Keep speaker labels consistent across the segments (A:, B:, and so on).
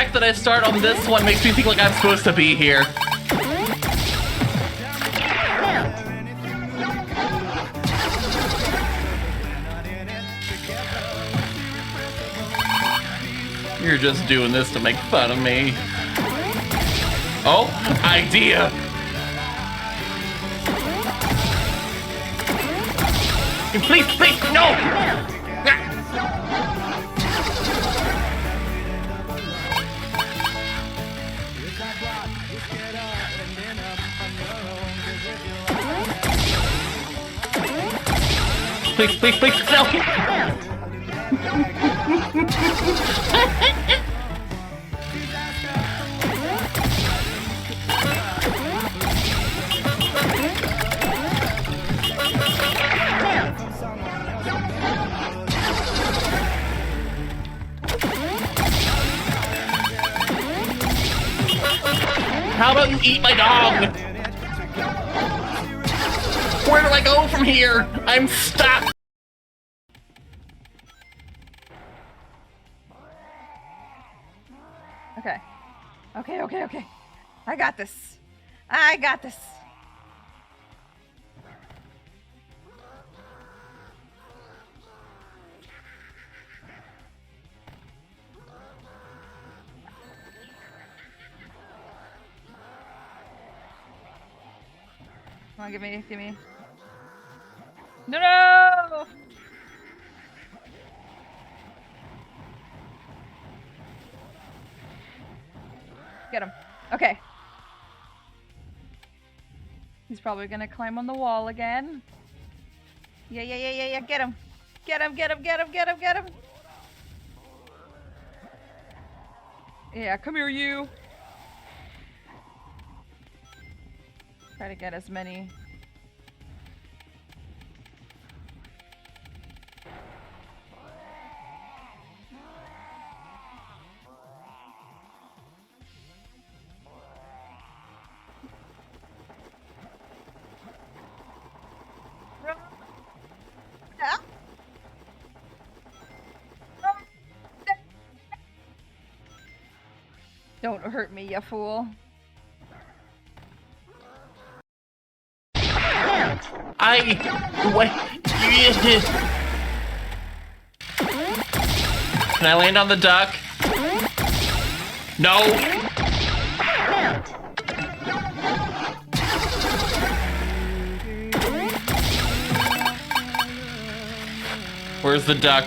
A: fact that I start on this one makes me think like I'm supposed to be here. You're just doing this to make fun of me. Oh, idea! Please, please, no! Please, please, please, no! How about you eat my dog? Where do I go from here? I'm stuck.
B: Okay. Okay, okay, okay. I got this. I got this. Come on, give me. No! Get him. Okay. He's probably gonna climb on the wall again. Yeah. Get him. Get him. Yeah, come here, you. Try to get as many. Don't hurt me, you fool.
A: Wait. Can I land on the duck? No. Where's the duck?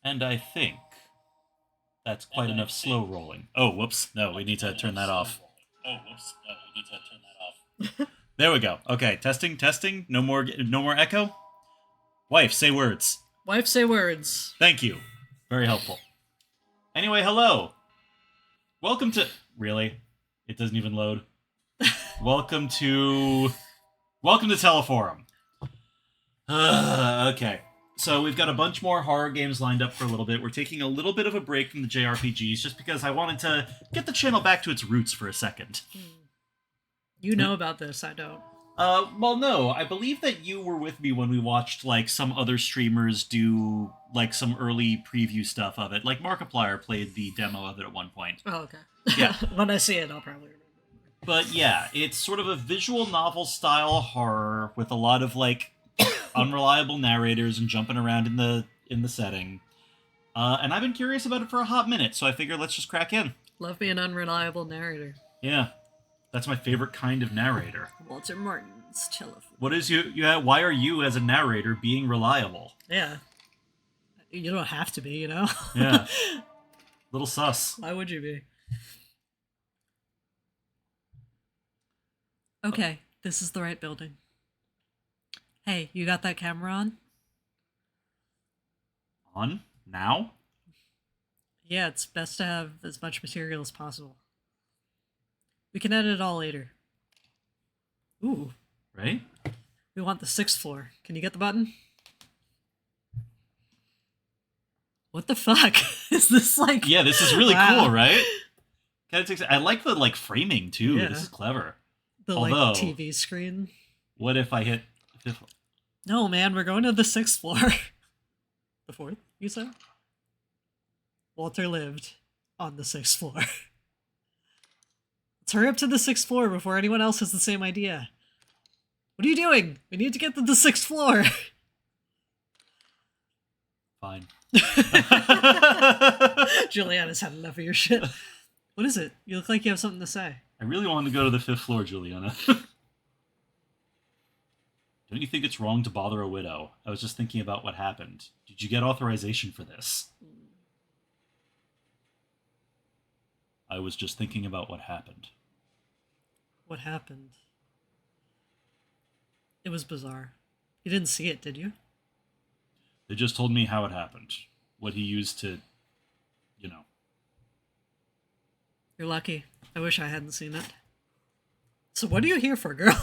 C: And I think that's quite enough slow rolling. Oh, whoops. No, we need to turn that off. There we go. Okay, testing, testing. No more echo. Wife, say words.
D: Wife, say words.
C: Thank you. Very helpful. Anyway, hello. Welcome to... Really? It doesn't even load. Welcome to Teleforum. Okay. So we've got a bunch more horror games lined up for a little bit. We're taking a little bit of a break from the JRPGs just because I wanted to get the channel back to its roots for a second.
D: You know about this, I don't.
C: Well, no. I believe that you were with me when we watched, like, some other streamers do, like, some early preview stuff of it. Like, Markiplier played the demo of it at one point.
D: Oh, okay.
C: Yeah.
D: When I see it, I'll probably remember.
C: But yeah, it's sort of a visual novel style horror with a lot of, like, unreliable narrators and jumping around in the setting. And I've been curious about it for a hot minute, so I figured let's just crack in.
D: Love being an unreliable narrator.
C: Yeah. That's my favorite kind of narrator.
D: Walter Martin's telephone.
C: What is why are you as a narrator being reliable?
D: Yeah. You don't have to be, you know?
C: Yeah. Little sus.
D: Why would you be? Okay, this is the right building. Hey, you got that camera on?
C: On? Now?
D: Yeah, it's best to have as much material as possible. We can edit it all later. Ooh.
C: Right?
D: We want the 6th floor. Can you get the button? What the fuck? Is this like...
C: Yeah, this is really
D: Wow.
C: cool, right? I like the, like, framing, too.
D: Yeah.
C: This is clever.
D: The
C: Although-
D: like TV screen?
C: What if I hit...
D: No, man, we're going to the 6th floor. The 4th, you said? Walter lived on the 6th floor. Let's hurry up to the 6th floor before anyone else has the same idea. What are you doing? We need to get to the 6th floor.
C: Fine.
D: Juliana's had enough of your shit. What is it? You look like you have something to say.
C: I really wanted to go to the 5th floor, Juliana. Don't you think it's wrong to bother a widow? I was just thinking about what happened. Did you get authorization for this? I was just thinking about what happened.
D: What happened? It was bizarre. You didn't see it, did you?
C: They just told me how it happened. What he used to, you know.
D: You're lucky. I wish I hadn't seen it. So what are you here for, girl?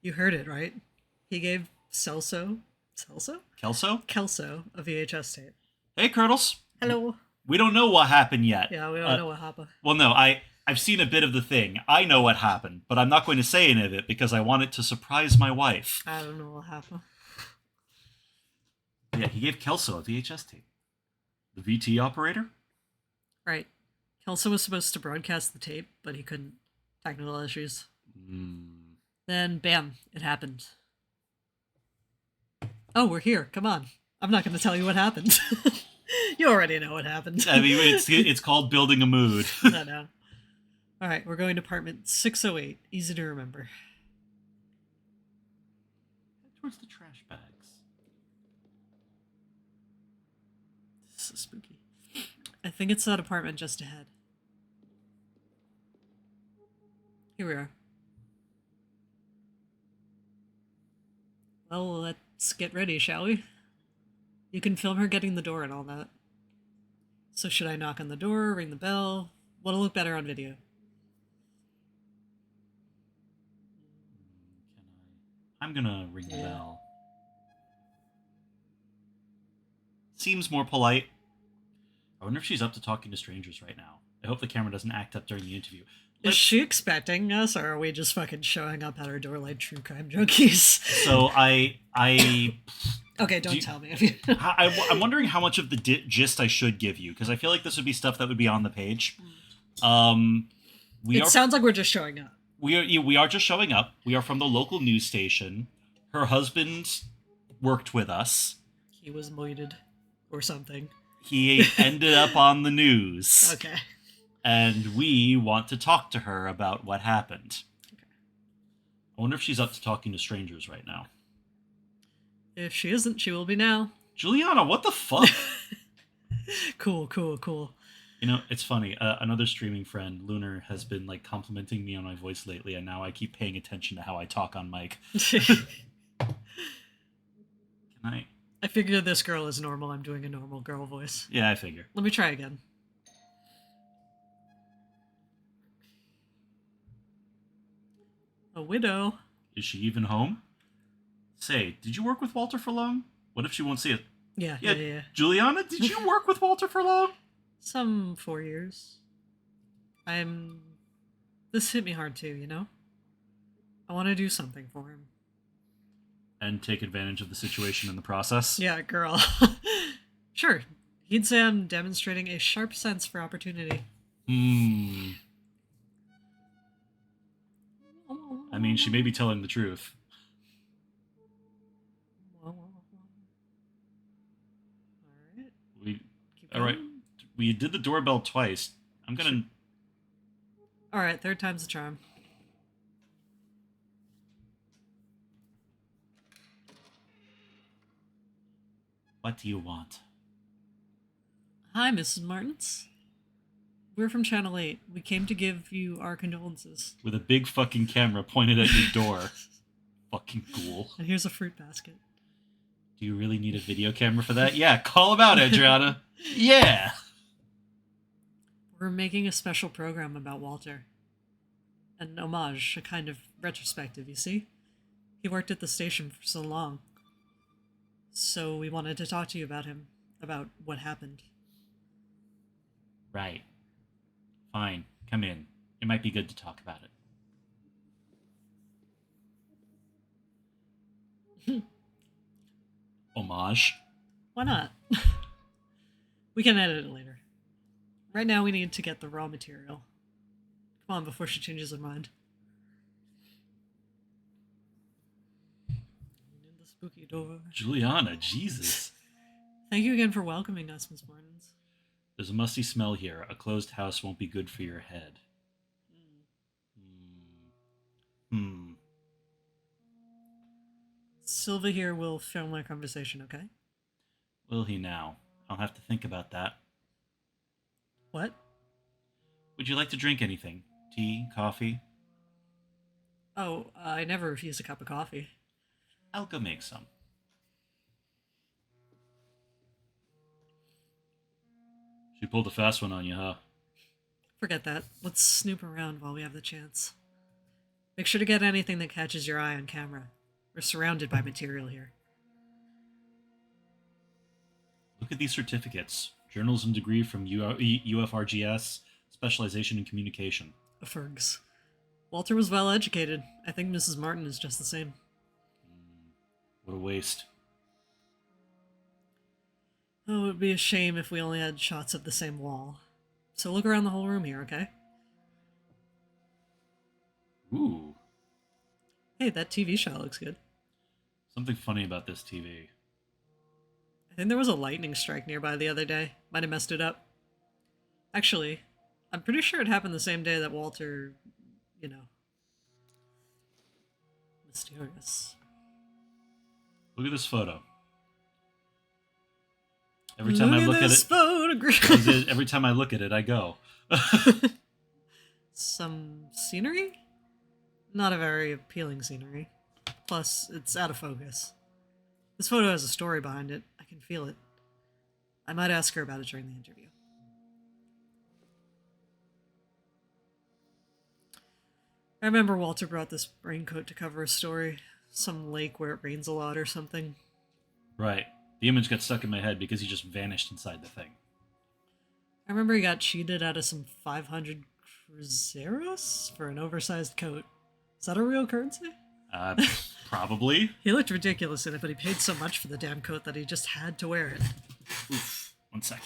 D: You heard it, right? He gave Kelso
C: Kelso?
D: a VHS tape.
C: Hey, Curdles.
D: Hello.
C: We don't know what happened yet.
D: Yeah, we don't know what happened.
C: Well, no, I've seen a bit of the thing. I know what happened, but I'm not going to say any of it because I want it to surprise my wife.
D: I don't know what happened.
C: Yeah, he gave Kelso a VHS tape. The VT operator?
D: Right. Kelso was supposed to broadcast the tape, but he couldn't. Technical issues. Then, bam, it happened. Oh, we're here. Come on. I'm not going to tell you what happened. You already know what happened.
C: I mean, it's called building a mood.
D: I know. All right, we're going to apartment 608. Easy to remember.
C: Towards the trash bags.
D: This is spooky. I think it's that apartment just ahead. Here we are. Well, let's get ready, shall we? You can film her getting the door and all that. So should I knock on the door, ring the bell? What'll look better on video?
C: I'm gonna ring the bell. Seems more polite. I wonder if she's up to talking to strangers right now. I hope the camera doesn't act up during the interview.
D: Is she expecting us, or are we just fucking showing up at her door like true crime junkies?
C: So
D: Okay, don't tell me. If you...
C: I'm wondering how much of the gist I should give you, because I feel like this would be stuff that would be on the page.
D: Sounds like we're just showing up.
C: We are just showing up. We are from the local news station. Her husband worked with us.
D: He was moited or something.
C: He ended up on the news.
D: Okay.
C: And we want to talk to her about what happened.
D: Okay.
C: I wonder if she's up to talking to strangers right now.
D: If she isn't, she will be now.
C: Juliana, what the fuck?
D: Cool, cool, cool.
C: You know, it's funny. Another streaming friend, Lunar, has been like complimenting me on my voice lately, and now I keep paying attention to how I talk on mic. Can I?
D: I figure this girl is normal. I'm doing a normal girl voice.
C: Yeah, I figure.
D: Let me try again. A widow.
C: Is she even home? Say, did you work with Walter for long? What if she won't see it?
D: Yeah.
C: Juliana, did you work with Walter for long?
D: Some 4 years. This hit me hard too, you know? I want to do something for him.
C: And take advantage of the situation in the process?
D: Yeah, girl. Sure. He'd say I'm demonstrating a sharp sense for opportunity.
C: I mean, she may be telling the truth. Alright. We did the doorbell twice. I'm gonna...
D: Alright, third time's the charm.
C: What do you want?
D: Hi, Mrs. Martins. We're from Channel 8. We came to give you our condolences.
C: With a big fucking camera pointed at your door. Fucking ghoul.
D: And here's a fruit basket.
C: Do you really need a video camera for that? Yeah, call him out, Adriana. Yeah!
D: We're making a special program about Walter. An homage, a kind of retrospective, you see? He worked at the station for so long. So we wanted to talk to you about him, about what happened.
C: Right. Fine, come in. It might be good to talk about it. Homage?
D: Why not? We can edit it later. Right now we need to get the raw material. Come on, before she changes her mind. In the spooky door.
C: Juliana, Jesus.
D: Thank you again for welcoming us, Miss Martins.
C: There's a musty smell here. A closed house won't be good for your head.
D: Silva here will film our conversation, okay?
C: Will he now? I'll have to think about that.
D: What?
C: Would you like to drink anything? Tea? Coffee?
D: Oh, I never refuse a cup of coffee.
C: I'll go make some. She pulled a fast one on you, huh?
D: Forget that. Let's snoop around while we have the chance. Make sure to get anything that catches your eye on camera. We're surrounded by material here.
C: Look at these certificates. Journalism degree from UFRGS, specialization in communication.
D: A Fergs. Walter was well educated. I think Mrs. Martin is just the same.
C: What a waste.
D: Oh, it would be a shame if we only had shots of the same wall. So look around the whole room here, okay?
C: Ooh.
D: Hey, that TV shot looks good.
C: Something funny about this TV.
D: I think there was a lightning strike nearby the other day. Might have messed it up. Actually, I'm pretty sure it happened the same day that Walter, you know. Mysterious.
C: Look at this photo. Every time I look at
D: this
C: it,
D: photograph.
C: every time I look at it, I go.
D: Some scenery? Not a very appealing scenery. Plus, it's out of focus. This photo has a story behind it. I can feel it. I might ask her about it during the interview. I remember Walter brought this raincoat to cover a story. Some lake where it rains a lot or something.
C: Right. The image got stuck in my head because he just vanished inside the thing.
D: I remember he got cheated out of some 500 cruzeros for an oversized coat. Is that a real currency?
C: Probably.
D: He looked ridiculous in it, but he paid so much for the damn coat that he just had to wear it.
C: Oof. One sec.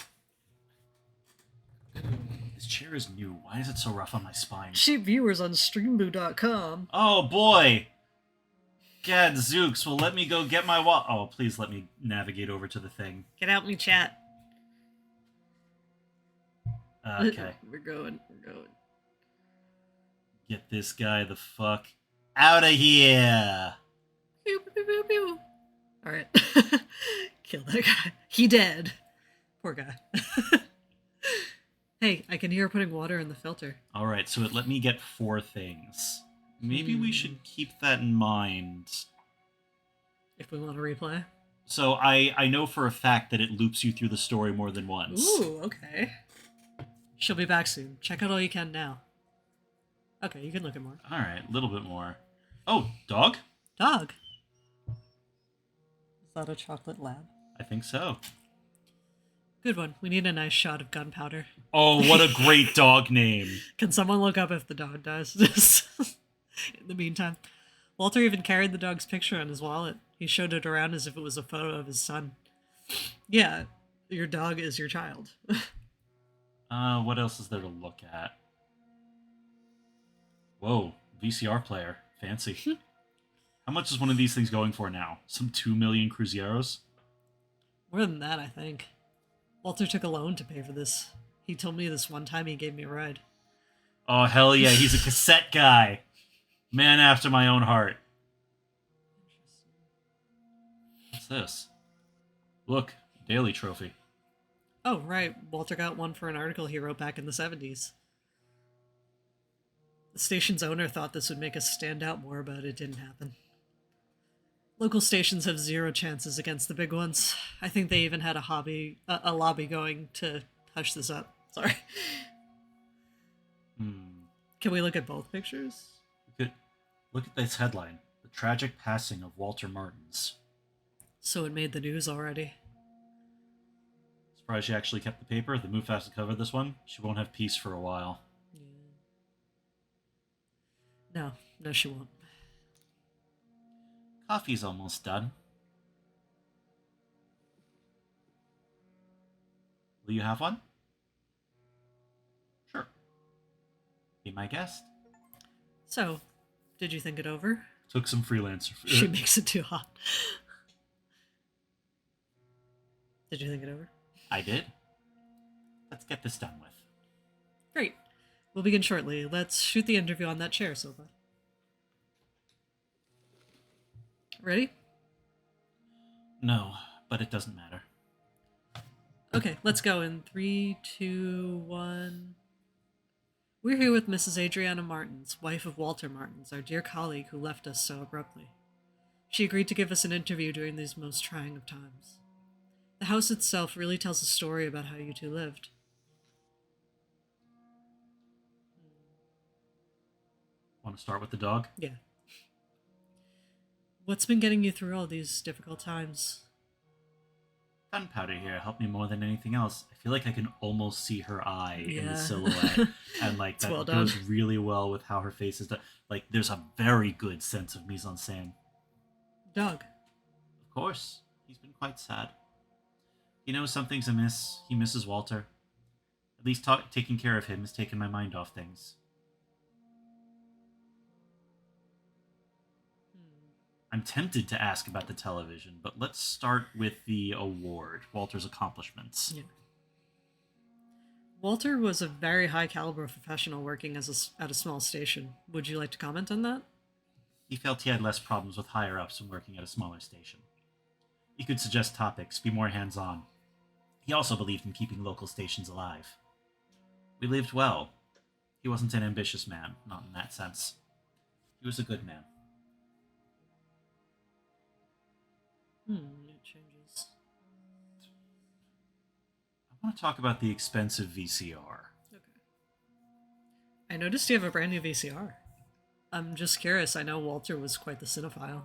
C: This chair is new. Why is it so rough on my spine?
D: Cheap viewers on streamboo.com.
C: Oh, boy! Gadzooks, well, let me go get my Oh, please let me navigate over to the thing.
D: Get out me chat.
C: Okay.
D: We're going.
C: Get this guy the fuck out of here!
D: Pew, pew, pew, pew. All right. Kill that guy. He dead. Poor guy. Hey, I can hear her putting water in the filter.
C: All right, so it let me get 4 things. Maybe we should keep that in mind.
D: If we want to replay.
C: So I know for a fact that it loops you through the story more than once.
D: Ooh, okay. She'll be back soon. Check out all you can now. Okay, you can look at more.
C: All right, a little bit more. Oh, dog?
D: Dog. Is that a chocolate lab?
C: I think so.
D: Good one. We need a nice shot of gunpowder.
C: Oh, what a great dog name.
D: Can someone look up if the dog dies? In the meantime, Walter even carried the dog's picture on his wallet. He showed it around as if it was a photo of his son. Yeah, your dog is your child.
C: What else is there to look at? Whoa, VCR player. Fancy. How much is one of these things going for now? Some 2 million Cruzieros?
D: More than that, I think. Walter took a loan to pay for this. He told me this one time he gave me a ride.
C: Oh, hell yeah, he's a cassette guy. Man after my own heart. What's this? Look, daily trophy.
D: Oh, right. Walter got one for an article he wrote back in the 70s. The station's owner thought this would make us stand out more, but it didn't happen. Local stations have 0 chances against the big ones. I think they even had a lobby going to hush this up. Sorry. Can we look at both pictures?
C: Look at this headline. The tragic passing of Walter Martins.
D: So it made the news already.
C: Surprised she actually kept the paper. The Move has to cover this one. She won't have peace for a while.
D: Yeah. No, she won't.
C: Coffee's almost done. Will you have one? Sure. Be my guest.
D: So, did you think it over?
C: Took some freelancer.
D: She makes it too hot. Did you think it over?
C: I did. Let's get this done with.
D: Great. We'll begin shortly. Let's shoot the interview on that chair, Silva. Ready?
C: No, but it doesn't matter.
D: Okay, let's go in 3, 2, 1. We're here with Mrs. Adriana Martins, wife of Walter Martins, our dear colleague who left us so abruptly. She agreed to give us an interview during these most trying of times. The house itself really tells a story about how you two lived.
C: Want to start with the dog?
D: Yeah. What's been getting you through all these difficult times?
C: Gunpowder here helped me more than anything else. I feel like I can almost see her eye in the
D: Yeah.
C: silhouette. And like
D: It's
C: that
D: well
C: goes
D: done.
C: really well with how her face is done. Like there's a very good sense of mise-en-scène.
D: Dog.
C: Of course. He's been quite sad. He knows something's amiss. He misses Walter. At least taking care of him has taken my mind off things. I'm tempted to ask about the television, but let's start with the award, Walter's accomplishments.
D: Yeah. Walter was a very high caliber professional working at a small station. Would you like to comment on that?
C: He felt he had less problems with higher-ups when working at a smaller station. He could suggest topics, be more hands-on. He also believed in keeping local stations alive. We lived well. He wasn't an ambitious man, not in that sense. He was a good man.
D: It changes.
C: I want to talk about the expensive VCR.
D: Okay. I noticed you have a brand new VCR. I'm just curious. I know Walter was quite the cinephile.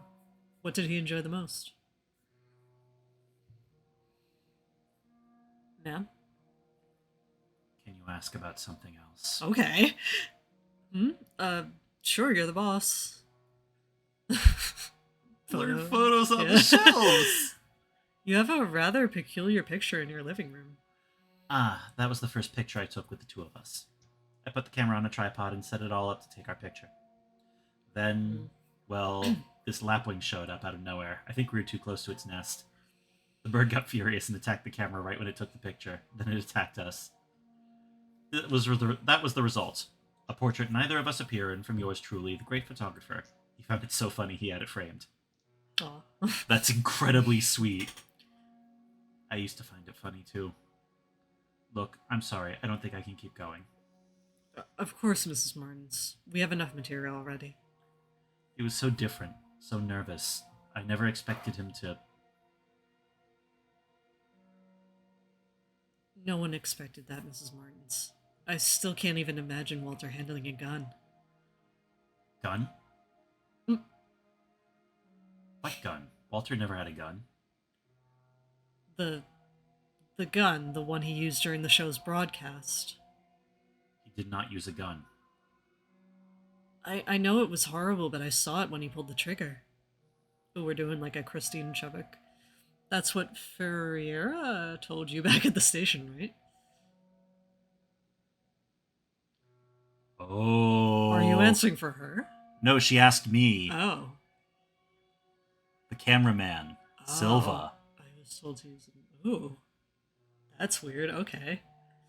D: What did he enjoy the most? Ma'am?
C: Can you ask about something else?
D: Okay. Sure, you're the boss.
C: Blurred
D: Photo.
C: photos on
D: Yeah.
C: the shelves!
D: You have a rather peculiar picture in your living room.
C: Ah, that was the first picture I took with the two of us. I put the camera on a tripod and set it all up to take our picture. Then, well, this lapwing showed up out of nowhere. I think we were too close to its nest. The bird got furious and attacked the camera right when it took the picture. Then it attacked us. That was the result. A portrait neither of us appear in from yours truly, the great photographer. He found it so funny he had it framed.
D: Aw.
C: That's incredibly sweet. I used to find it funny too. Look, I'm sorry. I don't think I can keep going.
D: Of course, Mrs. Martins. We have enough material already.
C: He was so different, so nervous. I never expected him to.
D: No one expected that, Mrs. Martins. I still can't even imagine Walter handling a gun.
C: Gun?
D: Mm.
C: What gun? Walter never had a gun.
D: The gun, the one he used during the show's broadcast.
C: He did not use a gun.
D: I know it was horrible, but I saw it when he pulled the trigger. Oh, we're doing like a Christine Chubbuck. That's what Ferreira told you back at the station, right?
C: Oh.
D: Are you answering for her?
C: No, she asked me.
D: Oh.
C: The cameraman. Silva.
D: I was told to use it. Ooh. That's weird. Okay.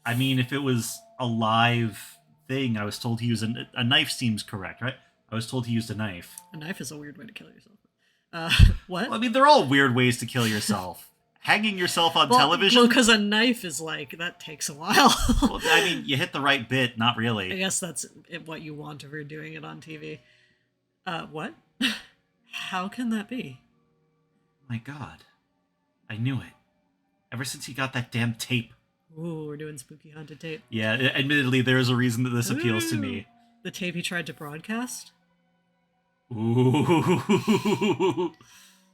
C: I mean, if it was a live thing, I was told he used a knife seems correct, right? I was told he used a knife.
D: A knife is a weird way to kill yourself. What?
C: Well, I mean, they're all weird ways to kill yourself. Hanging yourself on
D: Well,
C: television?
D: because a knife is like, that takes a while.
C: Well, I mean, you hit the right bit, not
D: I
C: really.
D: guess that's what you want if you're doing it on TV. What? How can that be?
C: My God. I knew it. Ever since he got that damn tape.
D: Ooh, we're doing spooky haunted tape.
C: Yeah, admittedly, there is a reason that this appeals to me.
D: The tape he tried to broadcast?
C: Ooh.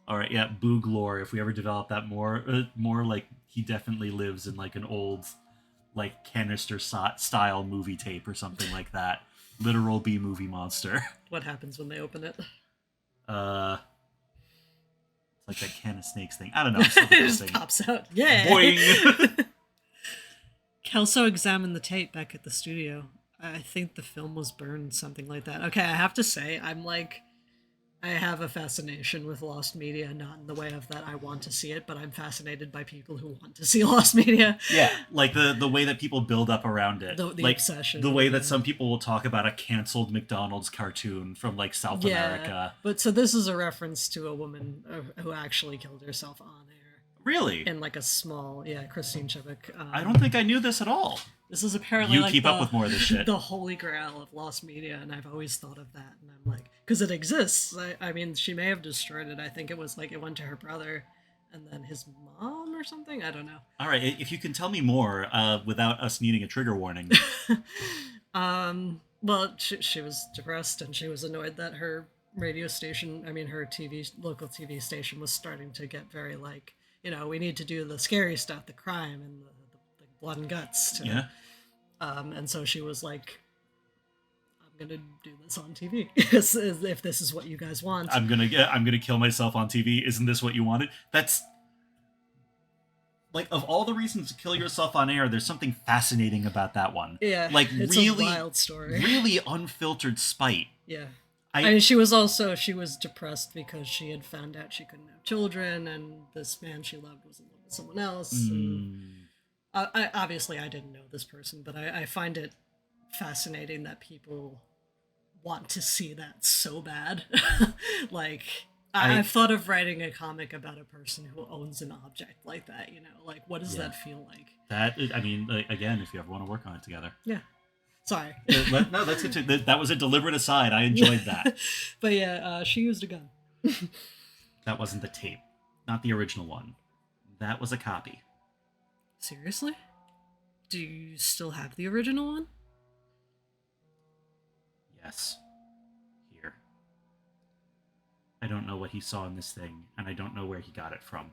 C: All right, yeah, Boog lore. If we ever develop that more like he definitely lives in like an old, like canister style movie tape or something like that. Literal B movie monster.
D: What happens when they open it?
C: It's like that can of snakes thing. I don't know. I'm still
D: It just
C: guessing.
D: pops out. Yeah.
C: Boing.
D: Kelso examined the tape back at the studio. I think the film was burned, something like that. Okay, I have to say, I have a fascination with lost media, not in the way of that I want to see it, but I'm fascinated by people who want to see lost media.
C: Yeah, like the way that people build up around it.
D: The
C: like,
D: obsession.
C: The way that
D: yeah.
C: some people will talk about a canceled McDonald's cartoon from like South America.
D: But so this is a reference to a woman who actually killed herself on air.
C: Really?
D: In like a small, Christine Chubbuck.
C: I don't think I knew this at all.
D: This is apparently
C: You
D: like
C: keep up with more of this shit.
D: The holy grail of lost media, and I've always thought of that, and I'm like, because it exists. I mean, she may have destroyed it. I think it was like it went to her brother, and then his mom or something. I don't know.
C: All right, if you can tell me more without us needing a trigger warning.
D: Well, she was depressed, and she was annoyed that her radio station, her local TV station was starting to get very like, we need to do the scary stuff, the crime and the blood and guts.
C: Yeah.
D: And so she was like, I'm gonna do this on TV if this is what you guys want.
C: I'm gonna kill myself on TV. Isn't this what you wanted? That's like, of all the reasons to kill yourself on air, there's something fascinating about that one.
D: Yeah,
C: like
D: it's
C: really
D: a wild story.
C: Really unfiltered spite.
D: Yeah.
C: I
D: she was depressed because she had found out she couldn't have children, and this man she loved was in love with someone else. And obviously I didn't know this person, but I find it fascinating that people want to see that so bad. Like, I've thought of writing a comic about a person who owns an object like that, like, what does that feel like?
C: That, again, if you ever want to work on it together.
D: Yeah. Sorry.
C: No, that's good too. That was a deliberate aside. I enjoyed that.
D: But yeah, she used a gun.
C: That wasn't the tape. Not the original one. That was a copy.
D: Seriously? Do you still have the original one?
C: Yes. Here. I don't know what he saw in this thing, and I don't know where he got it from.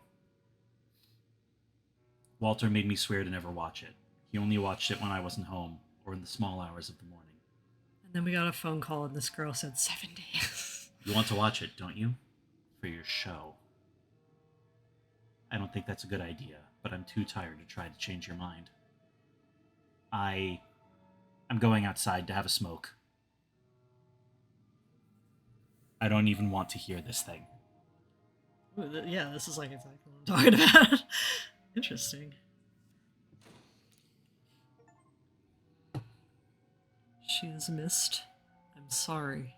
C: Walter made me swear to never watch it. He only watched it when I wasn't home, or in the small hours of the morning.
D: And then we got a phone call, and this girl said 7 days.
C: You want to watch it, don't you? For your show. I don't think that's a good idea, but I'm too tired to try to change your mind. I'm going outside to have a smoke. I don't even want to hear this thing.
D: Ooh, yeah, this is like exactly what I'm talking about. Interesting. She is missed. I'm sorry.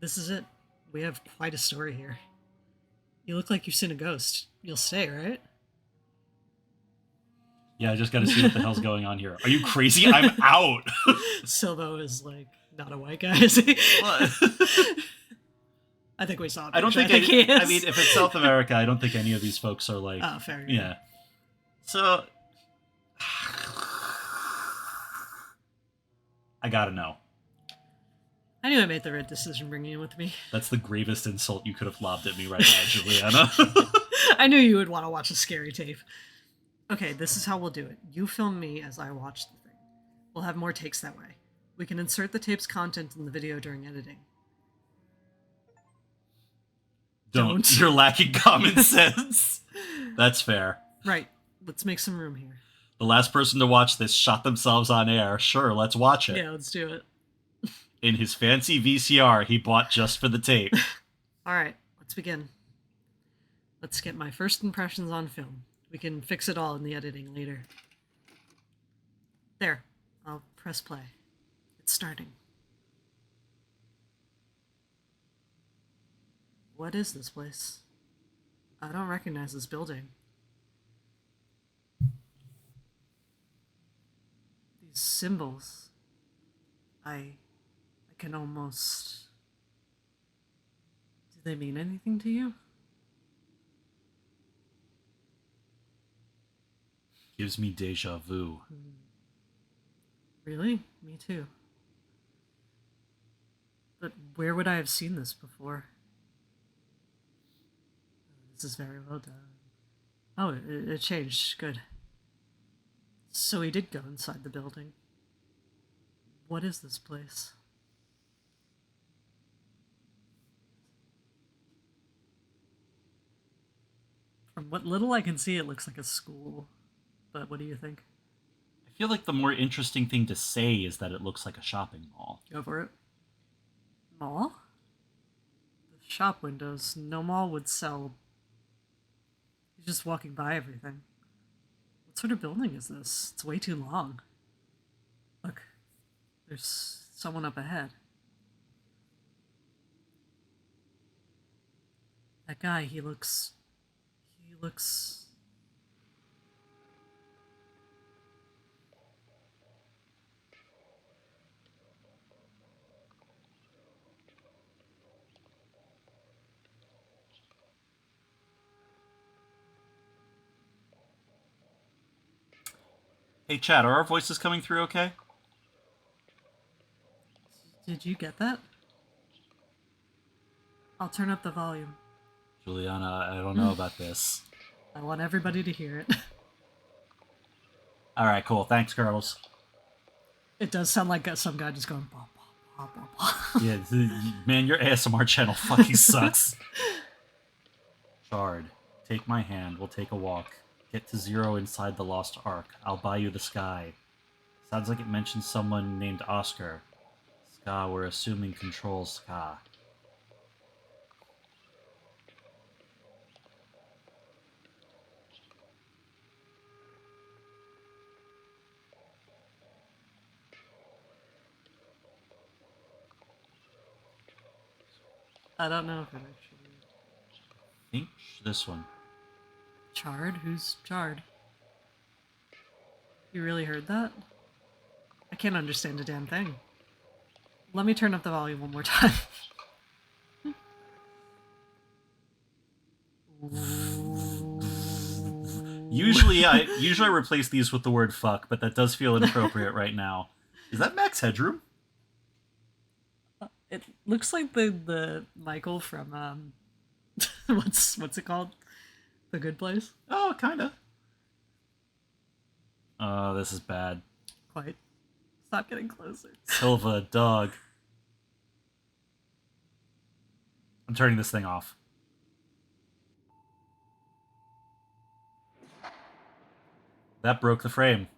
D: This is it. We have quite a story here. You look like you've seen a ghost. You'll stay, right?
C: Yeah, I just gotta see what the hell's going on here. Are you crazy? I'm out!
D: Silvo is like not a white guy, is he?
C: What?
D: I think we saw.
C: I don't think
D: he is.
C: I mean, if it's South America, I don't think any of these folks are like.
D: Oh, fair.
C: Yeah. So. I gotta know.
D: I knew I made the right decision bringing you with me.
C: That's the gravest insult you could have lobbed at me right now, Juliana.
D: I knew you would want to watch a scary tape. Okay, this is how we'll do it. You film me as I watch the thing. We'll have more takes that way. We can insert the tape's content in the video during editing. Don't.
C: You're lacking common sense. That's fair.
D: Right. Let's make some room here.
C: The last person to watch this shot themselves on air. Sure, let's watch it.
D: Yeah, let's do it.
C: In his fancy VCR he bought just for the tape.
D: Alright, let's begin. Let's get my first impressions on film. We can fix it all in the editing later. There. I'll press play. It's starting. What is this place? I don't recognize this building. These symbols. I can almost... Do they mean anything to you?
C: Gives me deja vu.
D: Really? Me too. But where would I have seen this before? This is very well done. Oh, it changed. Good. So he did go inside the building. What is this place? From what little I can see, it looks like a school. But what do you think?
C: I feel like the more interesting thing to say is that it looks like a shopping mall.
D: Go for it. Mall? The shop windows. No mall would sell. He's just walking by everything. What sort of building is this? It's way too long. Look, there's someone up ahead. That guy, he looks...
C: Hey, Chad, are our voices coming through okay?
D: Did you get that? I'll turn up the volume.
C: Juliana, I don't know about this.
D: I want everybody to hear it.
C: Alright, cool. Thanks, girls.
D: It does sound like some guy just going... Bah, bah, bah, bah, bah.
C: Yeah, man, your ASMR channel fucking sucks. Shard, take my hand. We'll take a walk. Get to 0 inside the Lost Ark. I'll buy you the sky. Sounds like it mentions someone named Oscar. Ska, we're assuming controls Ska.
D: I don't know if it actually...
C: I think this one.
D: Chard? Who's Chard? You really heard that? I can't understand a damn thing. Let me turn up the volume one more time.
C: Usually I replace these with the word fuck, but that does feel inappropriate right now. Is that Max Headroom?
D: It looks like the Michael from what's it called? The Good Place?
C: Oh, kinda. Oh, this is bad.
D: Quite. Stop getting closer.
C: Silva, dog. I'm turning this thing off. That broke the frame.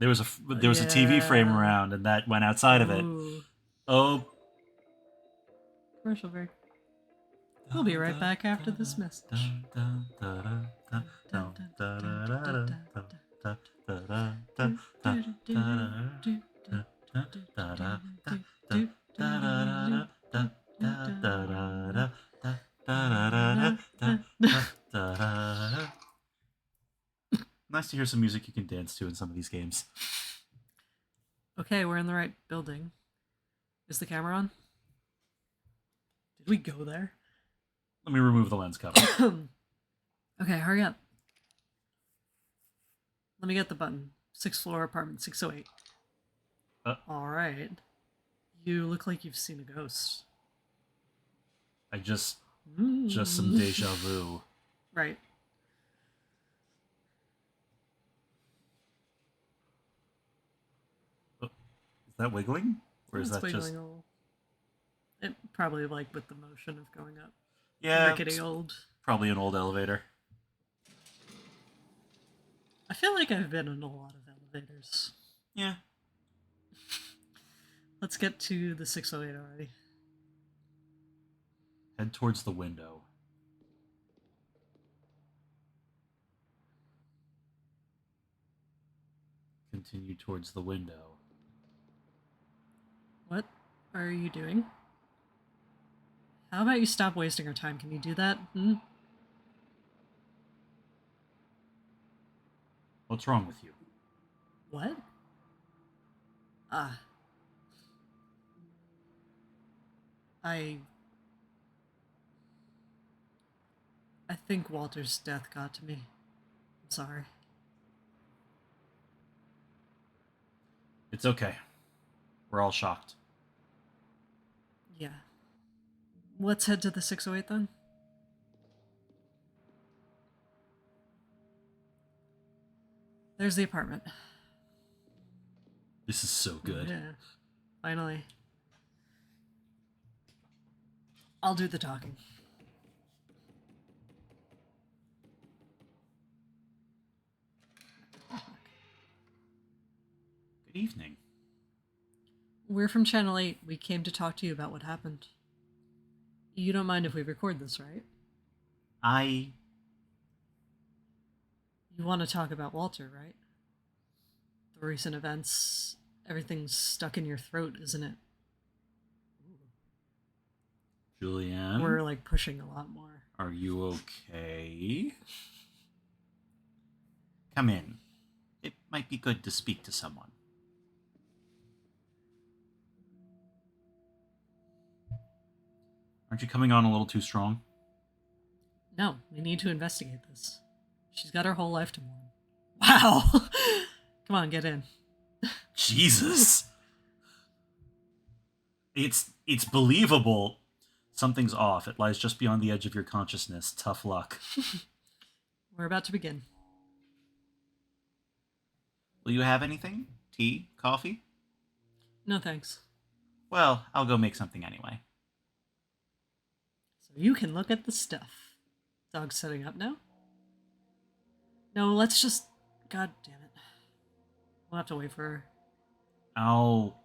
C: There was a TV frame around, and that went outside of it.
D: Ooh.
C: Oh.
D: Commercial break. We'll be right back after this message.
C: nice to hear some music you can dance to in some of these games.
D: Okay, we're in the right building. Is the camera on? Did we go there?
C: Let me remove the lens cover.
D: Okay, hurry up. Let me get the button. 6th floor, apartment 608. All right. You look like you've seen a ghost.
C: I just some deja vu.
D: Right.
C: Is that wiggling? Or is
D: It's
C: that
D: wiggling
C: just...
D: a little. It probably like with the motion of going up.
C: Yeah,
D: Rickety
C: it's
D: old.
C: probably an old elevator.
D: I feel like I've been in a lot of elevators.
C: Yeah.
D: Let's get to the 608 already.
C: Head towards the window. Continue towards the window.
D: What are you doing? How about you stop wasting our time? Can you do that?
C: What's wrong with you?
D: What? Ah. I think Walter's death got to me. I'm sorry.
C: It's okay. We're all shocked.
D: Yeah. Let's head to the 608 then. There's the apartment.
C: This is so good.
D: Yeah. Finally. I'll do the talking.
C: Good evening.
D: We're from Channel 8. We came to talk to you about what happened. You don't mind if we record this, right? You want to talk about Walter, right? The recent events, everything's stuck in your throat, isn't it?
C: Julianne?
D: We're like pushing a lot more.
C: Are you okay? Come in. It might be good to speak to someone. Aren't you coming on a little too strong?
D: No, we need to investigate this. She's got her whole life to mourn. Wow! Come on, get in.
C: Jesus! It's believable. Something's off. It lies just beyond the edge of your consciousness. Tough luck.
D: We're about to begin.
C: Will you have anything? Tea? Coffee?
D: No thanks.
C: Well, I'll go make something anyway.
D: So you can look at the stuff. Dog's setting up now? No, let's just... God damn it. We'll have to wait for her.
C: I'll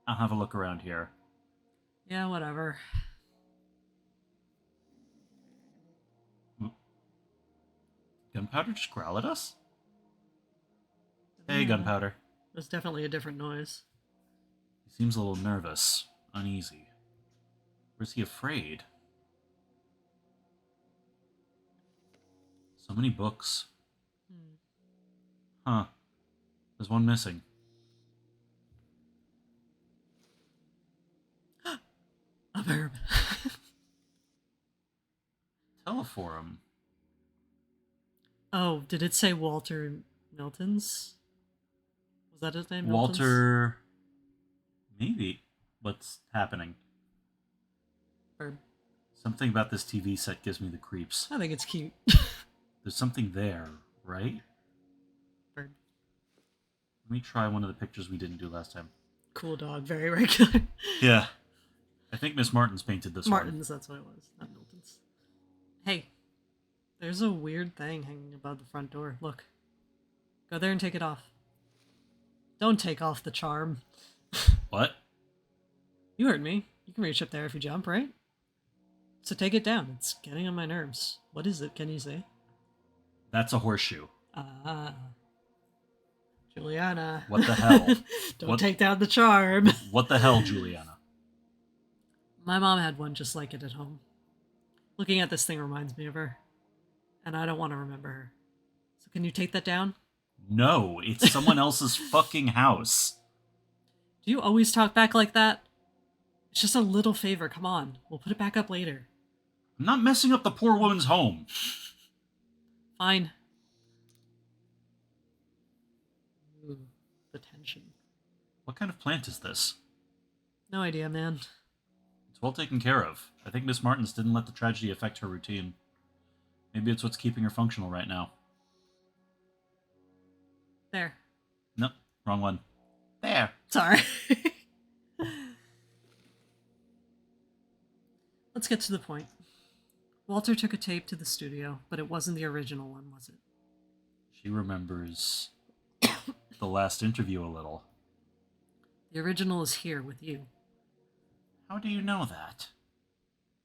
C: have a look around here.
D: Yeah, whatever.
C: Gunpowder just growl at us? Hey,
D: Yeah.
C: Gunpowder.
D: There's definitely a different noise.
C: He seems a little nervous, uneasy. Or is he afraid? So many books. Huh. There's one missing.
D: A verb.
C: Teleforum.
D: Oh, did it say Walter Milton's? Was that his name? Milton's?
C: Walter... Maybe. What's happening?
D: Verb.
C: Something about this TV set gives me the creeps.
D: I think it's cute.
C: There's something there, right?
D: Verb.
C: Let me try one of the pictures we didn't do last time.
D: Cool dog, very regular.
C: Yeah. I think Miss Martin's painted this one.
D: Martin's, that's what it was, not Milton's. Hey, there's a weird thing hanging above the front door. Look. Go there and take it off. Don't take off the charm.
C: What?
D: You heard me. You can reach up there if you jump, right? So take it down. It's getting on my nerves. What is it? Can you say?
C: That's a horseshoe.
D: Ah. Juliana.
C: What the hell?
D: Don't
C: What-
D: take down the charm.
C: What the hell, Juliana?
D: My mom had one just like it at home. Looking at this thing reminds me of her. And I don't want to remember her. So can you take that down?
C: No, it's someone else's fucking house.
D: Do you always talk back like that? It's just a little favor, come on. We'll put it back up later.
C: I'm not messing up the poor woman's home.
D: Fine. Ooh, the tension.
C: What kind of plant is this?
D: No idea, man.
C: It's well taken care of. I think Miss Martins didn't let the tragedy affect her routine. Maybe it's what's keeping her functional right now.
D: There.
C: Nope, wrong one. There.
D: Sorry. Let's get to the point. Walter took a tape to the studio, but it wasn't the original one, was it?
C: She remembers the last interview a little.
D: The original is here with you.
C: How do you know that?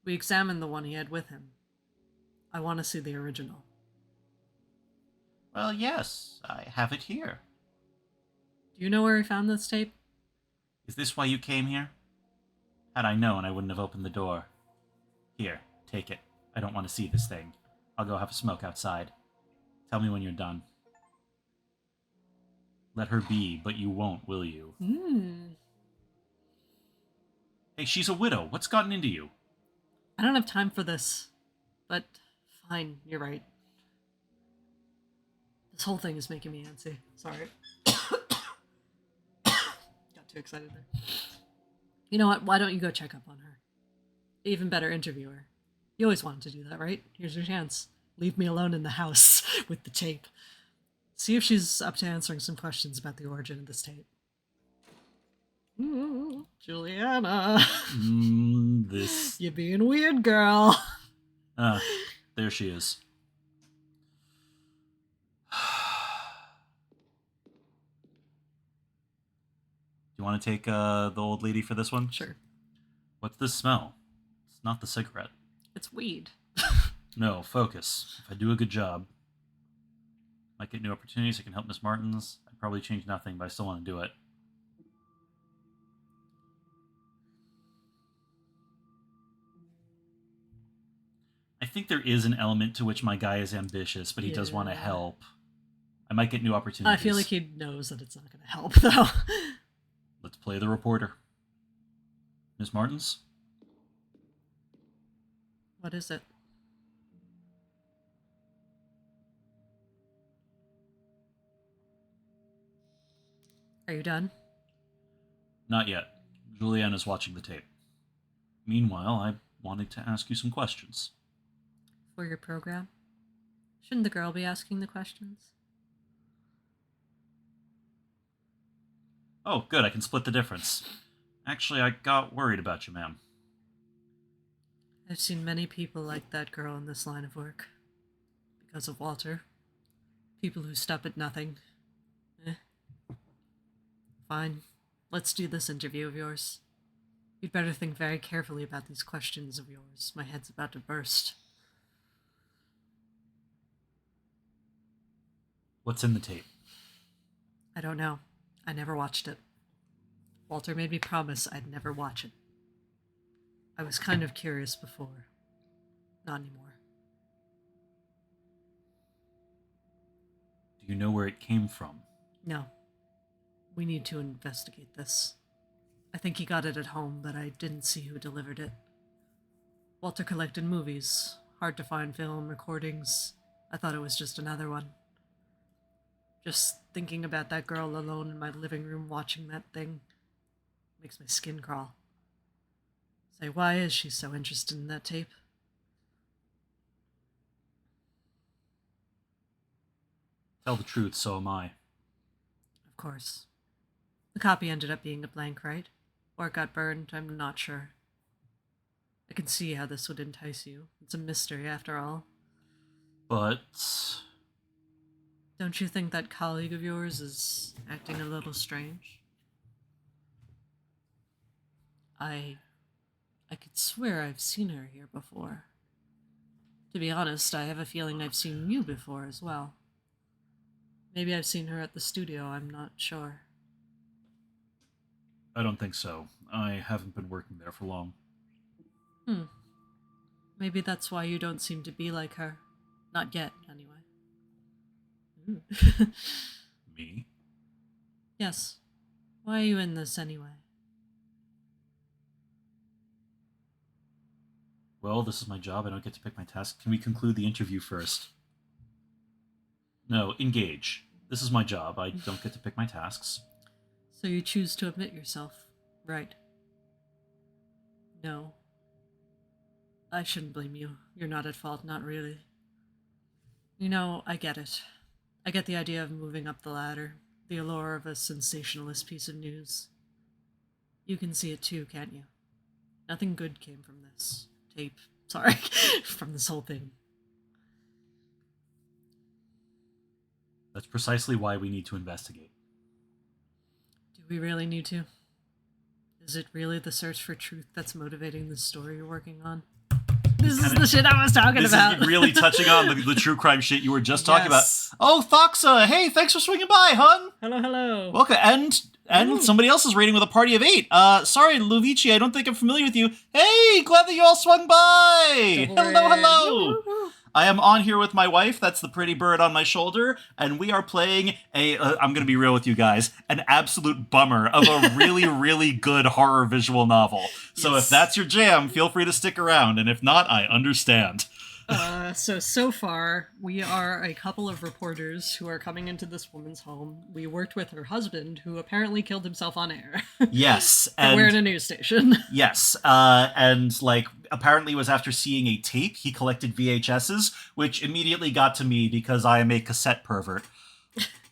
D: We examined the one he had with him. I want to see the original.
C: Well, yes, I have it here.
D: Do you know where he found this tape?
C: Is this why you came here? Had I known, I wouldn't have opened the door. Here, take it. I don't want to see this thing. I'll go have a smoke outside. Tell me when you're done. Let her be, but you won't, will you? Hey, she's a widow. What's gotten into you?
D: I don't have time for this. But fine, you're right. This whole thing is making me antsy. Sorry. Got too excited there. You know what? Why don't you go check up on her? Even better, interview her. You always wanted to do that, right? Here's your chance. Leave me alone in the house with the tape. See if she's up to answering some questions about the origin of this tape. Ooh, Juliana.
C: This...
D: You're being weird, girl.
C: There she is. Do you want to take the old lady for this one?
D: Sure.
C: What's this smell? It's not the cigarette.
D: It's weed.
C: No, focus. If I do a good job, might get new opportunities. I can help Miss Martins. I'd probably change nothing, but I still want to do it. I think there is an element to which my guy is ambitious, but he does want to
D: Yeah.
C: help. I might get new opportunities.
D: I feel like he knows that it's not going to help, though.
C: Let's play the reporter. Miss Martins?
D: What is it? Are you done?
C: Not yet. Juliana's watching the tape. Meanwhile, I wanted to ask you some questions.
D: For your program? Shouldn't the girl be asking the questions?
C: Oh, good, I can split the difference. Actually, I got worried about you, ma'am.
D: I've seen many people like that girl in this line of work. Because of Walter. People who stop at nothing. Fine. Let's do this interview of yours. You'd better think very carefully about these questions of yours. My head's about to burst.
C: What's in the tape?
D: I don't know. I never watched it. Walter made me promise I'd never watch it. I was kind of curious before. Not anymore.
C: Do you know where it came from?
D: No. We need to investigate this. I think he got it at home, but I didn't see who delivered it. Walter collected movies. Hard to find film recordings. I thought it was just another one. Just thinking about that girl alone in my living room watching that thing makes my skin crawl. Say, why is she so interested in that tape?
C: Tell the truth, so am I.
D: Of course. The copy ended up being a blank, right? Or it got burned, I'm not sure. I can see how this would entice you. It's a mystery, after all.
C: But...
D: Don't you think that colleague of yours is acting a little strange? I could swear I've seen her here before. To be honest, I have a feeling I've seen you before as well. Maybe I've seen her at the studio, I'm not sure.
C: I don't think so. I haven't been working there for long.
D: Maybe that's why you don't seem to be like her. Not yet, anyway.
C: Me?
D: Yes. Why are you in this anyway?
C: Well, this is my job. I don't get to pick my task. Can we conclude the interview first? No, engage. This is my job. I don't get to pick my tasks.
D: So you choose to admit yourself. Right. No. I shouldn't blame you. You're not at fault, not really. You know, I get it. I get the idea of moving up the ladder, the allure of a sensationalist piece of news. You can see it too, can't you? Nothing good came from this tape. Sorry, from this whole thing.
C: That's precisely why we need to investigate.
D: Do we really need to? Is it really the search for truth that's motivating the story you're working on? This is the shit I was talking about.
C: This is really touching on the true crime shit you were just talking about.
D: Yes.
C: Oh, Thoxa, hey, thanks for swinging by, hun.
D: Hello, hello.
C: Welcome, and somebody else is raiding with a party of 8. Sorry, Luvici, I don't think I'm familiar with you. Hey, glad that you all swung by. Hello.
D: Woo-hoo.
C: I am on here with my wife, that's the pretty bird on my shoulder, and we are playing I'm gonna be real with you guys, an absolute bummer of a really, really good horror visual novel. So
D: Yes.
C: if that's your jam, feel free to stick around, and if not, I understand.
D: So far, we are a couple of reporters who are coming into this woman's home. We worked with her husband, who apparently killed himself on air.
C: Yes,
D: And we're in
C: and
D: a news station.
C: yes, and like apparently it was after seeing a tape he collected VHSs, which immediately got to me because I am a cassette pervert.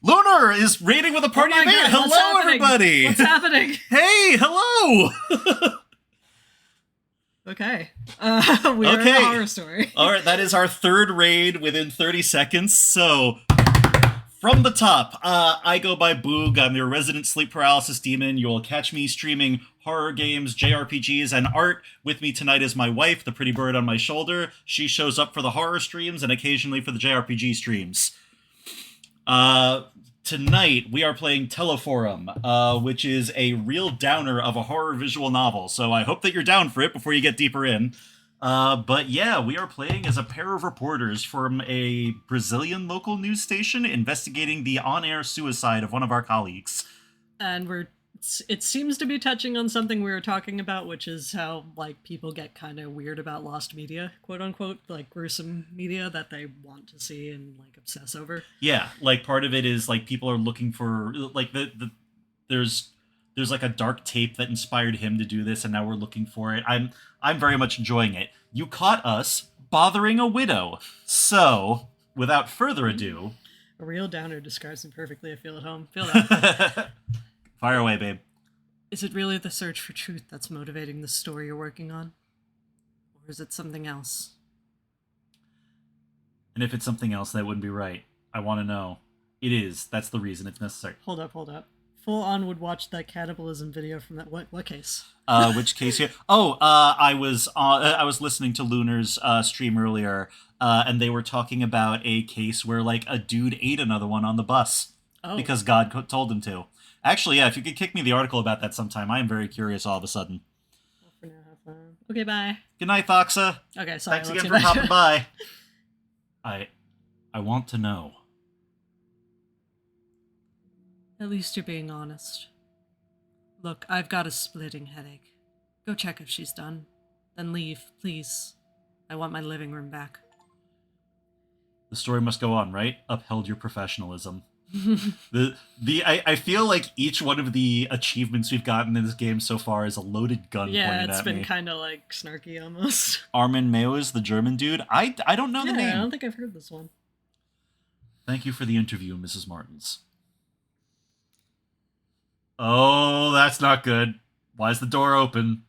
C: Lunar is raiding with a party
D: Oh
C: of
D: my
C: 8.
D: God, what's
C: Hello,
D: happening?
C: everybody.
D: What's happening?
C: Hey, hello.
D: Okay. We're in a horror story.
C: All right, that is our third raid within 30 seconds. So, from the top, I go by Boog. I'm your resident sleep paralysis demon. You will catch me streaming horror games, JRPGs, and art. With me tonight is my wife, the pretty bird on my shoulder. She shows up for the horror streams and occasionally for the JRPG streams. Tonight, we are playing Teleforum, which is a real downer of a horror visual novel, so I hope that you're down for it before you get deeper in. But yeah, we are playing as a pair of reporters from a Brazilian local news station investigating the on-air suicide of one of our colleagues.
D: And it seems to be touching on something we were talking about, which is how, like, people get kind of weird about lost media, quote unquote, like gruesome media that they want to see and, like, obsess over.
C: Yeah, like part of it is like people are looking for like there's like a dark tape that inspired him to do this, and now we're looking for it. I'm very much enjoying it. You caught us bothering a widow, so without further ado,
D: A real downer describes him perfectly. I feel at home. Feel that.
C: fire away, babe.
D: Is it really the search for truth that's motivating the story you're working on? Or is it something else?
C: And if it's something else, that wouldn't be right. I want to know. It is. That's the reason it's necessary.
D: Hold up. Full on would watch that cannibalism video from that what case?
C: Which case here? Oh, I was listening to Lunar's stream earlier, and they were talking about a case where like a dude ate another one on the bus because God told him to. Actually, yeah, if you could kick me the article about that sometime, I am very curious all of a sudden.
D: Well, for now, have fun. Okay, bye.
C: Good night, Thoxa.
D: Okay, sorry.
C: Thanks
D: let's
C: again
D: get
C: for
D: back-
C: popping by. I want to know.
D: At least you're being honest. Look, I've got a splitting headache. Go check if she's done. Then leave, please. I want my living room back.
C: The story must go on, right? Upheld your professionalism. I feel like each one of the achievements we've gotten in this game so far is a loaded gun
D: Yeah,
C: pointed
D: it's
C: at
D: been
C: me.
D: kind of like snarky almost.
C: Armin Meos, the German dude. I don't know the
D: I
C: name.
D: don't think I've heard this one.
C: Thank you for the interview, Mrs. Martins. Oh, that's not good. Why is the door open?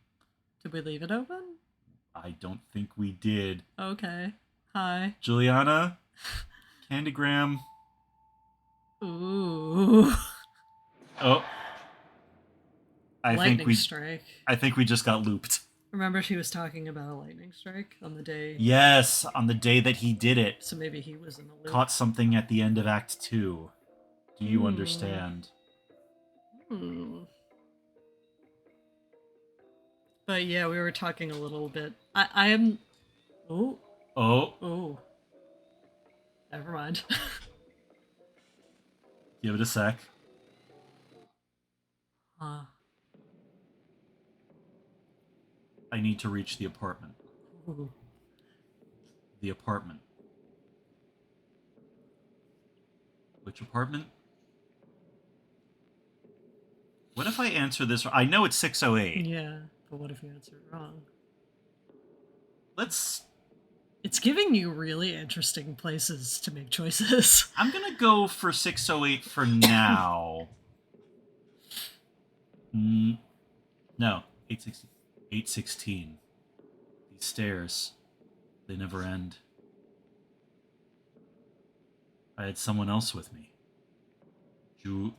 D: Did we leave it open?
C: I don't think we did.
D: Okay. Hi.
C: Juliana? Candygram?
D: Ooh.
C: Oh.
D: Lightning strike.
C: I think we just got looped.
D: Remember she was talking about a lightning strike on the day.
C: Yes, on the day that he did it.
D: So maybe he was in the loop.
C: Caught something at the end of Act 2. Do you understand?
D: But yeah, we were talking a little bit. I am. Oh.
C: Oh.
D: Oh. Never mind.
C: Give it a sec.
D: Huh.
C: I need to reach the apartment.
D: Ooh.
C: The apartment. Which apartment? What if I answer this? I know it's 608.
D: Yeah, but what if you answer it wrong?
C: Let's...
D: It's giving you really interesting places to make choices.
C: I'm gonna go for 608 for now. No. 816. 816. These stairs. They never end. I had someone else with me. Jewel.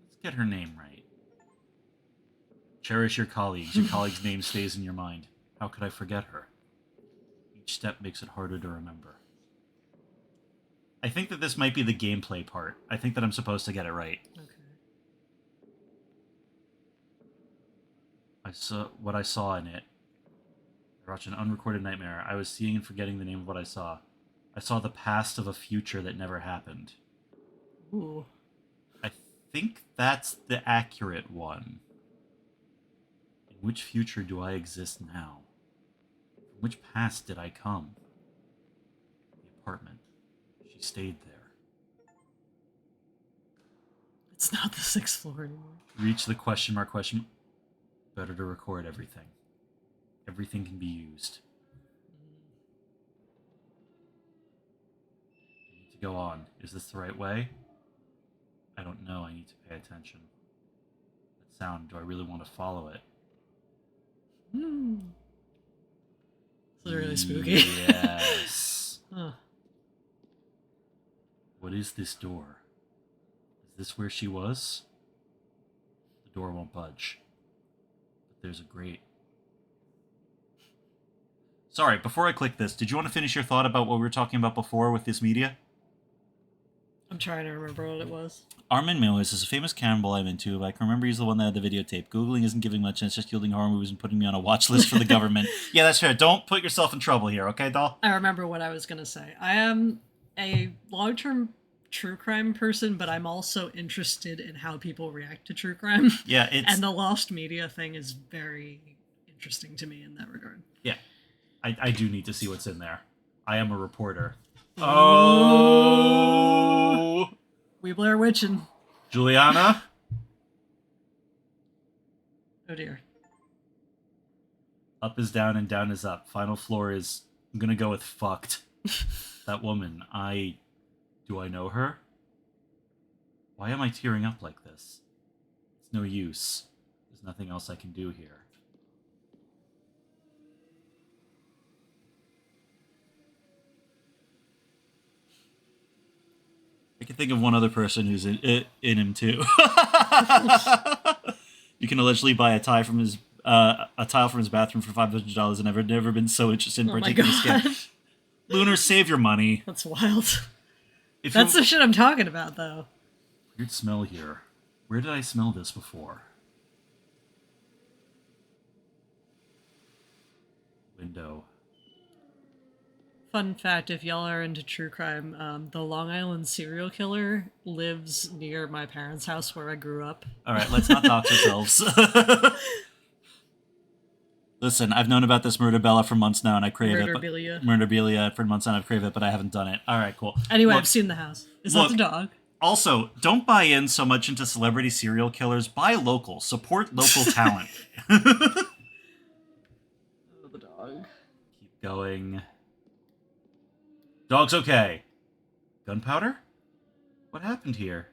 C: Let's get her name right. Cherish your colleagues. Your colleague's name stays in your mind. How could I forget her? Each step makes it harder to remember. I think that this might be the gameplay part. I think that I'm supposed to get it right.
D: Okay.
C: I saw what I saw in it. I watched an unrecorded nightmare. I was seeing and forgetting the name of what I saw. I saw the past of a future that never happened.
D: Ooh.
C: I think that's the accurate one. In which future do I exist now? From which past did I come? The apartment. She stayed there.
D: It's not the 6th floor anymore.
C: Reach the question mark question. Better to record everything. Everything can be used. I need to go on. Is this the right way? I don't know. I need to pay attention. That sound, do I really want to follow it?
D: Hmm. This is really spooky.
C: Yes.
D: Huh.
C: What is this door? Is this where she was? The door won't budge. But there's a grate. Sorry, before I click this, did you want to finish your thought about what we were talking about before with this media?
D: I'm trying to remember what it was.
C: Armin Mills is a famous cannibal I'm into. I can remember he's the one that had the videotape. Googling isn't giving much, and it's just yielding horror movies and putting me on a watch list for the government. Yeah, that's fair. Don't put yourself in trouble here, okay, doll?
D: I remember what I was going to say. I am a long-term true crime person, but I'm also interested in how people react to true crime.
C: Yeah, it's...
D: And the lost media thing is very interesting to me in that regard.
C: Yeah. I do need to see what's in there. I am a reporter.
D: Ooh.
C: Oh!
D: We Blair Witchin'.
C: Juliana?
D: Oh dear.
C: Up is down and down is up. Final floor is... I'm gonna go with fucked. That woman, do I know her? Why am I tearing up like this? It's no use. There's nothing else I can do here. I can think of one other person who's in him too. You can allegedly buy a tile from his bathroom for $500 and I've never been so interested in
D: Oh my
C: partaking in the
D: god.
C: scam. Lunar, save your money.
D: That's wild.
C: If
D: That's
C: you...
D: the shit I'm talking about, though.
C: Weird smell here. Where did I smell this before? Window.
D: Fun fact, if y'all are into true crime, the Long Island serial killer lives near my parents' house where I grew up.
C: Alright, let's not dox ourselves. Listen, I've known about this Murderbella for months now and I crave it.
D: Murderbilia.
C: Murderbilia for months and I've craved it, but I haven't done it. Alright, cool.
D: Anyway,
C: Look,
D: I've seen the house. Is
C: look,
D: that the dog?
C: Also, don't buy in so much into celebrity serial killers. Buy local. Support local talent.
D: Oh, the dog.
C: Keep going. Dog's okay. Gunpowder? What happened here?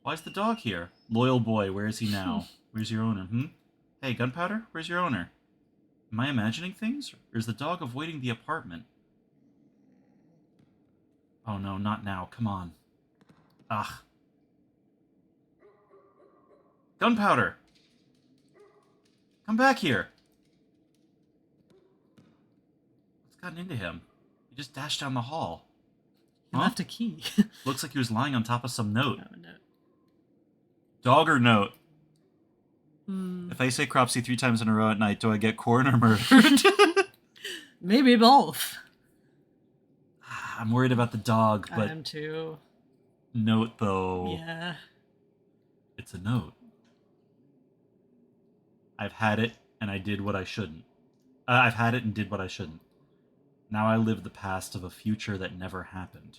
C: Why's the dog here? Loyal boy, where is he now? Where's your owner, Hey, Gunpowder, where's your owner? Am I imagining things? Or is the dog avoiding the apartment? Oh no, not now. Come on. Ugh. Gunpowder! Come back here! What's gotten into him? He just dashed down the hall.
D: He left a key.
C: Looks like he was lying on top of some note.
D: Oh, no.
C: Dog or note? If I say Cropsy 3 times in a row at night, do I get coroner murdered?
D: Maybe both.
C: I'm worried about the dog,
D: I
C: but
D: am too.
C: note though.
D: Yeah.
C: It's a note. I've had it and I did what I shouldn't. I've had it and did what I shouldn't. Now I live the past of a future that never happened.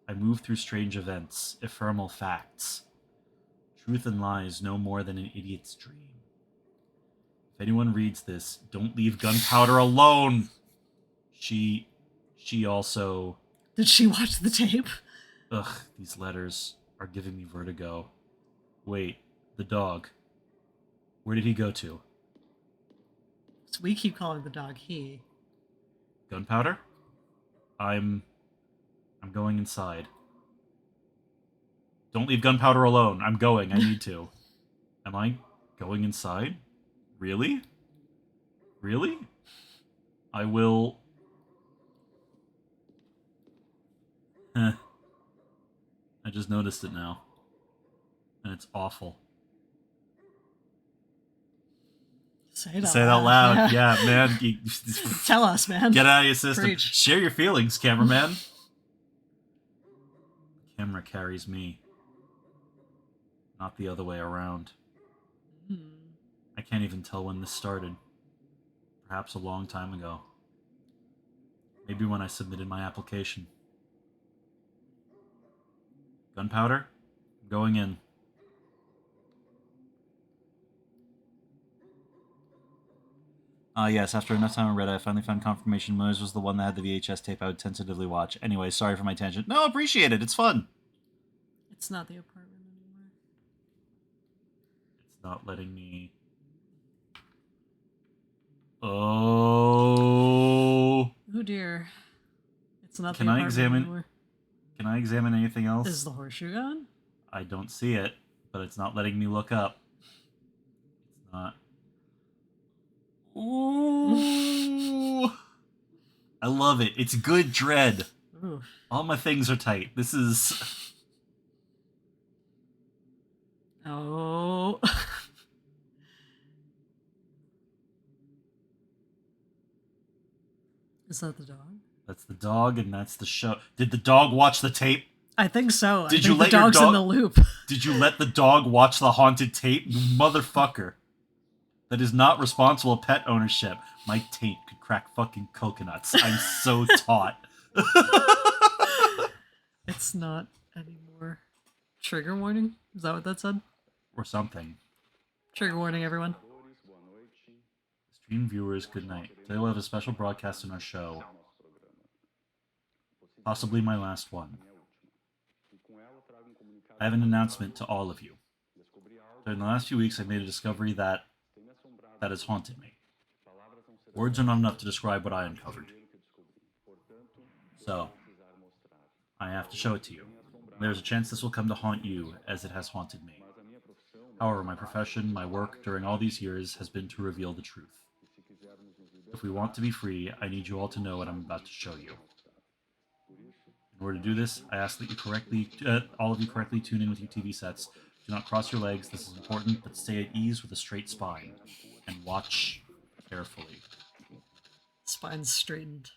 C: I move through strange events, ephemeral facts. Truth and lies no more than an idiot's dream. If anyone reads this, don't leave Gunpowder alone! She also...
D: Did she watch the tape?
C: Ugh, these letters are giving me vertigo. Wait, the dog. Where did he go to?
D: So we keep calling the dog he.
C: Gunpowder? I'm going inside. Don't leave Gunpowder alone. I'm going. I need to. Am I going inside? Really? Really? I will... I just noticed it now. And it's awful.
D: Say it
C: Say it out loud. Yeah, man.
D: Tell us, man.
C: Get out of your system.
D: Preach.
C: Share your feelings, cameraman. Camera carries me. Not the other way around. I can't even tell when this started. Perhaps a long time ago. Maybe when I submitted my application. Gunpowder? I'm going in. Yes, after enough time on Reddit, I finally found confirmation Moyes was the one that had the VHS tape I would tentatively watch. Anyway, sorry for my tangent. No, appreciate it. It's fun.
D: It's not the apartment anymore.
C: It's not letting me... Oh...
D: Oh dear. It's not
C: Can
D: the
C: I
D: apartment
C: examine-
D: anymore.
C: Can I examine anything else?
D: Is the horseshoe gone?
C: I don't see it, but it's not letting me look up. It's not... Ooh! I love it. It's good dread.
D: Ooh.
C: All my things are tight. This is...
D: Oh. Is that the dog?
C: That's the dog, and that's the show. Did the dog watch the tape?
D: I think so.
C: Did
D: I
C: you
D: think
C: let
D: the
C: your
D: dog's
C: dog-
D: in the loop?
C: Did you let the dog watch the haunted tape? You motherfucker. That is not responsible pet ownership. My tape could crack fucking coconuts. I'm so taut.
D: It's not anymore. Trigger warning? Is that what that said?
C: Or something.
D: Trigger warning, everyone.
C: Stream viewers, good night. Today we'll have a special broadcast in our show. Possibly my last one. I have an announcement to all of you. During the last few weeks, I've made a discovery that has haunted me. Words are not enough to describe what I uncovered. So, I have to show it to you. There's a chance this will come to haunt you, as it has haunted me. However, my profession, my work during all these years has been to reveal the truth. If we want to be free, I need you all to know what I'm about to show you. In order to do this, I ask that all of you correctly tune in with your TV sets. Do not cross your legs, this is important, but stay at ease with a straight spine. And watch carefully.
D: Spine's straightened.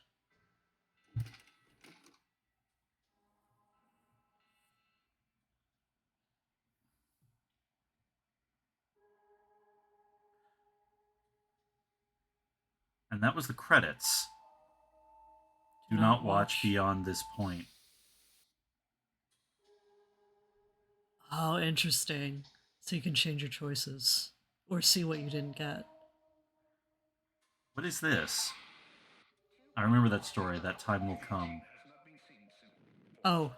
C: And that was the credits. Do not watch beyond this point.
D: Oh, interesting. So you can change your choices. Or see what you didn't get.
C: What is this? I remember that story. That time will come.
D: Oh.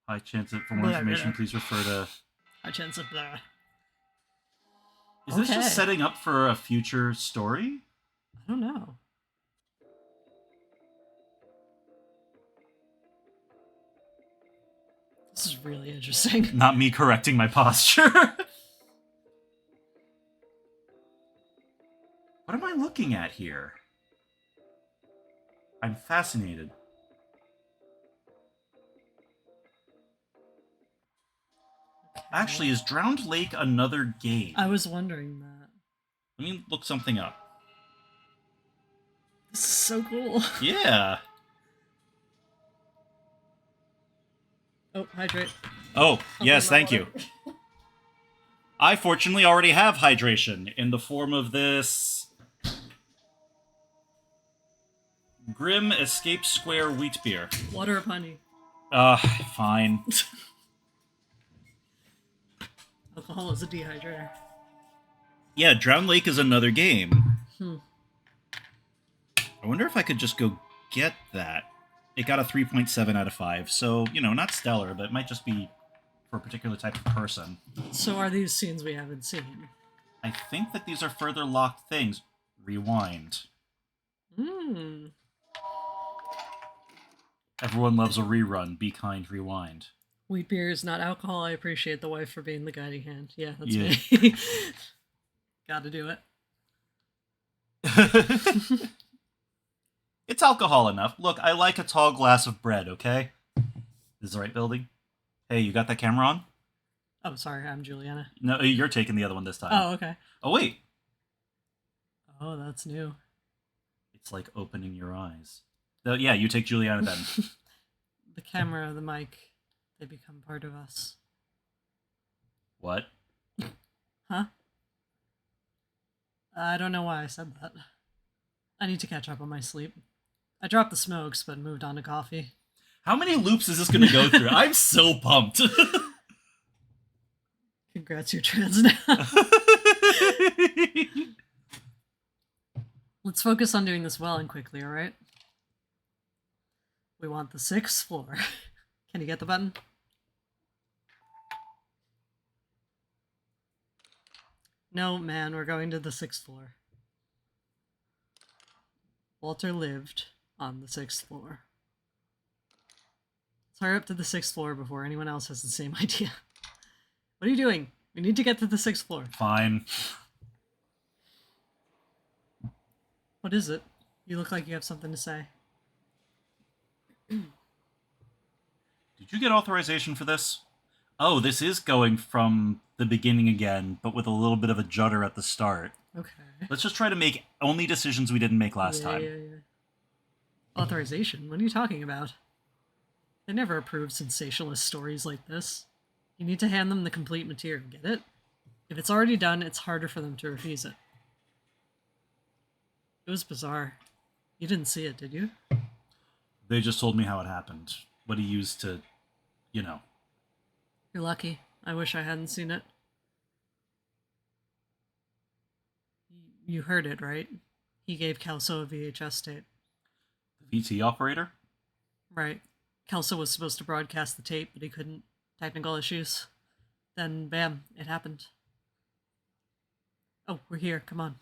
C: High chance that for more information, please refer to...
D: High chance of blah.
C: Is this
D: Okay.
C: just setting up for a future story?
D: I don't know. This is really interesting.
C: Not me correcting my posture. What am I looking at here? I'm fascinated. Actually, is Drowned Lake another game?
D: I was wondering that.
C: Let me look something up.
D: This is so cool.
C: Yeah.
D: Oh, hydrate.
C: Oh, yes, thank you. I fortunately already have hydration in the form of this Grim Escape Square wheat beer.
D: Water of honey.
C: Fine.
D: Alcohol is a dehydrator.
C: Yeah, Drowned Lake is another game.
D: Hmm.
C: I wonder if I could just go get that. It got a 3.7 out of 5, so, you know, not stellar, but it might just be for a particular type of person.
D: So are these scenes we haven't seen?
C: I think that these are further locked things. Rewind.
D: Hmm.
C: Everyone loves a rerun. Be kind, rewind.
D: Wheat beer is not alcohol. I appreciate the wife for being the guiding hand. Yeah, that's
C: Yeah.
D: me. Gotta do it.
C: It's alcohol enough. Look, I like a tall glass of bread, okay? This is the right building? Hey, you got that camera on?
D: Oh, sorry, I'm Juliana.
C: No, you're taking the other one this time.
D: Oh, okay.
C: Oh, wait.
D: Oh, that's new.
C: It's like opening your eyes. Yeah, you take Juliana then.
D: The camera, the mic, they become part of us.
C: What?
D: Huh? I don't know why I said that. I need to catch up on my sleep. I dropped the smokes, but moved on to coffee.
C: How many loops is this going to go through? I'm so pumped.
D: Congrats, you're trans now. Let's focus on doing this well and quickly, alright? We want the 6th floor. Can you get the button? No, man, we're going to the 6th floor. Walter lived on the 6th floor. Let's hurry up to the 6th floor before anyone else has the same idea. What are you doing? We need to get to the 6th floor.
C: Fine.
D: What is it? You look like you have something to say.
C: Did you get authorization for this? Oh, this is going from the beginning again, but with a little bit of a judder at the start.
D: Okay.
C: Let's just try to make only decisions we didn't make last time.
D: Yeah. Authorization? What are you talking about? They never approve sensationalist stories like this. You need to hand them the complete material, get it? If it's already done, it's harder for them to refuse it. It was bizarre. You didn't see it, did you?
C: They just told me how it happened. What he used to, you know.
D: You're lucky. I wish I hadn't seen it. You heard it, right? He gave Kelso a VHS tape.
C: The VT operator?
D: Right. Kelso was supposed to broadcast the tape, but he couldn't. Technical issues. Then, bam, it happened. Oh, we're here. Come on.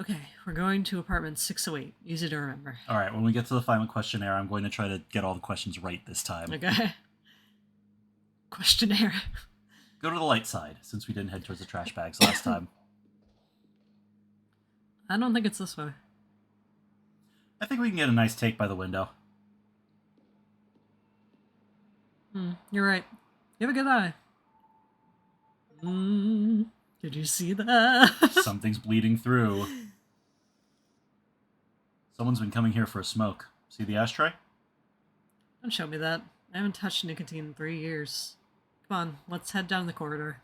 D: Okay, we're going to apartment 608. Easy to remember.
C: All right, when we get to the final questionnaire, I'm going to try to get all the questions right this time.
D: Okay. Questionnaire.
C: Go to the light side, since we didn't head towards the trash bags last time.
D: I don't think it's this way.
C: I think we can get a nice take by the window.
D: You're right. You have a good eye. Did you see that?
C: Something's bleeding through. Someone's been coming here for a smoke. See the ashtray?
D: Don't show me that. I haven't touched nicotine in 3 years. Come on, let's head down the corridor.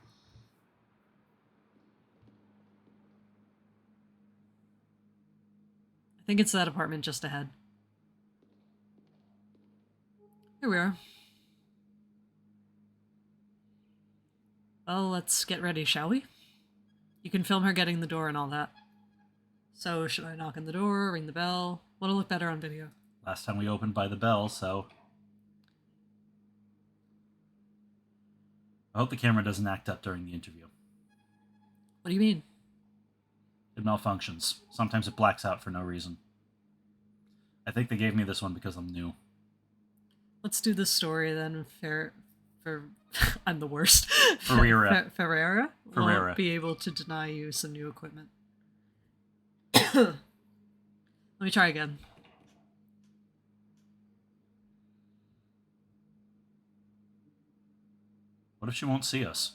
D: I think it's that apartment just ahead. Here we are. Well, let's get ready, shall we? You can film her getting the door and all that. So, should I knock on the door, ring the bell? What'll look better on video?
C: Last time we opened by the bell, so... I hope the camera doesn't act up during the interview.
D: What do you mean?
C: It malfunctions. Sometimes it blacks out for no reason. I think they gave me this one because I'm new.
D: Let's do this story then. I'm the worst.
C: Ferreira.
D: Ferreira
C: Ferreira.
D: won't be able to deny you some new equipment. Let me try again.
C: What if she won't see us?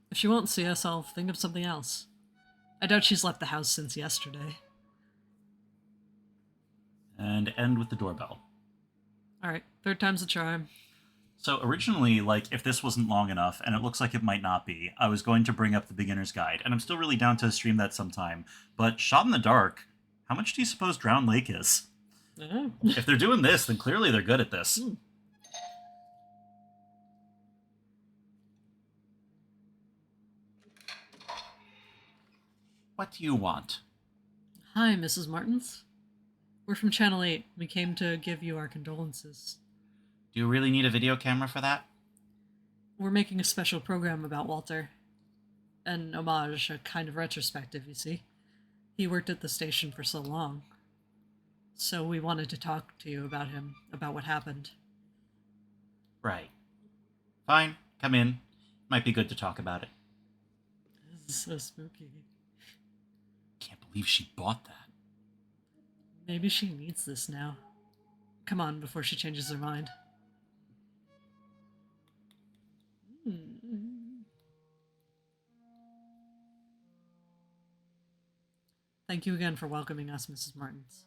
D: If she won't see us, I'll think of something else. I doubt she's left the house since yesterday.
C: And end with the doorbell.
D: Alright, third time's a charm.
C: So originally, like, if this wasn't long enough, and it looks like it might not be, I was going to bring up the beginner's guide, and I'm still really down to stream that sometime. But Shot in the Dark, how much do you suppose Drowned Lake is?
D: Oh.
C: If they're doing this, then clearly they're good at this. What do you want?
D: Hi, Mrs. Martins. We're from Channel 8. We came to give you our condolences.
C: Do you really need a video camera for that?
D: We're making a special program about Walter. An homage, a kind of retrospective, you see. He worked at the station for so long. So we wanted to talk to you about him, about what happened.
C: Right. Fine, come in. Might be good to talk about it.
D: This is so spooky.
C: Can't believe she bought that.
D: Maybe she needs this now. Come on, before she changes her mind. Thank you again for welcoming us, Mrs. Martins.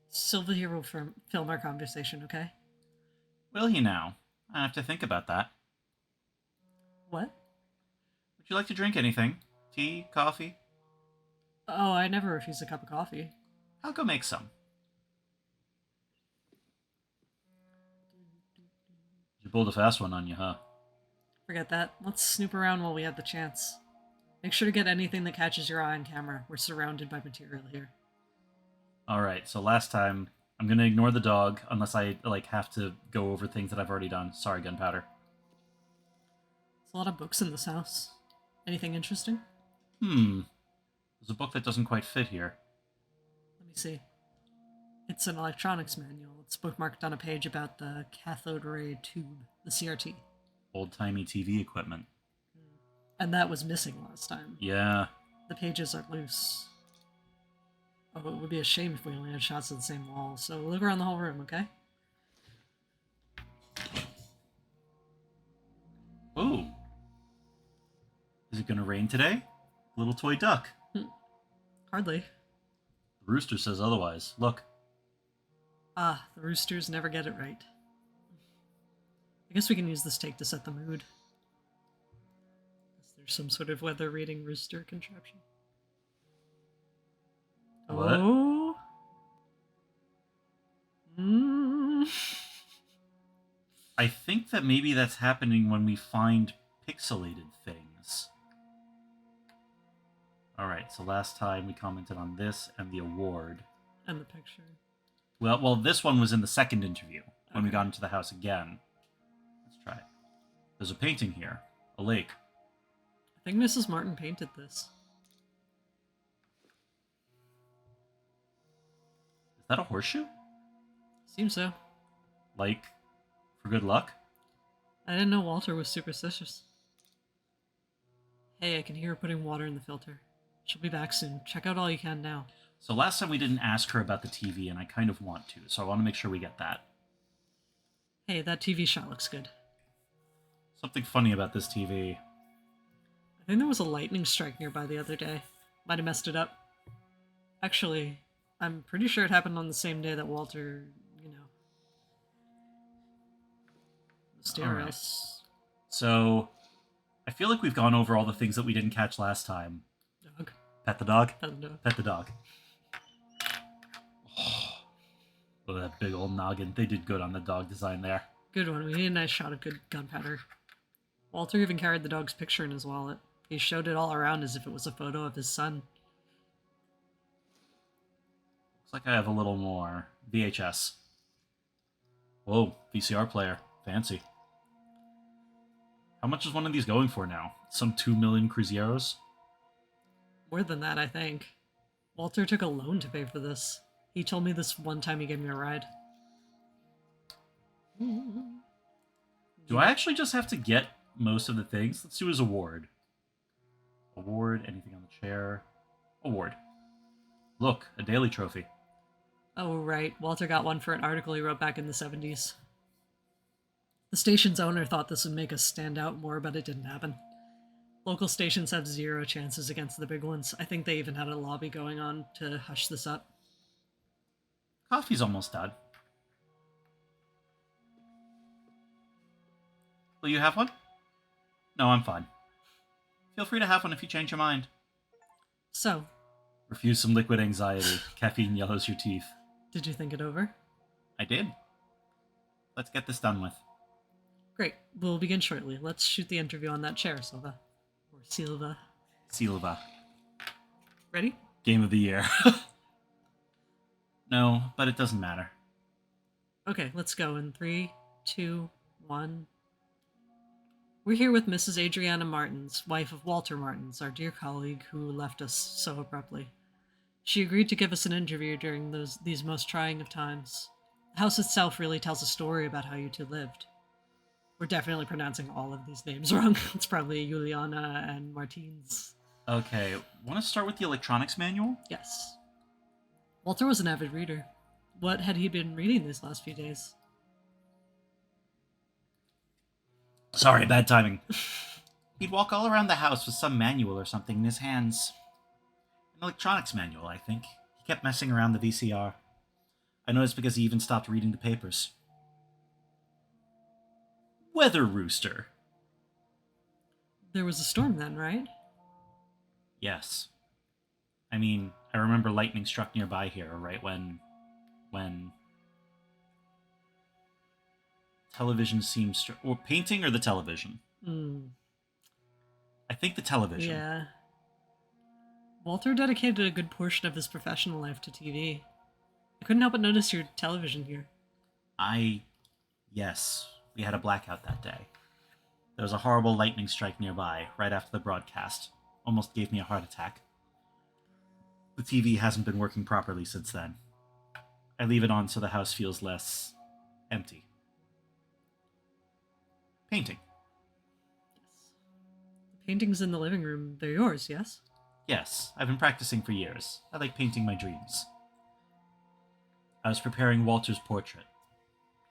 D: Silva here will film our conversation, okay?
C: Will he now? I have to think about that.
D: What?
C: Would you like to drink anything? Tea? Coffee?
D: Oh, I never refuse a cup of coffee.
C: I'll go make some. You pulled a fast one on you, huh?
D: Forget that. Let's snoop around while we have the chance. Make sure to get anything that catches your eye on camera. We're surrounded by material here.
C: Alright, so last time, I'm gonna ignore the dog, unless I, have to go over things that I've already done. Sorry, Gunpowder.
D: There's a lot of books in this house. Anything interesting?
C: There's a book that doesn't quite fit here.
D: Let me see. It's an electronics manual. It's bookmarked on a page about the cathode ray tube, the CRT.
C: Old-timey TV equipment.
D: And that was missing last time.
C: Yeah.
D: The pages are loose. Oh, it would be a shame if we only had shots of the same wall, so look around the whole room, okay?
C: Ooh. Is it gonna rain today? Little toy duck.
D: Hardly.
C: The rooster says otherwise. Look.
D: Ah, the roosters never get it right. I guess we can use this take to set the mood. Is there some sort of weather reading rooster contraption?
C: What?
D: Oh.
C: I think that maybe that's happening when we find pixelated things. Alright, so last time we commented on this and the award.
D: And the picture.
C: Well, this one was in the second interview, when we
D: Okay.
C: got into the house again. Let's try it. There's a painting here. A lake.
D: I think Mrs. Martin painted this.
C: Is that a horseshoe?
D: Seems so.
C: Like, for good luck?
D: I didn't know Walter was superstitious. Hey, I can hear her putting water in the filter. She'll be back soon. Check out all you can now.
C: So last time we didn't ask her about the TV, and I kind of want to, so I want to make sure we get that.
D: Hey, that TV shot looks good.
C: Something funny about this TV.
D: I think there was a lightning strike nearby the other day. Might have messed it up. Actually, I'm pretty sure it happened on the same day that Walter, mysterious.
C: So, I feel like we've gone over all the things that we didn't catch last time.
D: Dog.
C: Pet the dog?
D: I don't know.
C: Pet the dog. Oh, that big old noggin. They did good on the dog design there.
D: Good one. We need a nice shot of good gunpowder. Walter even carried the dog's picture in his wallet. He showed it all around as if it was a photo of his son.
C: Looks like I have a little more. VHS. Whoa, VCR player. Fancy. How much is one of these going for now? Some 2 million Cruzeros?
D: More than that, I think. Walter took a loan to pay for this. He told me this one time he gave me a ride.
C: Do I actually just have to get most of the things? Let's do his award. Award, anything on the chair. Award. Look, a daily trophy.
D: Oh, right. Walter got one for an article he wrote back in the 70s. The station's owner thought this would make us stand out more, but it didn't happen. Local stations have 0 chances against the big ones. I think they even had a lobby going on to hush this up.
C: Coffee's almost done. Will you have one? No, I'm fine. Feel free to have one if you change your mind.
D: So,
C: Refuse some liquid anxiety. Caffeine yellows your teeth.
D: did you think it over?
C: I did. Let's get this done with.
D: Great. We'll begin shortly. Let's shoot the interview on that chair, Silva. Or Silva.
C: Silva.
D: Ready?
C: Game of the year. No, but it doesn't matter.
D: Okay, let's go in 3, 2, 1. We're here with Mrs. Adriana Martins, wife of Walter Martins, our dear colleague who left us so abruptly. She agreed to give us an interview during these most trying of times. The house itself really tells a story about how you two lived. We're definitely pronouncing all of these names wrong. It's probably Juliana and Martins.
C: Okay, want to start with the electronics manual?
D: Yes. Walter was an avid reader. What had he been reading these last few days?
C: Sorry, bad timing. He'd walk all around the house with some manual or something in his hands. An electronics manual, I think. He kept messing around the VCR. I know it's because he even stopped reading the papers. Weather Rooster.
D: There was a storm then, right?
C: Yes. I mean, I remember lightning struck nearby here, right when television seems or painting or the television? I think the television.
D: Yeah. Walter dedicated a good portion of his professional life to TV. I couldn't help but notice your television here.
C: Yes, we had a blackout that day. There was a horrible lightning strike nearby, right after the broadcast. Almost gave me a heart attack. The TV hasn't been working properly since then. I leave it on so the house feels less empty. Painting.
D: Yes. The paintings in the living room, they're yours, yes?
C: Yes, I've been practicing for years. I like painting my dreams. I was preparing Walter's portrait.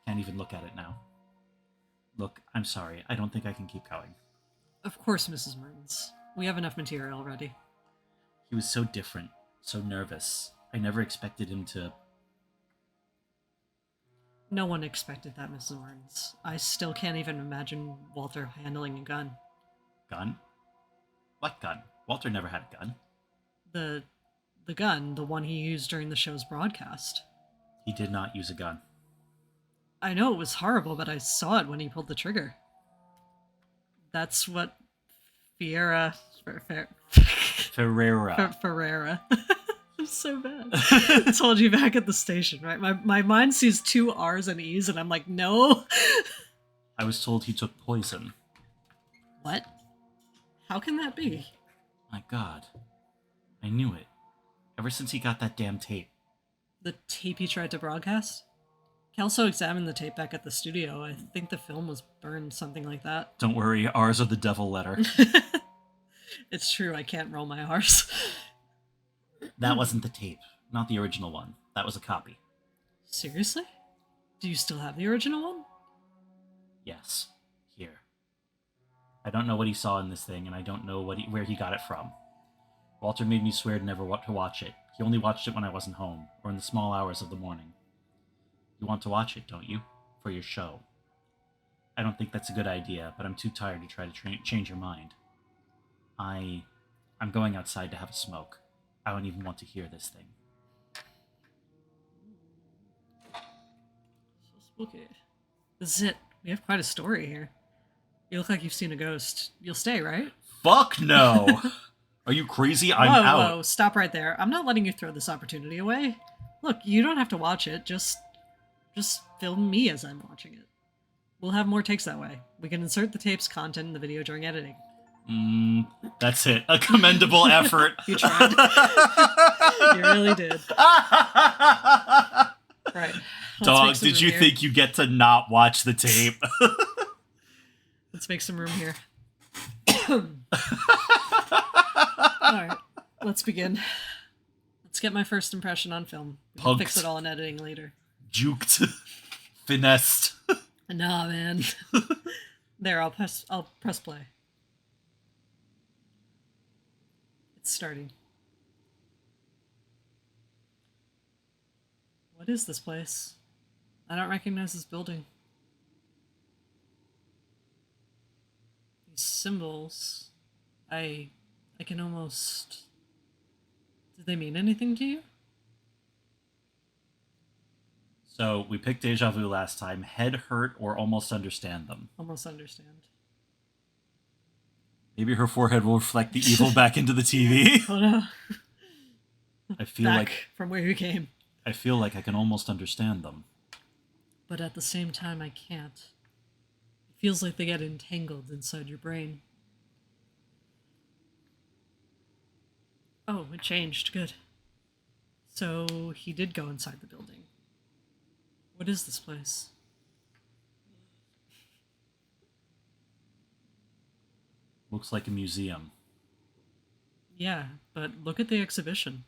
C: Can't even look at it now. Look, I'm sorry. I don't think I can keep going.
D: Of course, Mrs. Martins. We have enough material already.
C: He was so different, so nervous. I never expected him to...
D: No one expected that, Mrs. Martins. I still can't even imagine Walter handling a gun.
C: Gun? What gun? Walter never had a gun.
D: The gun, the one he used during the show's broadcast.
C: He did not use a gun.
D: I know it was horrible, but I saw it when he pulled the trigger. That's what Ferreira. I'm so bad. I told you back at the station, right? My mind sees 2 R's and E's, and I'm like, no.
C: I was told he took poison.
D: What? How can that be?
C: My God. I knew it. Ever since he got that damn tape.
D: The tape he tried to broadcast? Kelso examined the tape back at the studio. I think the film was burned, something like that.
C: Don't worry, R's are the devil letter.
D: It's true, I can't roll my R's.
C: That wasn't the tape. Not the original one. That was a copy.
D: Seriously? Do you still have the original one?
C: Yes. Here. I don't know what he saw in this thing, and I don't know where he got it from. Walter made me swear to never to watch it. He only watched it when I wasn't home, or in the small hours of the morning. You want to watch it, don't you? For your show. I don't think that's a good idea, but I'm too tired to try to change your mind. I'm going outside to have a smoke. I don't even want to hear this thing.
D: So spooky. This is it. We have quite a story here. You look like you've seen a ghost. You'll stay, right?
C: Fuck no! Are you crazy? I'm out.
D: Whoa, stop right there. I'm not letting you throw this opportunity away. Look, you don't have to watch it. Just film me as I'm watching it. We'll have more takes that way. We can insert the tape's content in the video during editing.
C: That's it. A commendable effort.
D: You tried. You really did. Right.
C: Dog, did you think you get to not watch the tape?
D: Let's make some room here. Alright, let's begin. Let's get my first impression on film. We'll fix it all in editing later.
C: Juked. Finessed.
D: Nah, man. There, I'll press play. It's starting. What is this place? I don't recognize this building. These symbols, I can almost... Do they mean anything to you?
C: So, we picked Deja Vu last time. Head hurt or almost understand them.
D: Almost understand.
C: Maybe her forehead will reflect the evil back into the TV.
D: Oh no.
C: I feel
D: Back
C: like
D: from where you came.
C: I feel like I can almost understand them.
D: But at the same time, I can't. It feels like they get entangled inside your brain. Oh, it changed. Good. So he did go inside the building. What is this place?
C: Looks like a museum.
D: Yeah, but look at the exhibition.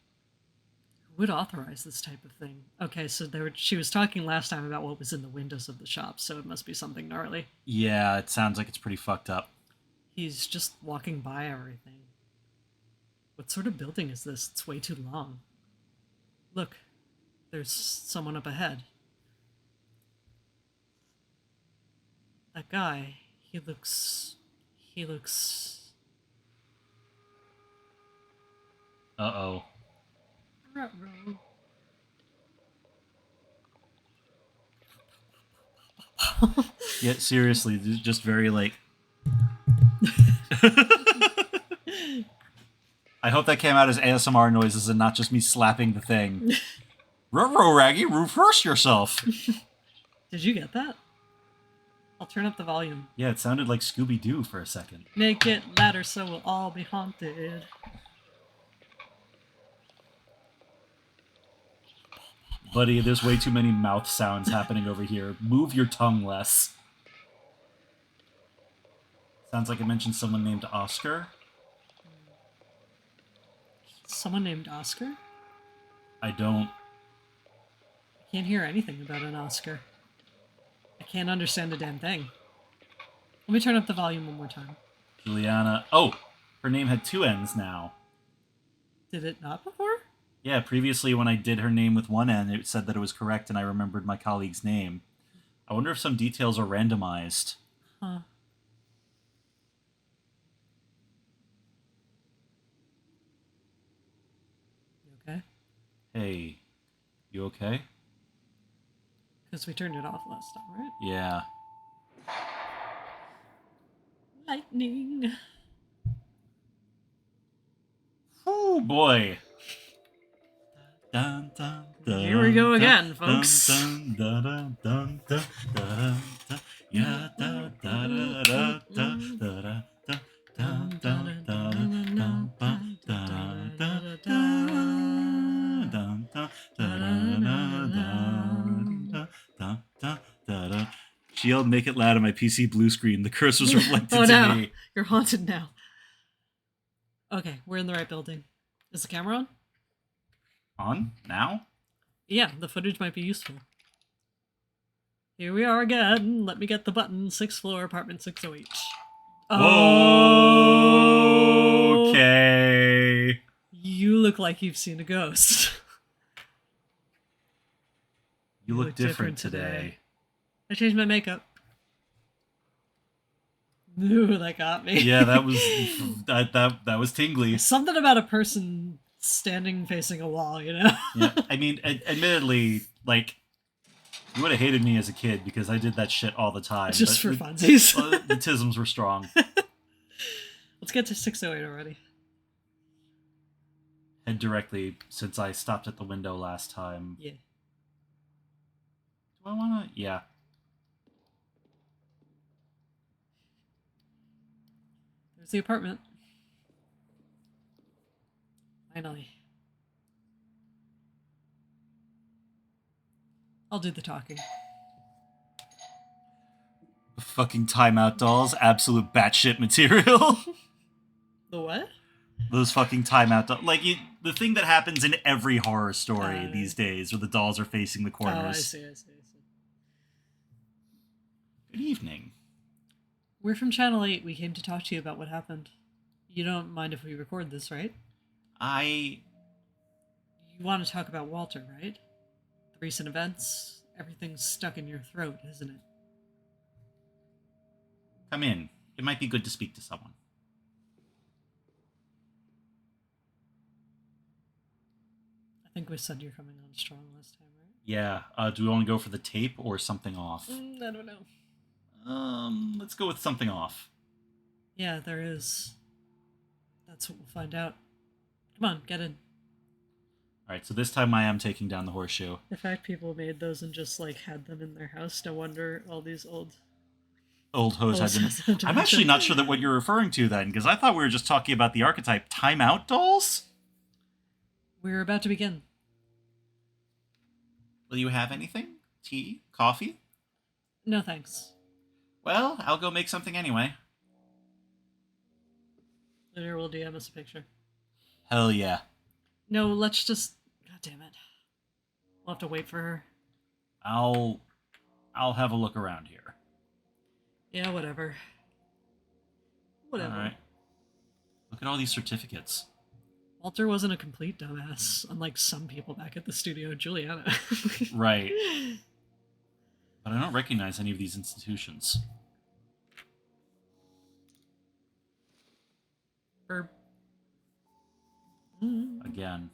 D: Who would authorize this type of thing? Okay, so she was talking last time about what was in the windows of the shop, so it must be something gnarly.
C: Yeah, it sounds like it's pretty fucked up.
D: He's just walking by everything. What sort of building is this? It's way too long. Look, there's someone up ahead. That guy, he looks...
C: Uh-oh.
D: Ruh-roh.
C: Yeah, seriously, just very like... I hope that came out as ASMR noises and not just me slapping the thing. Ruh-roh, Raggy, reverse yourself!
D: Did you get that? I'll turn up the volume.
C: Yeah, it sounded like Scooby-Doo for a second.
D: Make it louder so we'll all be haunted.
C: Buddy, there's way too many mouth sounds happening over here. Move your tongue less. Sounds like it mentioned someone named Oscar.
D: Someone named Oscar?
C: I don't...
D: I can't hear anything about an Oscar. I can't understand a damn thing. Let me turn up the volume one more time.
C: Juliana... Oh! Her name had two N's now.
D: Did it not before?
C: Yeah, previously when I did her name with one N, it said that it was correct and I remembered my colleague's name. I wonder if some details are randomized.
D: Huh. You okay?
C: Hey, you okay?
D: Because we turned it off last time, right?
C: Yeah.
D: Lightning.
C: Oh boy. Dun, dun, dun,
D: Here we go again,
C: dun,
D: folks.
C: Dun, dun, dun, dun, dun, dun, dun, yeah, da, da, da, da, da, da, da, da, dun, dun, dun, dun, dun, dun, dun, dun, dun, dun, dun, dun, dun, dun. She yelled, "Make it loud" on my PC blue screen. The cursor's reflected
D: Oh
C: to
D: no,
C: me.
D: you're haunted now. Okay, we're in the right building. Is the camera on?
C: On? Now?
D: Yeah, the footage might be useful. Here we are again. Let me get the button. 6th floor, apartment 608. Oh!
C: Okay.
D: You look like you've seen a ghost.
C: You look different today.
D: I changed my makeup. Ooh, that got me.
C: Yeah, that was that was tingly.
D: Something about a person standing facing a wall, you know?
C: Yeah, I mean, admittedly, like, you would have hated me as a kid because I did that shit all the time.
D: Just for
C: but
D: funsies.
C: the tisms were strong.
D: Let's get to 608 already.
C: Head directly, since I stopped at the window last time.
D: Yeah.
C: Do I wanna? Yeah.
D: Where's the apartment? Finally. I'll do the talking.
C: Fucking timeout dolls, absolute batshit material.
D: The what?
C: Those fucking timeout dolls. Like, the thing that happens in every horror story these days, where the dolls are facing the corners.
D: Oh, I see.
C: Good evening.
D: We're from Channel 8. We came to talk to you about what happened. You don't mind if we record this, right?
C: I...
D: You want to talk about Walter, right? The recent events? Everything's stuck in your throat, isn't it?
C: Come in. It might be good to speak to someone.
D: I think we said you're coming on strong last time, right?
C: Yeah. Do we want to go for the tape or something off?
D: I don't know.
C: Let's go with something off.
D: Yeah, there is. That's what we'll find out. Come on, get in.
C: Alright, so this time I am taking down the horseshoe.
D: The fact people made those and just, like, had them in their house, no wonder all these old
C: Old hoes had
D: hoes
C: been...
D: had
C: I'm actually
D: dementia.
C: not sure that what you're referring to then, because I thought we were just talking about the archetype timeout dolls?
D: We're about to begin.
C: Will you have anything? Tea? Coffee?
D: No thanks.
C: Well, I'll go make something anyway.
D: Later we'll DM us a picture.
C: Hell yeah.
D: No, let's just... God damn it. We'll have to wait for her.
C: I'll have a look around here.
D: Yeah, whatever. Whatever.
C: Alright. Look at all these certificates.
D: Walter wasn't a complete dumbass, unlike some people back at the studio, Juliana.
C: Right. But I don't recognize any of these institutions.
D: Burp.
C: Again.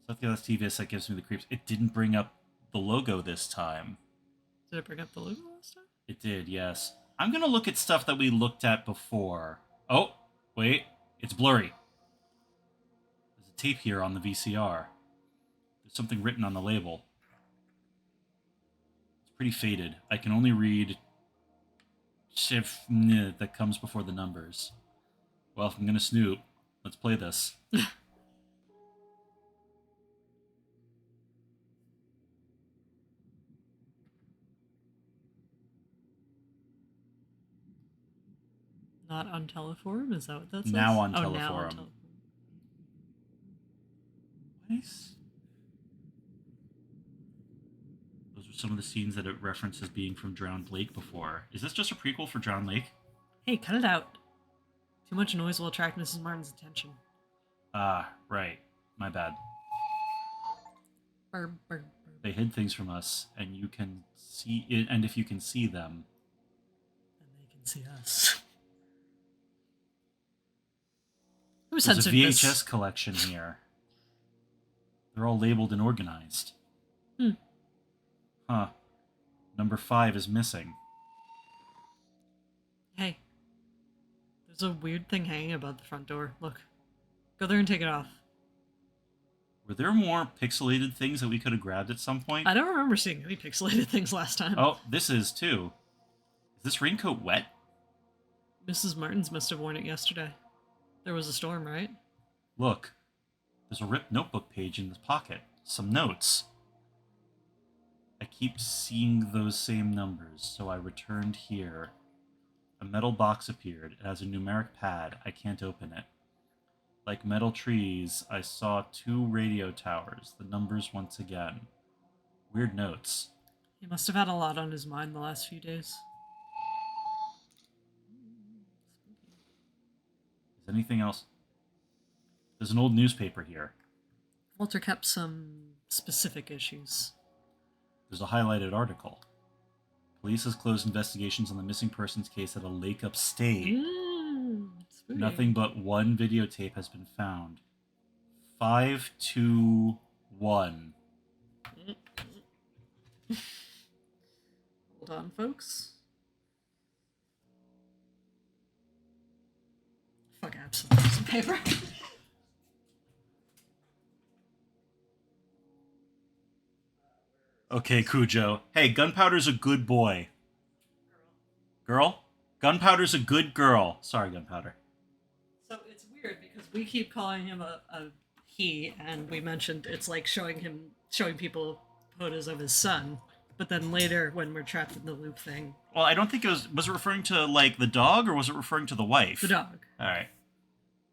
C: So that's TVS that gives me the creeps. It didn't bring up the logo this time.
D: Did it bring up the logo last time?
C: It did, yes. I'm gonna look at stuff that we looked at before. Oh, wait. It's blurry. There's a tape here on the VCR. There's something written on the label. It's pretty faded. I can only read Shif that comes before the numbers. Well, if I'm gonna snoop, let's play this.
D: Not on Teleforum? Is that what that says?
C: Now on
D: Now on
C: Teleforum.
D: Teleforum.
C: Nice. Those are some of the scenes that it references being from Drowned Lake before. Is this just a prequel for Drowned Lake?
D: Hey, cut it out. Too much noise will attract Mrs. Martin's attention.
C: Ah, right. My bad.
D: Burp, burp, burp.
C: They hid things from us, and you can see it, and if you can see them,
D: And they can see us. Who
C: there's a
D: censored
C: VHS
D: this?
C: collection here. They're all labeled and organized. Huh. Number 5 is missing.
D: Hey. There's a weird thing hanging above the front door. Look. Go there and take it off.
C: Were there more pixelated things that we could have grabbed at some point?
D: I don't remember seeing any pixelated things last time.
C: Oh, this is too. Is this raincoat wet?
D: Mrs. Martins must have worn it yesterday. There was a storm, right?
C: Look. There's a ripped notebook page in the pocket. Some notes. I keep seeing those same numbers, so I returned here. A metal box appeared. It has a numeric pad. I can't open it. Like metal trees, I saw 2 radio towers. The numbers once again. Weird notes.
D: He must have had a lot on his mind the last few days.
C: Is anything else? There's an old newspaper here.
D: Walter kept some specific issues.
C: There's a highlighted article. Police has closed investigations on the missing persons case at a lake upstate.
D: Spooky.
C: Nothing but one videotape has been found. 521.
D: Hold on, folks. Fuck absent piece of paper.
C: Okay, Cujo. Hey, Gunpowder's a good boy. Girl? Gunpowder's a good girl. Sorry, Gunpowder.
D: So it's weird because we keep calling him a he, and we mentioned it's like showing people photos of his son. But then later, when we're trapped in the loop thing,
C: Well, I don't think it was it referring to, like, the dog, or was it referring to the wife?
D: the dog.
C: Alright.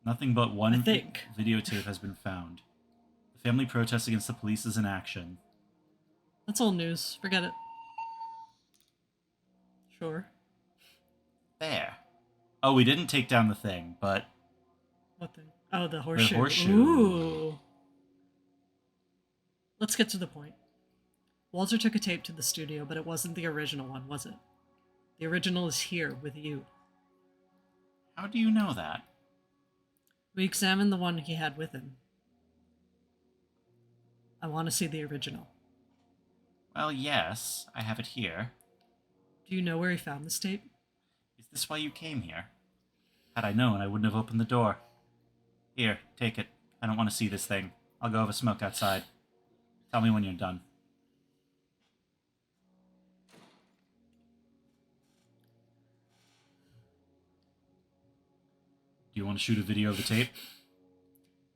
C: Nothing but one
D: I think.
C: videotape has been found. The family protests against the police is in action.
D: That's old news. Forget it. Sure.
C: There. Oh, we didn't take down the thing, but...
D: What thing? Oh, the horseshoe.
C: horseshoe.
D: Ooh. Let's get to the point. Walter took a tape to the studio, but it wasn't the original one, was it? The original is here with you.
C: How do you know that?
D: We examined the one he had with him. I want to see the original.
C: Well, yes, I have it here.
D: Do you know where he found this tape?
C: Is this why you came here? Had I known, I wouldn't have opened the door. Here, take it. I don't want to see this thing. I'll go have a smoke outside. Tell me when you're done. Do you want to shoot a video of the tape?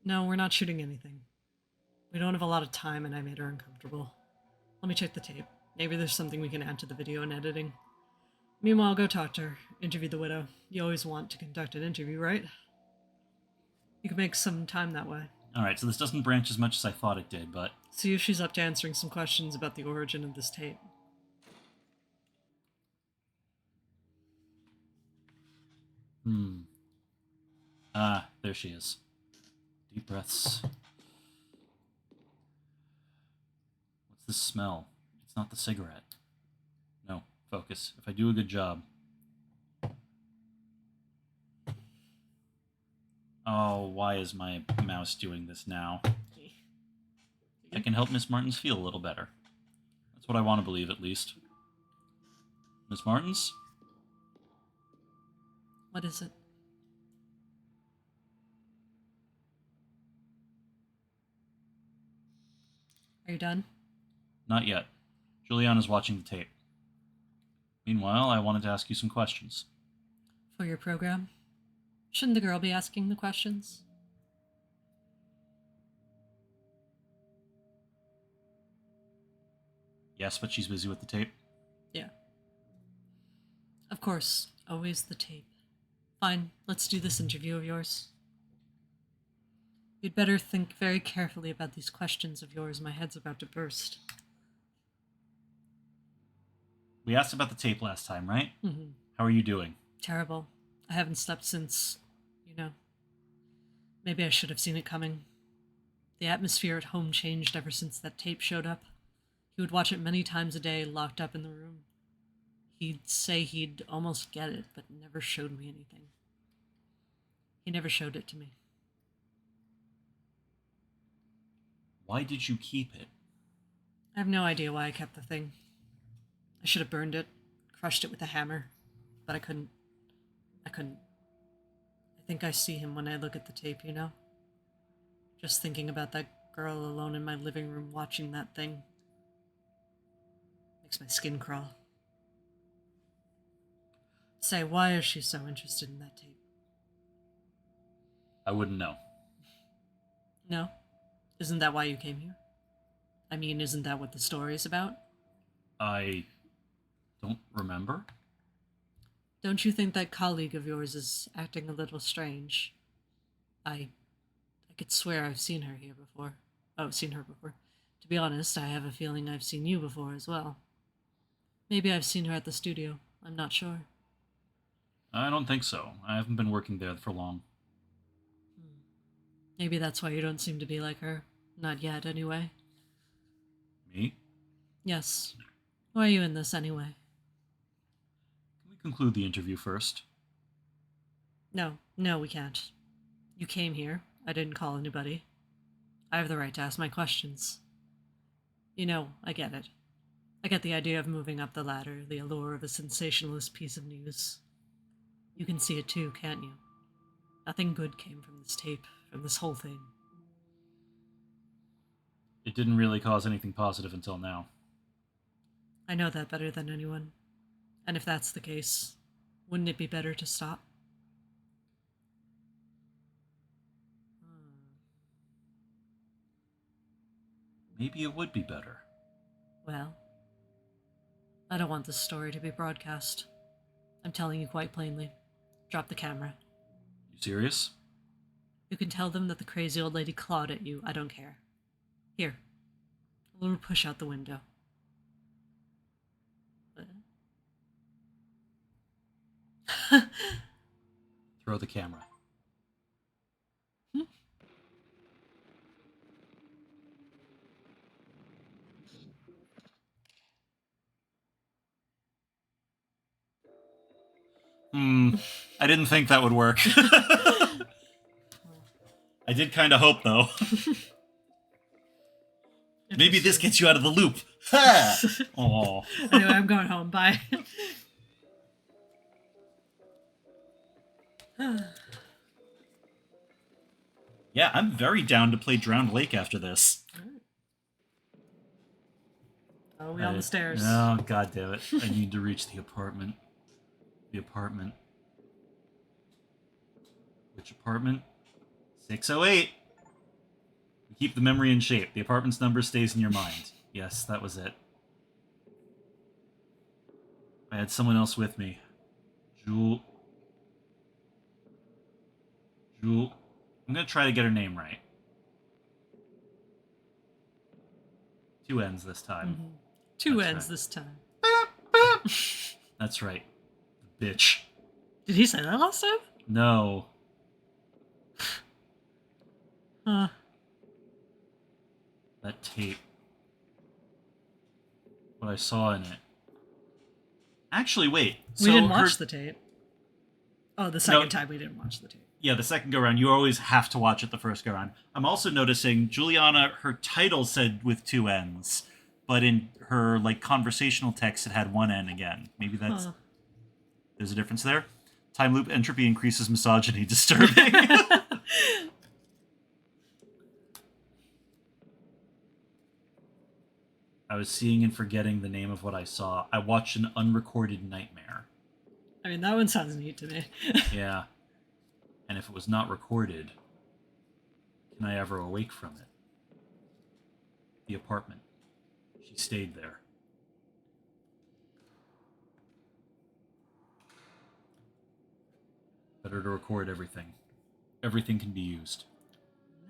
D: No, we're not shooting anything. We don't have a lot of time, and I made her uncomfortable. Let me check the tape. Maybe there's something we can add to the video in editing. Meanwhile, go talk to her. Interview the widow. You always want to conduct an interview, right? You can make some time that way.
C: Alright, so this doesn't branch as much as I thought it did, but...
D: See if she's up to answering some questions about the origin of this tape.
C: Ah, there she is. Deep breaths. What's this smell? It's not the cigarette. No, focus. If I do a good job. Oh, why is my mouse doing this now? I can help Miss Martins feel a little better. That's what I want to believe, at least. Miss Martins?
D: What is it? Are you done?
C: Not yet. Juliana's watching the tape. Meanwhile, I wanted to ask you some questions.
D: For your program? Shouldn't the girl be asking the questions?
C: Yes, but she's busy with the tape.
D: Yeah. Of course, always the tape. Fine, let's do this interview of yours. You'd better think very carefully about these questions of yours. My head's about to burst.
C: We asked about the tape last time, right?
D: Mm-hmm.
C: How are you doing?
D: Terrible. I haven't slept since, maybe I should have seen it coming. The atmosphere at home changed ever since that tape showed up. He would watch it many times a day, locked up in the room. He'd say he'd almost get it, but never showed me anything. He never showed it to me.
C: Why did you keep it?
D: I have no idea why I kept the thing. I should have burned it, crushed it with a hammer, but I couldn't. I think I see him when I look at the tape, Just thinking about that girl alone in my living room watching that thing makes my skin crawl. Say, why is she so interested in that tape?
C: I wouldn't know.
D: No? Isn't that why you came here? I mean, isn't that what the story's about?
C: I don't remember.
D: Don't you think that colleague of yours is acting a little strange? I could swear I've seen her here before. Oh, seen her before. To be honest, I have a feeling I've seen you before as well. Maybe I've seen her at the studio. I'm not sure.
C: I don't think so. I haven't been working there for long.
D: Maybe that's why you don't seem to be like her. Not yet, anyway.
C: Me?
D: Yes. Why are you in this, anyway?
C: Can we conclude the interview first?
D: No, we can't. You came here. I didn't call anybody. I have the right to ask my questions. I get it. I get the idea of moving up the ladder, the allure of a sensationalist piece of news. You can see it too, can't you? Nothing good came from this tape, from this whole thing.
C: It didn't really cause anything positive until now.
D: I know that better than anyone. And if that's the case, Wouldn't it be better to stop?
C: Maybe it would be better.
D: Well, I don't want this story to be broadcast. I'm telling you quite plainly. Drop the camera.
C: You serious?
D: You can tell them that the crazy old lady clawed at you. I don't care. Here. A little push out the window.
C: Throw the camera. I didn't think that would work. I did kind of hope, though. Maybe this gets you out of the loop. Ha! Oh.
D: Anyway, I'm going home. Bye.
C: Yeah, I'm very down to play Drowned Lake after this.
D: Oh, we on the stairs.
C: Oh, god damn it. I need to reach the apartment. The apartment. Which apartment? 608. Keep the memory in shape. The apartment's number stays in your mind. Yes, that was it. I had someone else with me. Jewel. I'm gonna try to get her name right. 2 N's this time.
D: Mm-hmm. 2
C: That's
D: ends
C: right.
D: this time.
C: That's right. The bitch.
D: Did he say that last time?
C: No.
D: Huh.
C: That tape. What I saw in it. Actually, wait.
D: We didn't watch the tape. Oh, the second time we didn't watch the tape.
C: Yeah, the second go round. You always have to watch it the first go round. I'm also noticing Juliana, her title said with 2 N's, but in her like conversational text it had 1 N again. Maybe that's there's a difference there. Time loop entropy increases misogyny disturbing. I was seeing and forgetting the name of what I saw. I watched an unrecorded nightmare.
D: I mean, that one sounds neat to me.
C: Yeah. And if it was not recorded, can I ever awake from it? The apartment. She stayed there. Better to record everything. Everything can be used.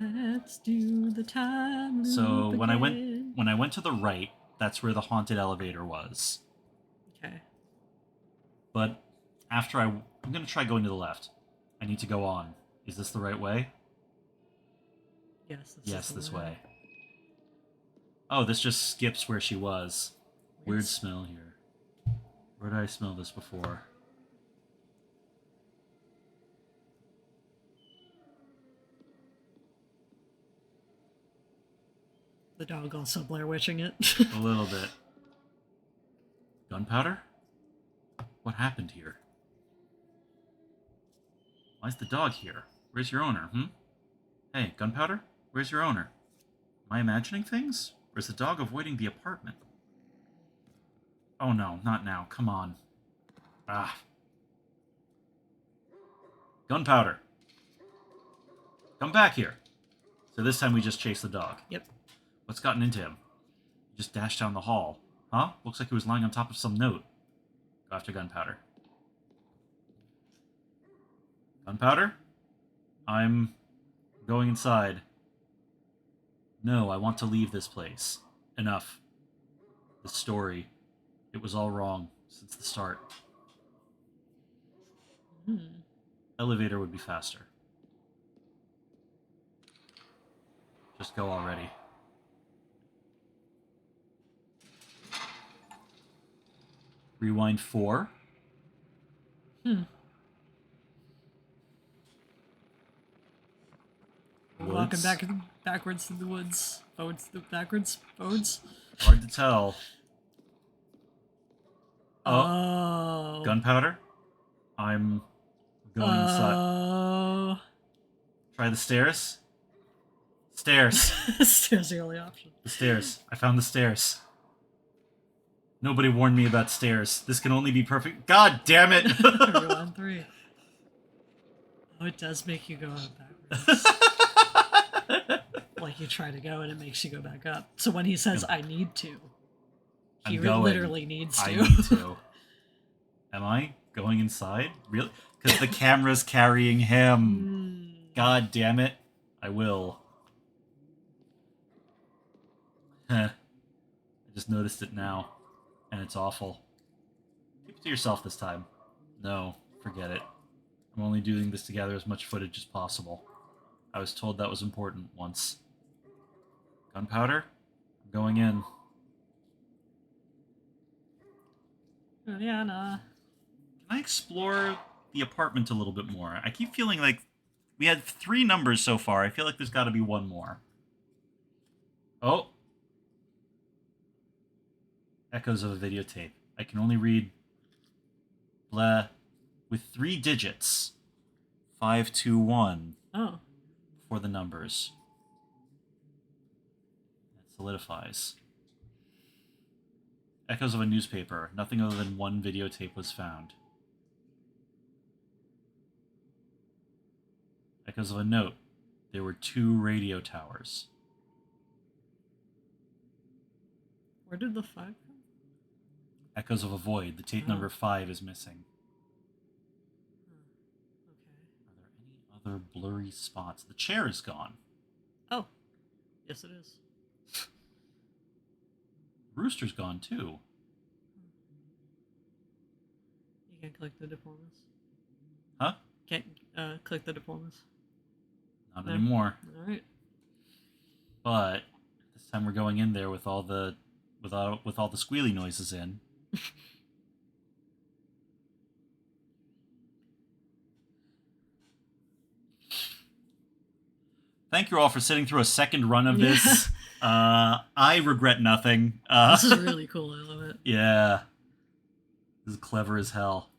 D: Let's do the time loop
C: So when
D: again.
C: I went to the right, that's where the haunted elevator was.
D: Okay.
C: But after I'm gonna try going to the left. I need to go on. Is this the right way?
D: Yes.
C: Yes, this way. Oh, this just skips where she was. Weird smell here. Where did I smell this before?
D: The dog also Blair Witching it.
C: A little bit. Gunpowder? What happened here? Why's the dog here? Where's your owner, Hey, Gunpowder? Where's your owner? Am I imagining things? Or is the dog avoiding the apartment? Oh no, not now. Come on. Ah. Gunpowder! Come back here! So this time we just chase the dog.
D: Yep.
C: What's gotten into him? He just dashed down the hall. Huh? Looks like he was lying on top of some note. Go after Gunpowder. Gunpowder? I'm going inside. No, I want to leave this place. Enough. The story. It was all wrong since the start. Elevator would be faster. Just go already. Rewind 4.
D: Walking backwards through the woods. Backwards.
C: Hard to tell.
D: Oh.
C: Gunpowder? I'm going inside.
D: Oh.
C: Try the stairs? Stairs.
D: Stairs are the only option.
C: The stairs. I found the stairs. Nobody warned me about stairs. This can only be perfect. God damn it!
D: Rewind 3. Oh, it does make you go up backwards. Like you try to go and it makes you go back up. So when he says, I need to, he
C: I'm going.
D: literally needs to.
C: I need to. Am I going inside? Really? Because the camera's carrying him. God damn it. I will. Heh. I just noticed it now. And it's awful. Keep it to yourself this time. No, forget it. I'm only doing this to gather as much footage as possible. I was told that was important once. Gunpowder? I'm going in.
D: Yeah, nah.
C: Can I explore the apartment a little bit more? I keep feeling like we had 3 numbers so far. I feel like there's got to be one more. Oh. Echoes of a videotape. I can only read blah with 3 digits. 521
D: Oh.
C: for the numbers. That solidifies. Echoes of a newspaper. Nothing other than 1 videotape was found. Echoes of a note. There were 2 radio towers.
D: Where did the 5 come?
C: Echoes of a void. The tape number 5 is missing.
D: Okay.
C: Are there any other blurry spots? The chair is gone.
D: Oh. Yes, it is.
C: Rooster's gone too.
D: You can't click the diplomas.
C: Huh?
D: Can't click the diplomas.
C: Not
D: No.
C: anymore.
D: Alright.
C: But this time we're going in there with all the with all the squealy noises in. Thank you all for sitting through a second run of this. I regret nothing.
D: This is really cool. I love it.
C: Yeah. This is clever as hell.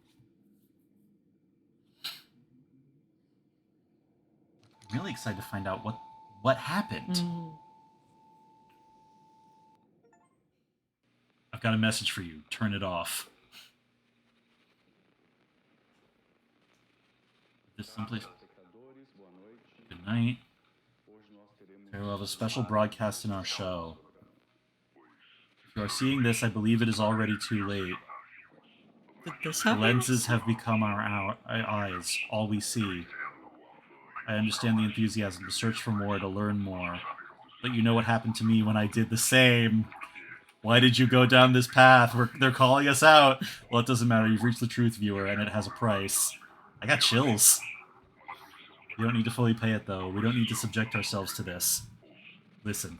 C: I'm really excited to find out what happened. I've got a message for you. Turn it off. This someplace. Good night. Okay, we'll have a special broadcast in our show. If you are seeing this, I believe it is already too late.
D: Did this
C: The
D: happen?
C: lenses have become our eyes, all we see. I understand the enthusiasm to search for more, to learn more. But you know what happened to me when I did the same. Why did you go down this path? They're calling us out. Well, it doesn't matter. You've reached the truth, viewer, and it has a price. I got chills. You don't need to fully pay it, though. We don't need to subject ourselves to this. Listen.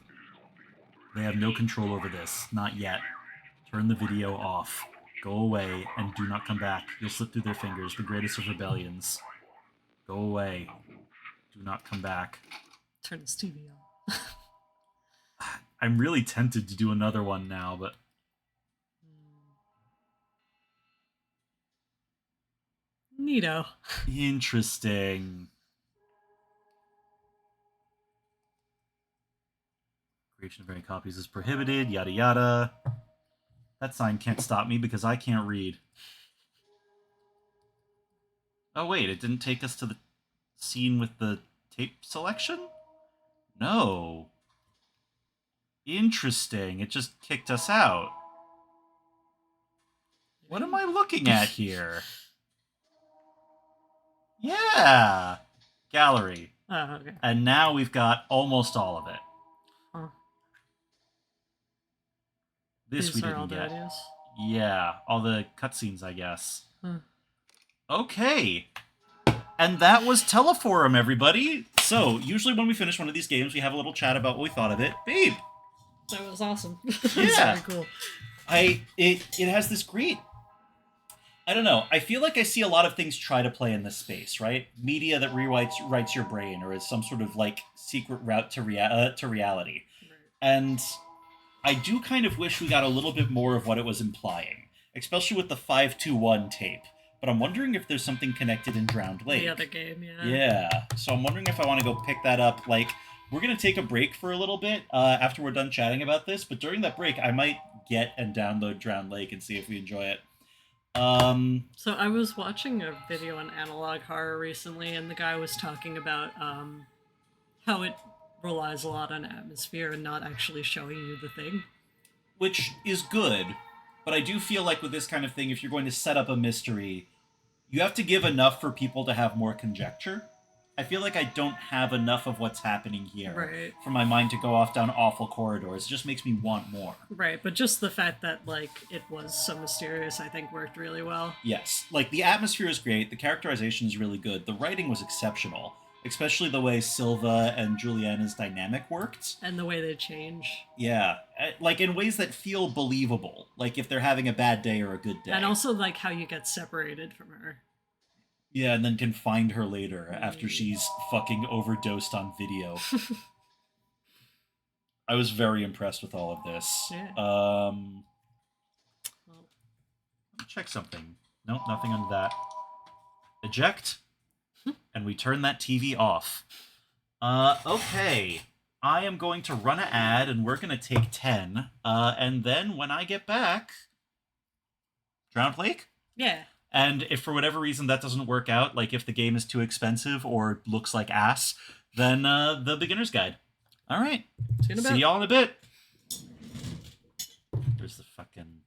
C: They have no control over this. Not yet. Turn the video off. Go away, and do not come back. You'll slip through their fingers, the greatest of rebellions. Go away. Do not come back.
D: Turn this TV on.
C: I'm really tempted to do another one now, but...
D: Neato.
C: Interesting. Creation of any copies is prohibited, yada yada. That sign can't stop me because I can't read. Oh wait, it didn't take us to the scene with the tape selection? No. Interesting, it just kicked us out. What am I looking at here? Yeah! Gallery.
D: Oh, okay.
C: And now we've got almost all of it.
D: Huh.
C: This
D: These
C: we
D: are
C: didn't
D: all the
C: get.
D: ideas.
C: Yeah, all the cutscenes, I guess.
D: Huh.
C: Okay. And that was Teleforum, everybody. So, usually when we finish one of these games, we have a little chat about what we thought of it. Babe!
D: That was awesome.
C: Yeah.
D: Very cool.
C: It has this great... I don't know. I feel like I see a lot of things try to play in this space, right? Media that writes your brain, or is some sort of, like, secret route to reality.
D: Right.
C: And I do kind of wish we got a little bit more of what it was implying, especially with the 521 tape. But I'm wondering if there's something connected in Drowned Lake.
D: The other game, yeah.
C: Yeah. So I'm wondering if I want to go pick that up, like, We're going to take a break for a little bit after we're done chatting about this, but during that break, I might get and download Drowned Lake and see if we enjoy it.
D: So I was watching a video on analog horror recently, and the guy was talking about how it relies a lot on atmosphere and not actually showing you the thing.
C: Which is good, but I do feel like with this kind of thing, if you're going to set up a mystery, you have to give enough for people to have more conjecture. I feel like I don't have enough of what's happening here
D: Right.
C: for my mind to go off down awful corridors. It just makes me want more.
D: Right, but just the fact that, like, it was so mysterious, I think worked really well.
C: Yes, like the atmosphere is great, the characterization is really good, the writing was exceptional, especially the way Silva and Juliana's dynamic worked.
D: And the way they change.
C: Yeah, like in ways that feel believable, like if they're having a bad day or a good day.
D: And also, like, how you get separated from her.
C: Yeah, and then can find her later after she's fucking overdosed on video. I was very impressed with all of this.
D: Yeah.
C: Let me check something. Nope, nothing on that. Eject. And we turn that TV off. Okay. I am going to run an ad, and we're going to take 10. And then when I get back... Drowned Lake?
D: Yeah.
C: And if for whatever reason that doesn't work out, like if the game is too expensive or looks like ass, then the beginner's guide. All right. See y'all in a bit. There's the fucking...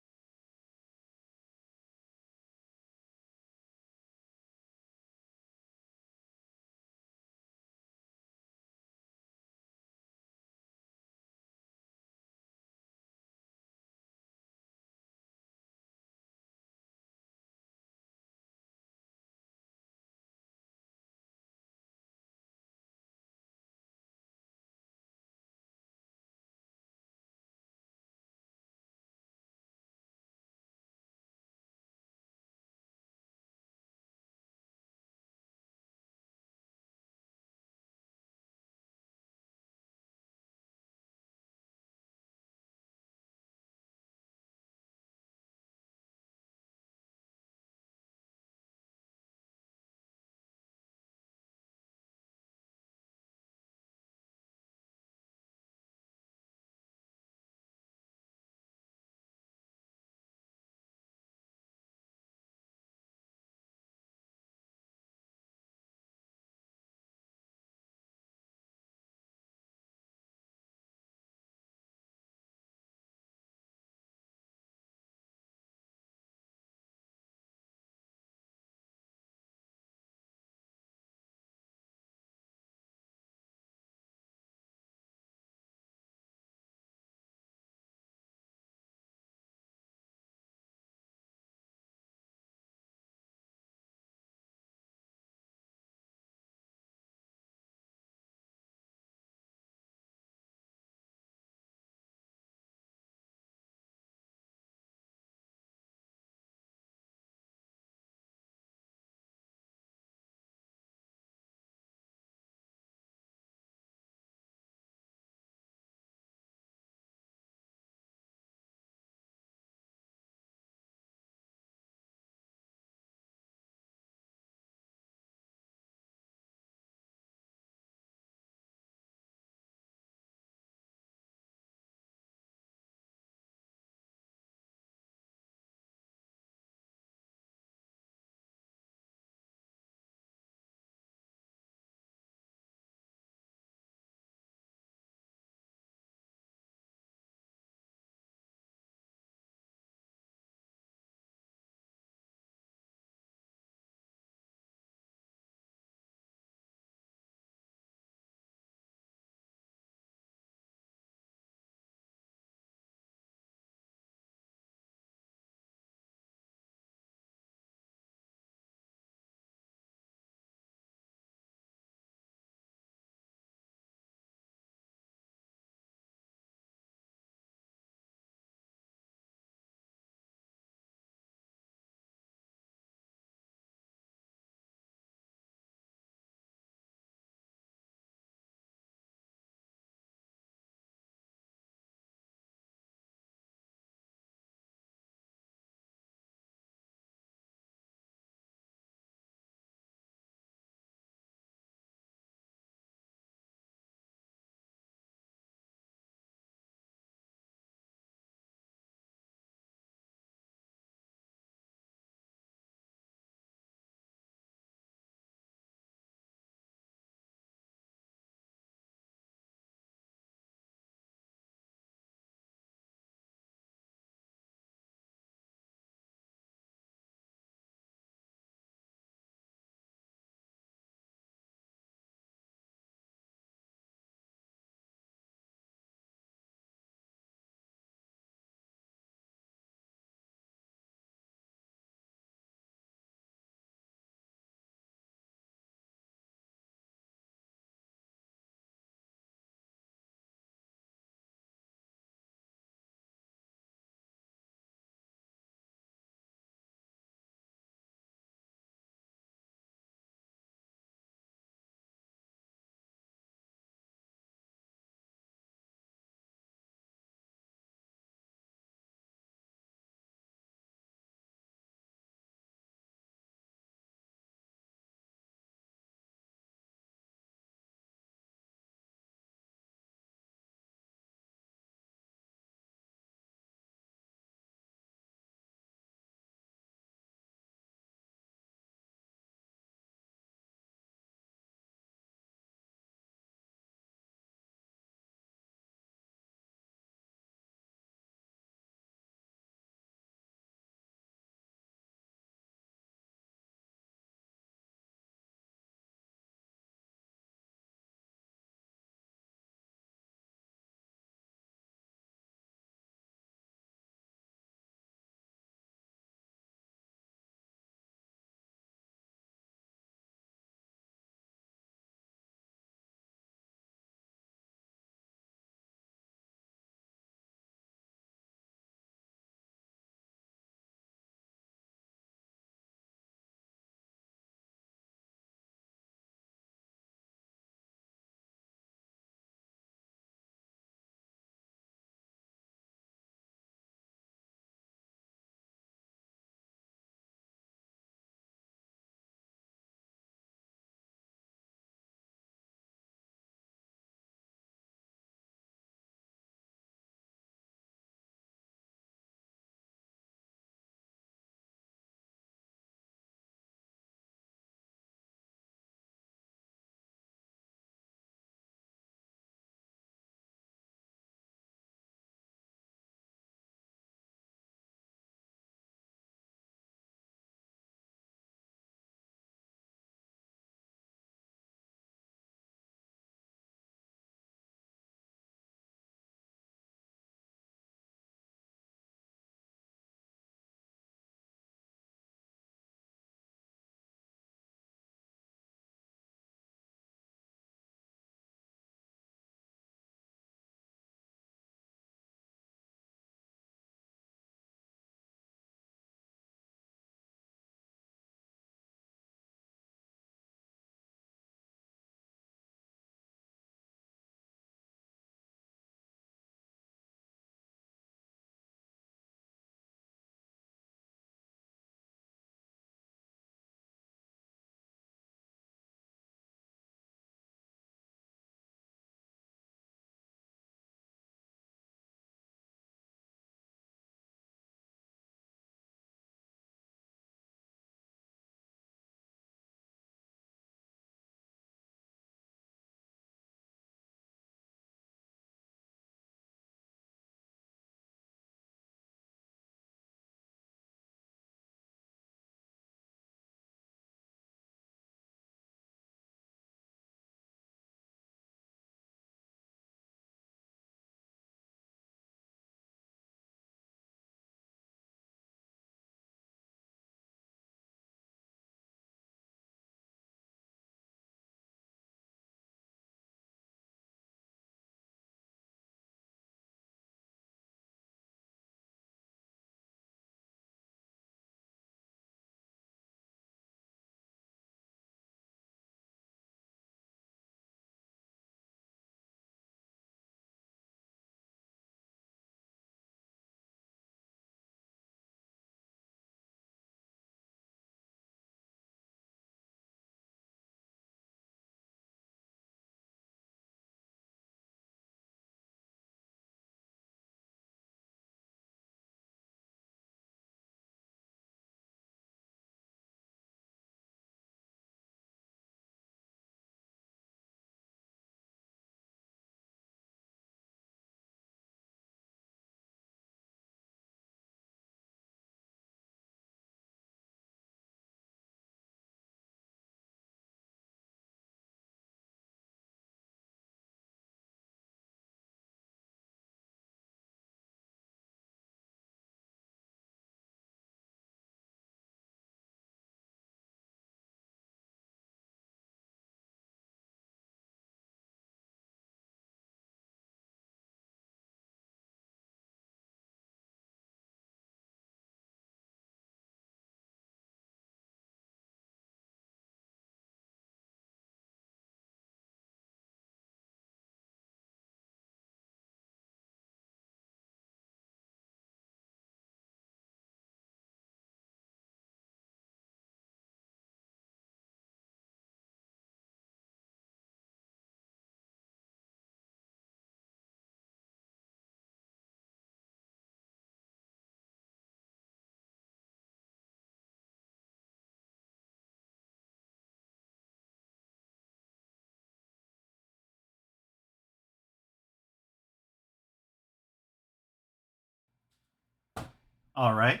C: All right.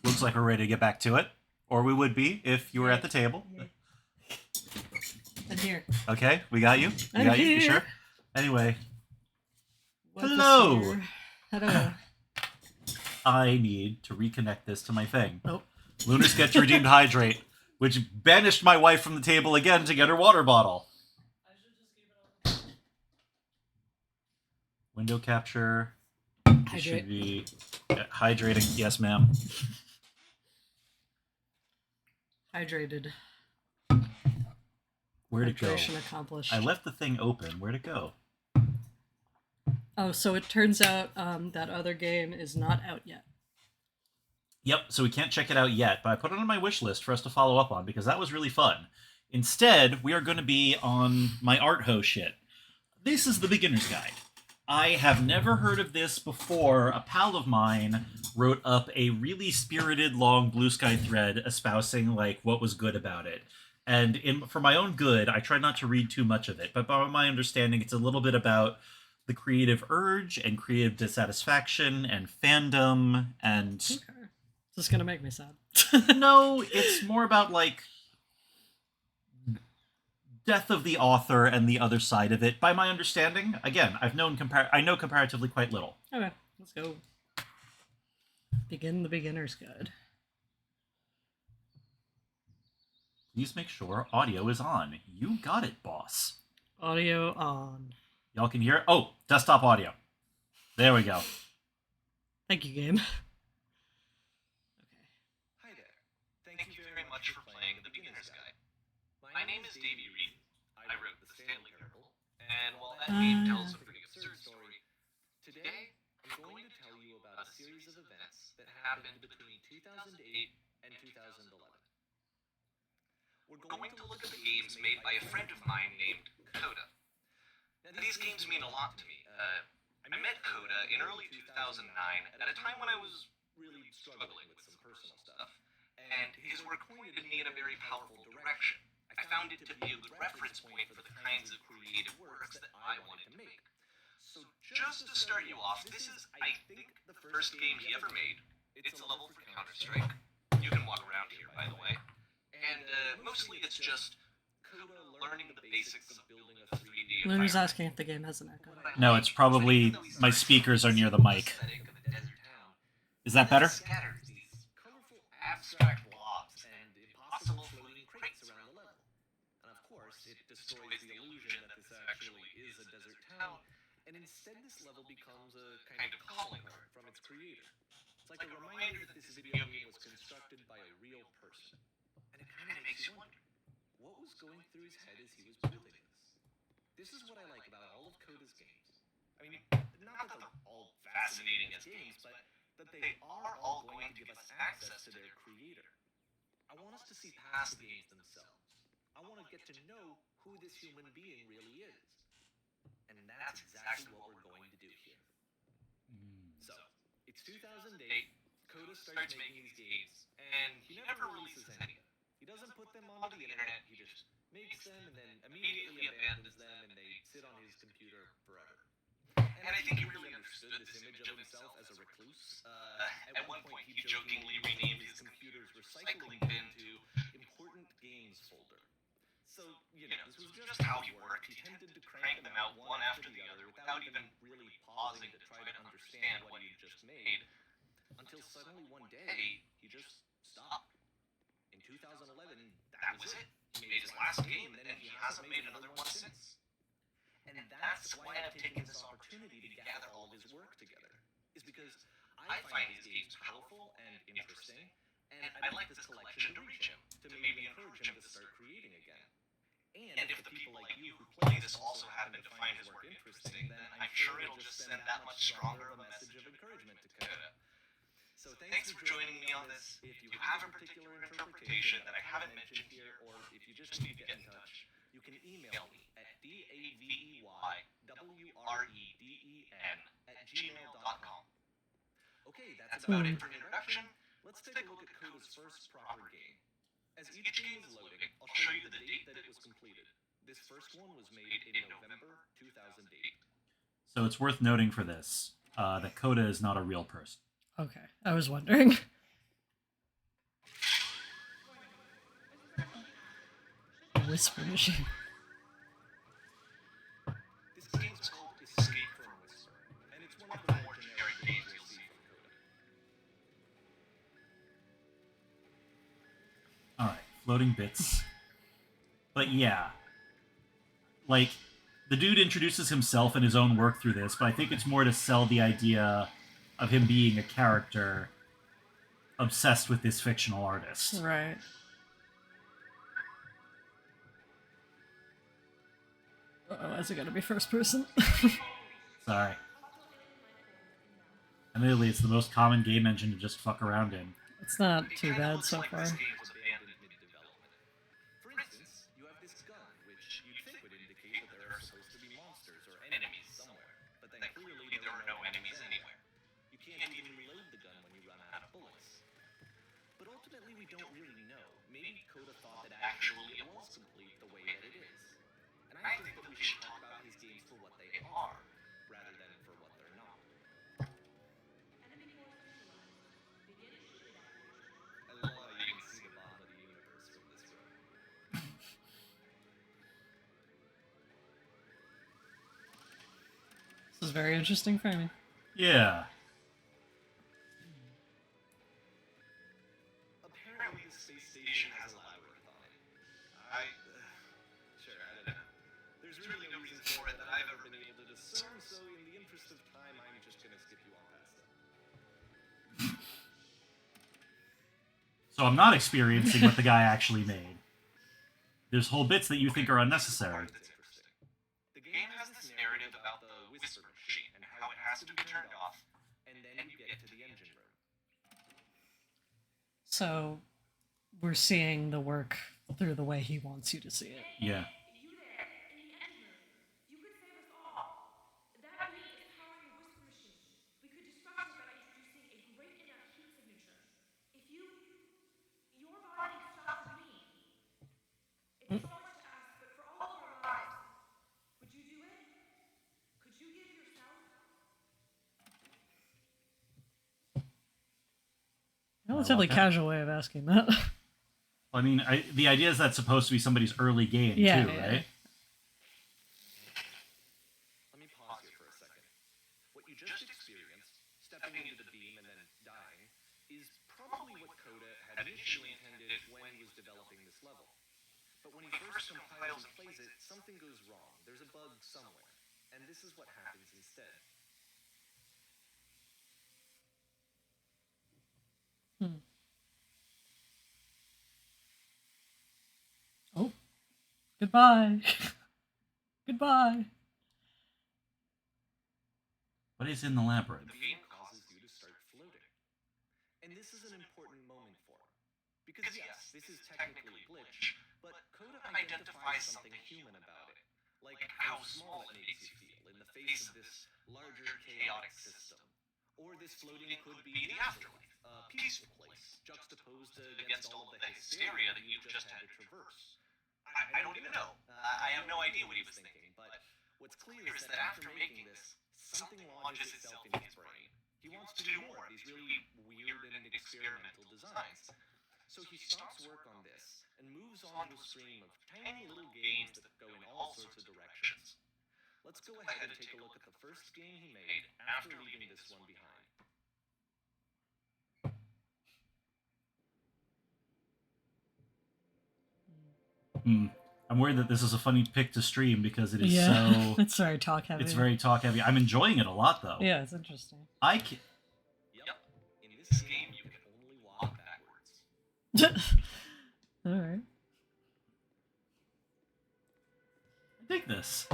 C: Looks like we're ready to get back to it. Or we would be if you were at the table.
D: I'm here.
C: Okay, we got you. We
D: I'm
C: got you. You
D: here.
C: sure? Anyway,
D: What is
C: Hello.
D: here? Hello.
C: I need to reconnect this to my thing.
D: Nope.
C: Lunar Sketch Redeemed Hydrate, which banished my wife from the table again to get her water bottle. Window capture. It should
D: Hydrate.
C: be hydrating. Yes, ma'am.
D: Hydrated.
C: Where'd it go?
D: Hydration accomplished.
C: I left the thing open. Where'd it go?
D: Oh, so it turns out that other game is not out yet.
C: Yep, so we can't check it out yet, but I put it on my wish list for us to follow up on because that was really fun. Instead, we are going to be on my art ho shit. This is the beginner's guide. I have never heard of this before. A pal of mine wrote up a really spirited long Blue Sky thread espousing like what was good about it. And for my own good, I tried not to read too much of it, but by my understanding, it's a little bit about the creative urge and creative dissatisfaction and fandom and...
D: Okay. This is gonna make me sad.
C: No, it's more about like death of the author and the other side of it. By my understanding, again, I know comparatively quite little.
D: Okay, let's go. Begin the beginner's guide.
C: Please make sure audio is on. You got it, boss.
D: Audio on.
C: Y'all can hear? Oh, desktop audio. There we go.
D: Thank you, game.
E: Hi there. Thank you very much for playing The Beginner's Guide. My name is Davey Reed. I wrote The Stanley Parable, and while that game tells a pretty absurd story, today I'm going to tell you about a series of events that happened between 2008 and 2011. We're going to look at the games made by a friend of mine named Coda. Now, these games mean a lot to me. I met Coda in early 2009 at a time when I was really struggling with some personal stuff, and his work pointed me in a very powerful direction. I found it to be a good reference point for the kinds of creative works that I wanted to make. So just to start you off, this is, I think, the first game he ever made. It's a level for Counter-Strike. You can walk around here, by the way. And mostly it's just Coda learning the basics of building a 3D
D: Luna's
E: environment.
D: asking if the game has an echo.
C: No, it's probably my speakers are near the mic. Is that better?
E: Scatters these colorful abstract blobs and impossible floating crates around the level. And of course, it destroys the illusion that this actually is a desert town, and instead this level becomes a kind of calling card from its creator. It's like a reminder that this video game was constructed by a real person. And it kind of makes you wonder, what was going through his head as he was building this? This is what I like about all of Coda's games. I mean, not that they're all fascinating as games, but that they are all going to give us access to their creator. I want us to see past the games themselves. I want to get to know who this human being really is. And that's exactly what we're going to do here. So, it's 2008, Coda starts making these games, and he never releases any of them. He doesn't put them onto the internet, he just makes them and then immediately abandons them, and they sit on his computer forever. And I think he really understood this image of himself as a recluse. At one point, he jokingly renamed his computer's recycling bin to Important Games Folder. So, this was just how he worked. He tended to crank them out one after the other without even really pausing to try to understand what he had just made. Until suddenly one day, he just stopped. In 2011, that was it. He made his last game, and he hasn't made another one since. And that's why I've taken this opportunity to gather all of his work together, is because I find his games powerful and interesting, and I'd like this collection to reach him, to maybe encourage him to start creating again. And if the people like you who play this also happen to find his work interesting, then I'm sure it'll just send that much stronger of a message of encouragement to Coda. So thanks for joining me on this. If you have a particular interpretation that I haven't mentioned here, or if you just need to get in touch, you can email me at daveyWreden@gmail.com. Okay, that's about it for an introduction. Let's take a look at Coda's first proper game. As each game is loading, I'll show you the date that it was completed. This first one was made in November 2008.
C: So it's worth noting for this that Coda is not a real person.
D: Okay, I was wondering. Whisper machine.
E: This game's called Escape from Whisper, and it's one of the more generic games you'll see from Coda.
C: Alright, floating bits. But yeah. Like, the dude introduces himself and his own work through this, but I think it's more to sell the idea of him being a character obsessed with this fictional artist.
D: Right. Oh, is it gonna be first person?
C: Sorry. Admittedly, it's the most common game engine to just fuck around in.
D: It's not too bad so far.
E: This game was abandoned mid-development. For instance, you have this gun, which you'd think would indicate that there are supposed to be monsters or enemies somewhere, but then clearly there are no enemies anywhere. You can't even reload the gun when you run out of bullets. But ultimately, we don't really know. Maybe Coda thought that actually it was complete the way that it is. And I think that we should talk about his games for what they are, rather than for what they're not. I love how you can see the bottom of the universe from this room.
D: This is very interesting framing.
C: Yeah.
E: Apparently, the space station has a labyrinth on it. Sure, I don't know. There's really no reason for it that I've ever been able to discern, so in the interest of time, I'm just gonna skip you on past it.
C: So I'm not experiencing what the guy actually made. There's whole bits that you think are unnecessary.
E: That's interesting. The game has this narrative about the Whisper machine and how it has to be turned off, and then you get to the engine room.
D: So we're seeing the work through the way he wants you to see it.
C: Yeah.
F: You there, in the engine room. You could save us all. That beam is powering a whisper machine. We could disrupt it by introducing a great enough heat signature. If your body could stop the beam. It's so much to ask, but for all of our lives, would you do it? Could you give yourself?
D: Relatively
C: Okay.
D: casual way of asking that.
C: I mean, the idea is that's supposed to be somebody's early game,
D: Yeah,
C: too,
D: yeah.
C: right?
E: Let me pause here for a second. What you just experienced, stepping into the beam and then dying, is probably what Coda had initially intended when he was developing this level. But when he first compiles and plays it, something goes wrong. There's a bug somewhere. And this is what happens instead.
D: Oh. Goodbye. Goodbye.
C: What is in the labyrinth?
E: The beam causes you to start floating. And this is an important moment for him. Because yes, this is technically a glitch, but Coda identifies something human about it. Like how small it makes you feel in the face of this larger chaotic system. Or this floating could be the afterlife, a peaceful place, juxtaposed against all of the hysteria that you've just had to traverse. I don't even know. I have no idea what he was thinking, but what's clear is that after making this, something launches itself in his brain. He wants to do more of these really weird and experimental designs. So he stops work on this and moves on to a stream of tiny little games that go in all sorts of directions. Let's go ahead and take a look at the first game he made after leaving this one behind.
C: I'm worried that this is a funny pick to stream because it is
D: Yeah.
C: so...
D: It's very talk heavy.
C: It's very talk heavy. I'm enjoying it a lot, though.
D: Yeah, it's interesting.
C: I can...
E: Yep. In this game, you can only walk backwards.
D: Alright.
C: I dig this.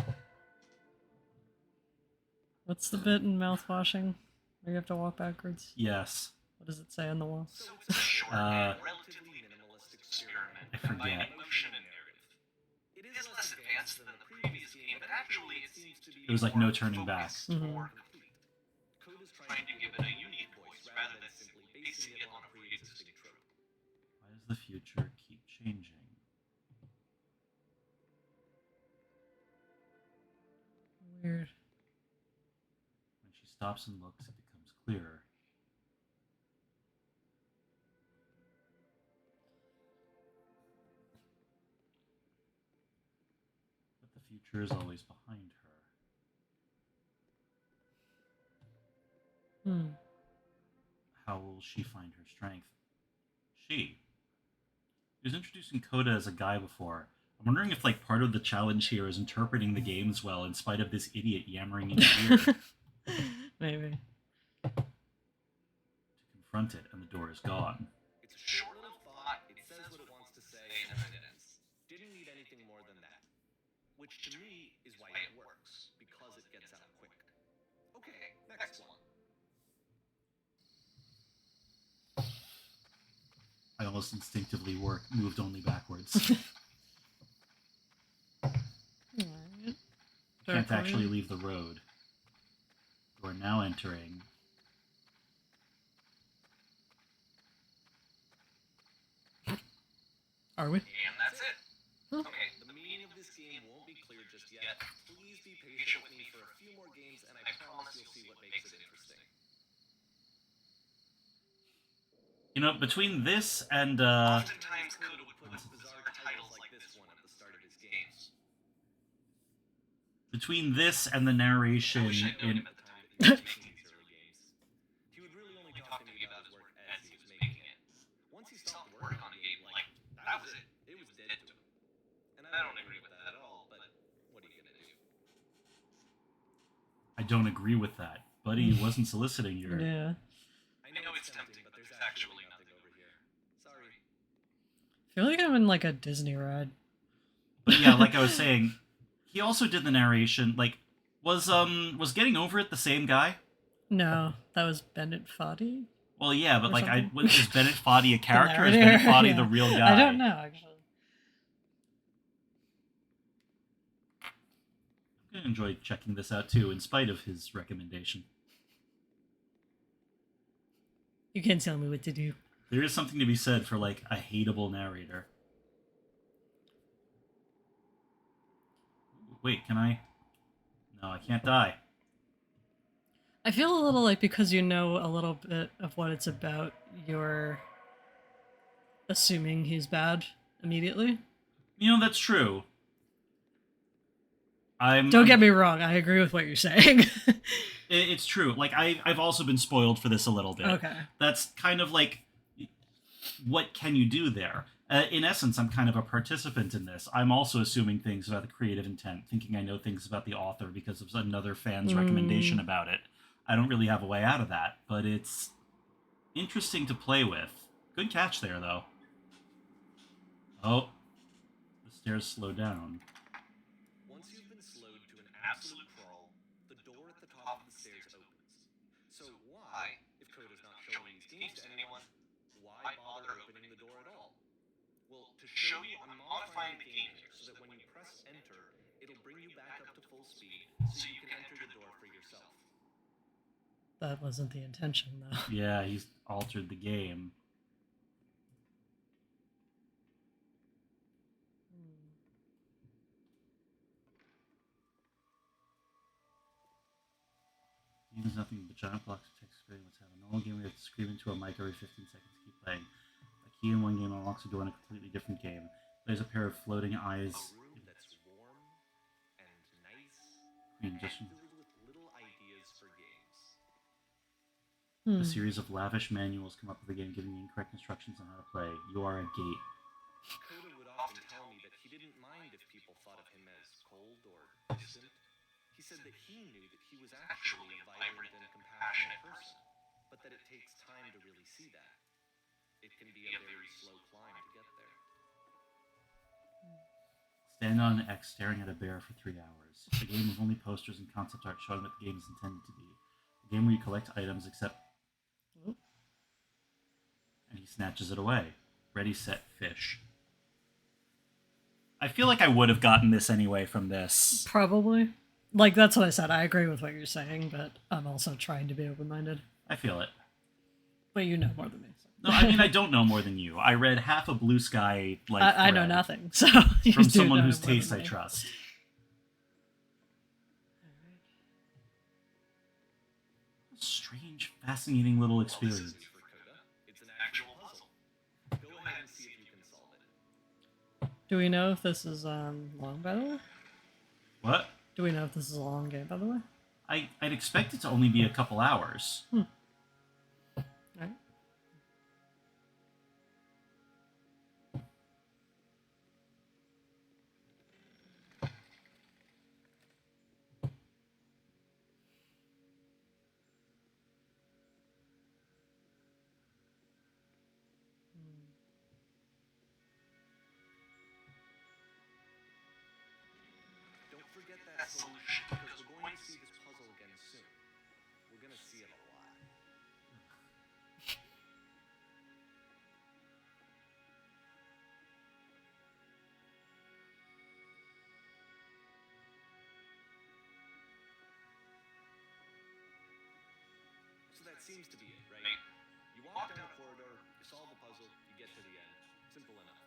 D: What's the bit in mouthwashing where you have to walk backwards?
C: Yes.
D: What does it say on the wall?
E: So it's a short and relatively minimalist experiment
C: I forget.
E: combining motion and narrative. It is less advanced than the previous game, but actually it seems to be
C: It was like
E: more
C: no turning back.
E: focused, more complete. Coda's trying to give it a unique voice rather than simply basing it on a pre-existing trope.
C: Why does the future keep changing?
D: Weird.
C: When she stops and looks, it becomes clearer. future is always behind her.
D: Hmm.
C: How will she find her strength? She. He was introducing Coda as a guy before. I'm wondering if like part of the challenge here is interpreting the games well in spite of this idiot yammering in your ear.
D: Maybe.
C: To confront it, and the door is gone.
E: It's a short little thought, it says what it wants to say, and then it ends. Didn't need anything more than that. Which to me is why it works, because it gets out quick. Okay, next one.
C: I almost instinctively moved only backwards.
D: Alright.
C: Can't
D: Dark
C: actually
D: Lane.
C: leave the road. We're now entering.
D: Are we?
E: And that's it.
D: Huh.
E: Okay, the meaning of this game won't be clear just yet. Please be patient with me for a few more games, and I promise you'll see what makes it interesting.
C: You know, between this and
E: Oftentimes, Coda would put bizarre titles like this one at the start of his games.
C: between this and the
E: I
C: narration
E: wish I'd known
C: in
E: him at the time that he was making these early games. He would really only talk to me about his work as he was making it. Once he stopped working on a game, like, that was it. It was dead to him. And I don't agree with that at all, but what are you gonna do?
C: I don't agree with that. Buddy wasn't soliciting your.
D: Yeah.
E: I know it's tempting, but there's actually nothing over here. Sorry.
D: I feel like I'm in like a Disney ride.
C: But yeah, like I was saying, he also did the narration. Like, was Getting Over It the same guy?
D: No, that was Bennett Foddy.
C: Well, yeah, but
D: Or
C: like,
D: something.
C: is Bennett Foddy a character? Or is
D: narrator,
C: Bennett Foddy
D: yeah.
C: the real guy?
D: I don't know actually.
C: I'm gonna enjoy checking this out too, in spite of his recommendation.
D: You can't tell me what to do.
C: There is something to be said for like a hateable narrator. Wait, can I? No, I can't die.
D: I feel a little like because you know a little bit of what it's about, you're assuming he's bad immediately.
C: You know, that's true.
D: Don't get me wrong, I agree with what you're saying.
C: It's true. Like, I've also been spoiled for this a little bit.
D: Okay.
C: That's kind of like, what can you do there? In essence, I'm kind of a participant in this. I'm also assuming things about the creative intent, thinking I know things about the author because of another fan's recommendation about it. I don't really have a way out of that, but it's interesting to play with. Good catch there, though. Oh, the stairs slow down.
E: Once you've been slowed to an absolute crawl, the door at the top of the stairs opens. So why, if Coda's not showing these games to anyone, why bother opening the door at all? Well, to show you, I'm modifying the game here so that when you press enter, it'll bring you back up to full speed so you can enter the door for yourself.
D: That wasn't the intention, though.
C: Yeah, he's altered the game. Game is nothing but giant blocks of text screen. Let's have a normal game where you have to scream into a mic every 15 seconds to keep playing. A key in one game unlocks a door in a completely different game. There's a pair of floating eyes.
E: A room that's warm and nice
C: And
E: and
C: just
E: filled with little ideas for games.
C: a series of lavish manuals come up with the game, giving you incorrect instructions on how to play. You are a gate.
E: Coda would often tell me that he didn't mind if people thought of him as cold or distant. He said that he knew that he was actually a vibrant and compassionate person, but that it takes time to really see that. It can be a very slow climb to get there.
C: Stand on an X staring at a bear for 3 hours. A game with only posters and concept art showing what the game is intended to be. A game where you collect items except... And he snatches it away. Ready, set, fish. I feel like I would have gotten this anyway from this.
D: Probably. Like, that's what I said. I agree with what you're saying, but I'm also trying to be open-minded.
C: I feel it.
D: But you know more than me. So.
C: No, I mean, I don't know more than you. I read half a Blue Sky, like,
D: I know
C: thread
D: nothing, so you
C: from
D: do
C: someone
D: know
C: whose
D: more than
C: taste I
D: me.
C: trust. Strange, fascinating little
E: Well, this
C: experience.
E: isn't for Coda. It's an actual puzzle. Go ahead and see if you can solve it.
D: Do we know if this is long, by the way? Do we know if this is a long game, by the way?
C: I'd expect it to only be a couple hours.
D: Right.
E: Don't forget that solution, because we're going to see this puzzle again soon. We're going to see it a lot. So that seems to be it, right? You walk down a corridor, you solve the puzzle, you get to the end. Simple enough.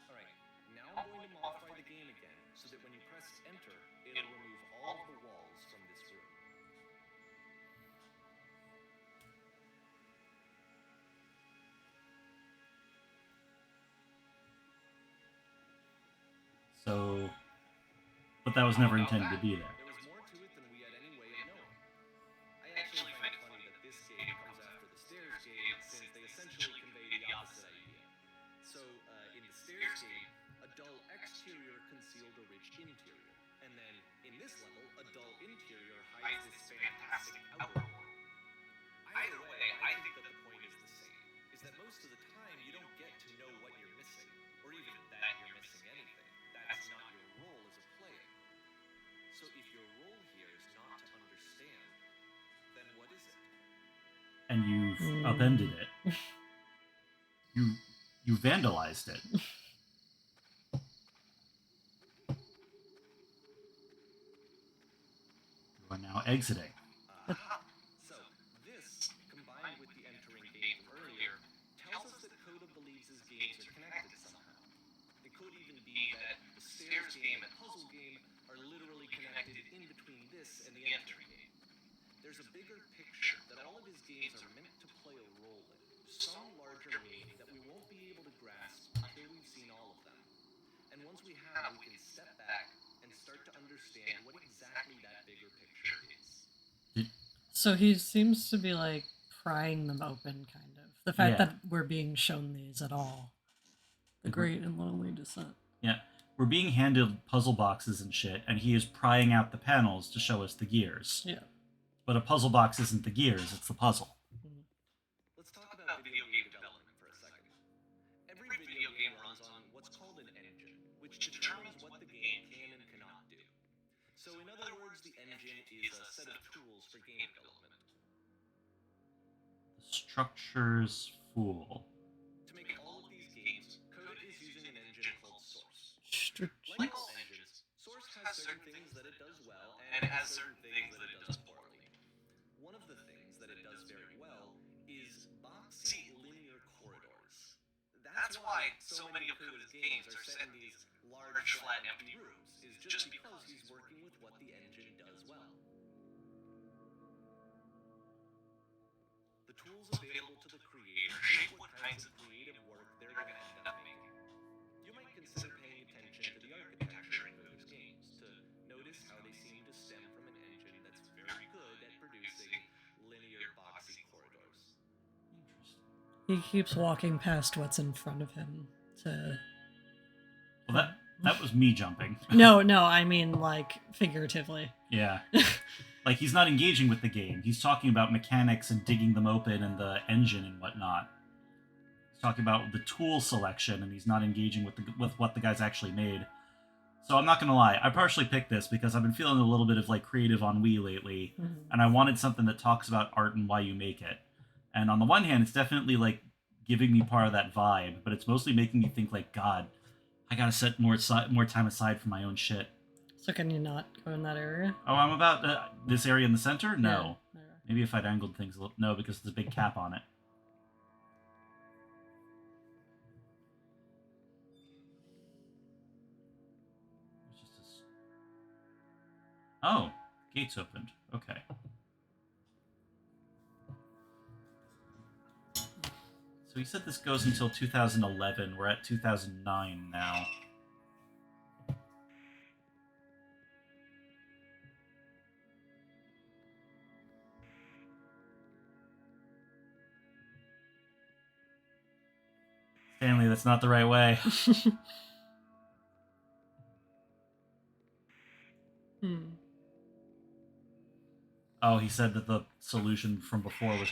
E: Alright, now I'm going to modify the game again, so that when you press enter, it'll remove all of the walls from this room.
C: So, but that was never intended to be there.
E: There was more to it than we had any way of knowing. I actually find it funny that this game comes after the stairs game, since they essentially convey the opposite idea. So, in the stairs game, a dull exterior concealed a rich interior. And then, in this level, a dull interior hides this fantastic outer world. Either way, I think that the point is the same, is that most of the time you don't get to know what you're missing, or even that you're missing anything. That's not your role as a player. So if your role here is not to understand, then what is it?
C: And you've upended it. You vandalized it. You are now exiting.
E: Aha! So this, combined with the entering game from earlier, tells us that Coda believes his games are connected somehow. It could even be that the stairs game and puzzle game are literally connected in between this and the entering game. There's a bigger picture that all of his games are meant to play a role in, some larger meaning that we won't be able to grasp until we've seen all of them. And once we have, we can step back and start to understand what exactly that bigger picture is.
D: So he seems to be like prying them open, kind of. The fact
C: Yeah.
D: that we're being shown these at all. The Great and Lonely Descent.
C: Yeah. We're being handed puzzle boxes and shit, and he is prying out the panels to show us the gears.
D: Yeah.
C: But a puzzle box isn't the gears, it's the puzzle.
E: Let's talk about video game development for a second. Every video game runs on what's called an engine, which determines what the game can and cannot do. So in other words, the engine is a set of tools for game development.
C: The structure's fool.
E: To make all of these games, Coda is using an engine called Source.
D: Strategic.
E: Like all engines, Source has certain things that it does well, and it has certain things that it does poorly. One of the things that it does very well is boxy linear corridors. That's why so many of Coda's games are set in these large, flat, empty rooms, is just because he's working with what the engine does well. The tools available to the creator shape what kinds of creative work they're going to end up making. You might consider paying attention to the architecture in Coda's games to notice how they seem to stem from an engine that's very good at producing linear, boxy corridors.
C: Interesting.
D: He keeps walking past what's in front of him to...
C: Well, that was me jumping.
D: No, I mean, like, figuratively.
C: Yeah. Like, he's not engaging with the game. He's talking about mechanics and digging them open and the engine and whatnot. He's talking about the tool selection, and he's not engaging with what the guy's actually made. So I'm not gonna lie, I partially picked this because I've been feeling a little bit of, like, creative ennui lately, and I wanted something that talks about art and why you make it. And on the one hand, it's definitely, like, giving me part of that vibe, but it's mostly making me think, like, God, I gotta set more time aside for my own shit.
D: So can you not go in that area?
C: Oh, I'm about this area in the center? No.
D: Yeah.
C: Maybe if I'd angled things a little... No, because there's a big cap on it. It's just this... Oh, gates opened. Okay. So he said this goes until 2011. We're at 2009 now. Stanley, that's not the right way. Oh, he said that the solution from before was...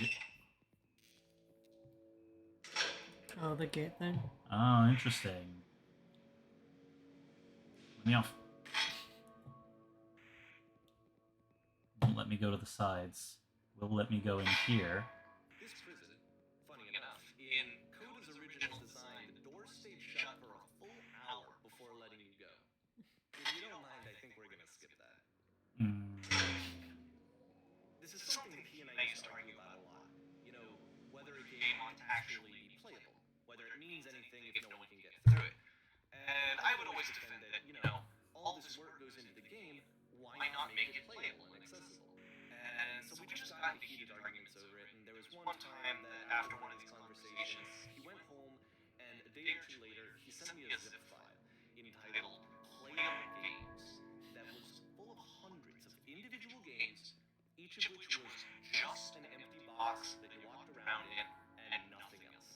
D: Oh, the gate thing.
C: Oh, interesting. Let me off. Won't let me go to the sides. Will let me go in here.
E: This prison, funny enough, in Coda's original design, the doors stayed shut for a full hour before letting you go. If you don't mind, I think we're gonna skip that. This is something that he and I used to argue about a lot. You know, whether a game ought to actually be playable, whether it means anything if no one can get through it. And I would always defend that, you know, all this work goes into the game, why not make it playable and accessible? And so we just got into heated arguments over it, and there was one time that after one of these conversations, he went home, and a day or two later, he sent me a zip file entitled Playable Games that was full of hundreds of individual games, each of which was just an empty box that you walked around in and nothing else.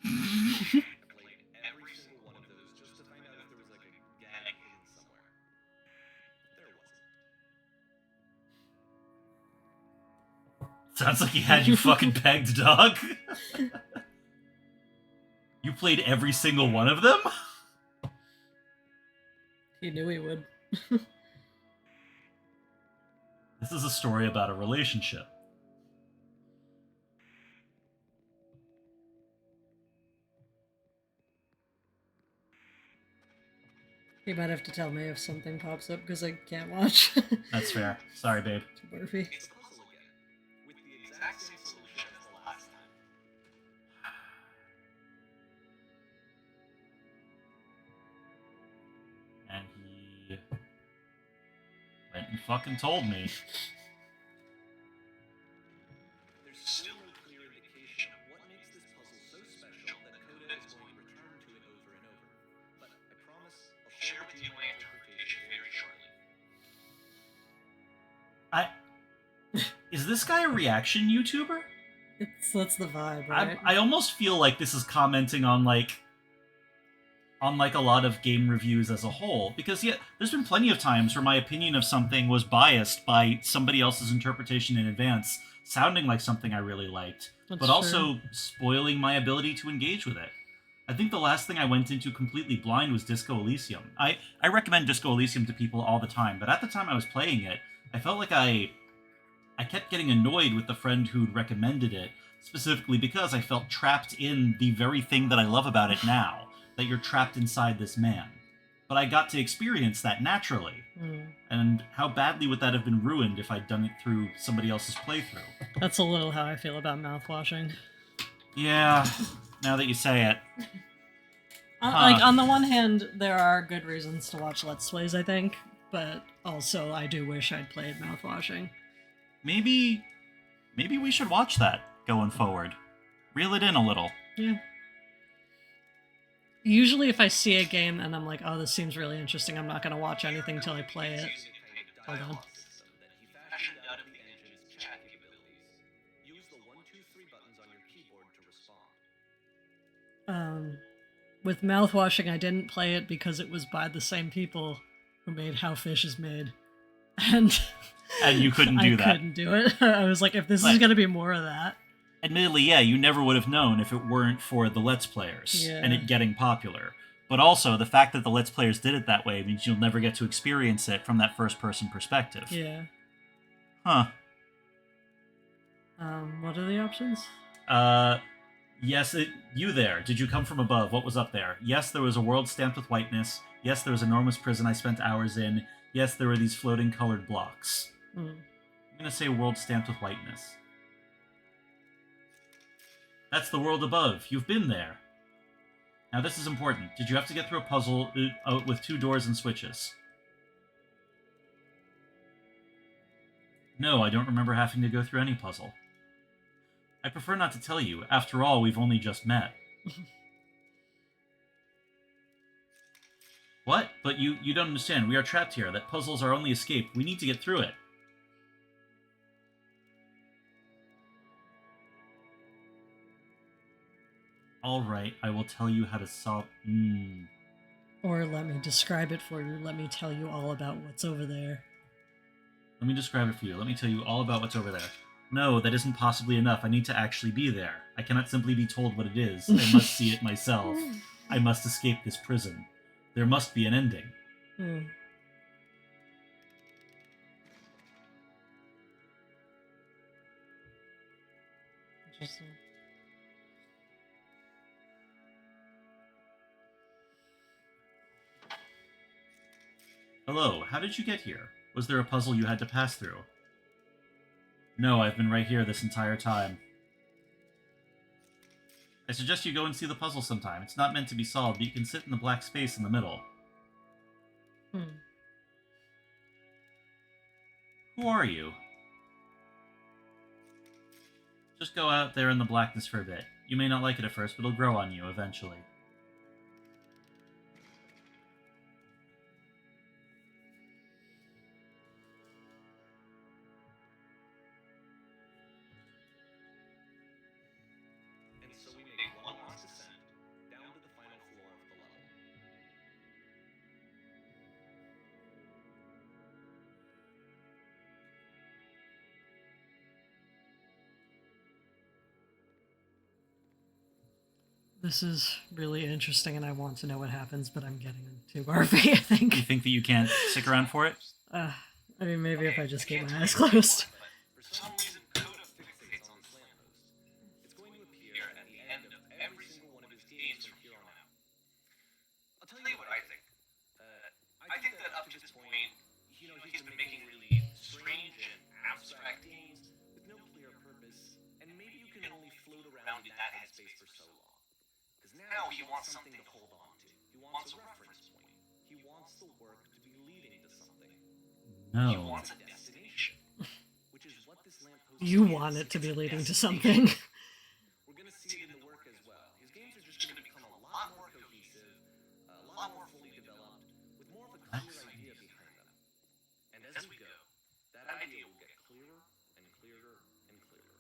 E: I played every single one of those just to find out if there was like a gag hidden somewhere. There wasn't.
C: Sounds like he had you fucking pegged, dog. You played every single one of them?
D: He knew he would.
C: This is a story about a relationship.
D: You might have to tell me if something pops up because I can't watch.
C: That's fair. Sorry, babe.
D: Murphy.
E: It's a puzzle again, with the exact same solution as the last time.
C: And he went and fucking told me.
E: There's still no clear indication of what makes this puzzle so special that Coda is going to return to it over and over. But I promise I'll share with you my interpretation very shortly.
C: Is this guy a reaction YouTuber?
D: That's the vibe, right?
C: I almost feel like this is commenting on like a lot of game reviews as a whole, because yeah, there's been plenty of times where my opinion of something was biased by somebody else's interpretation in advance, sounding like something I really liked,
D: That's
C: but also spoiling my ability to engage with it. I think the last thing I went into completely blind was Disco Elysium. I recommend Disco Elysium to people all the time, but at the time I was playing it, I felt like I kept getting annoyed with the friend who'd recommended it, specifically because I felt trapped in the very thing that I love about it now, that you're trapped inside this man. But I got to experience that naturally. And how badly would that have been ruined if I'd done it through somebody else's playthrough?
D: That's a little how I feel about mouthwashing.
C: Yeah, now that you say it.
D: Like, on the one hand, there are good reasons to watch Let's Plays, I think, but also I do wish I'd played mouthwashing.
C: Maybe we should watch that going forward. Reel it in a little.
D: Yeah. Usually if I see a game and I'm like, oh, this seems really interesting, I'm not going to watch anything until I play it.
E: Using a
D: Hold on.
E: dialogue system that he fashioned out of the engine's chat capabilities. Use the 1, 2, 3 buttons on your keyboard to respond.
D: With mouthwashing, I didn't play it because it was by the same people who made How Fish is Made. And
C: You couldn't do that.
D: I couldn't do it. I was like, if this is going to be more of that.
C: Admittedly, yeah, you never would have known if it weren't for the Let's Players and it getting popular. But also, the fact that the Let's Players did it that way means you'll never get to experience it from that first-person perspective.
D: Yeah.
C: Huh.
D: What are the options?
C: Yes, you there. Did you come from above? What was up there? Yes, there was a world stamped with whiteness. Yes, there was an enormous prison I spent hours in. Yes, there were these floating colored blocks. I'm gonna say world stamped with whiteness. That's the world above. You've been there. Now this is important. Did you have to get through a puzzle with 2 doors and switches? No, I don't remember having to go through any puzzle. I prefer not to tell you. After all, we've only just met. What? But you don't understand. We are trapped here. That puzzle's our only escape. We need to get through it. All right, I will tell you how to solve.
D: Or let me describe it for you. Let me tell you all about what's over there.
C: Let me describe it for you. Let me tell you all about what's over there. No, that isn't possibly enough. I need to actually be there. I cannot simply be told what it is. I must see it myself. I must escape this prison. There must be an ending.
D: Hmm. Interesting.
C: Hello, how did you get here? Was there a puzzle you had to pass through? No, I've been right here this entire time. I suggest you go and see the puzzle sometime. It's not meant to be solved, but you can sit in the black space in the middle. Who are you? Just go out there in the blackness for a bit. You may not like it at first, but it'll grow on you eventually.
E: And so we make one last descent down to the final floor of the level.
D: This is really interesting, and I want to know what happens, but I'm getting too RV, I think.
C: You think that you can't stick around for it?
D: I mean, maybe if I just keep my eyes closed.
E: For some reason, Coda fixates on Slampost. It's going to appear at the end of every single one of his games from here on out. I'll tell you what I think. I think that up to this point, he's been making really strange and abstract games with no clear purpose, and maybe you can only float around in that headspace for so long. Because now he wants something to hold on to. He wants a reference point. He wants the work to be leading to something. He
C: No.
E: wants a destination, which is what this lamppost
D: You
E: is.
D: want it to be
E: It's a
D: leading to
E: destination.
D: something.
E: We're gonna see it in the work as well. His games are just gonna become a lot more cohesive, a lot more fully developed, with more of a clear idea behind them. And as we go, that idea will get clearer and clearer and clearer.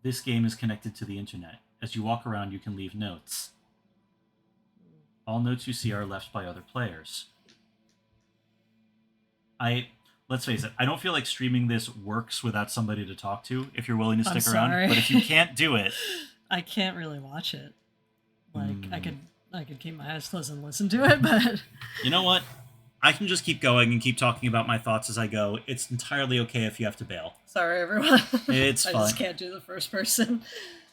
C: This game is connected to the internet. As you walk around, you can leave notes. All notes you see are left by other players. Let's face it, I don't feel like streaming this works without somebody to talk to if you're willing to
D: I'm
C: stick around.
D: sorry.
C: But if you can't do it,
D: I can't really watch it. Like, I could keep my eyes closed and listen to it, but
C: you know what? I can just keep going and keep talking about my thoughts as I go. It's entirely okay if you have to bail.
D: sorry, everyone.
C: It's
D: I
C: fine.
D: just can't do the first person.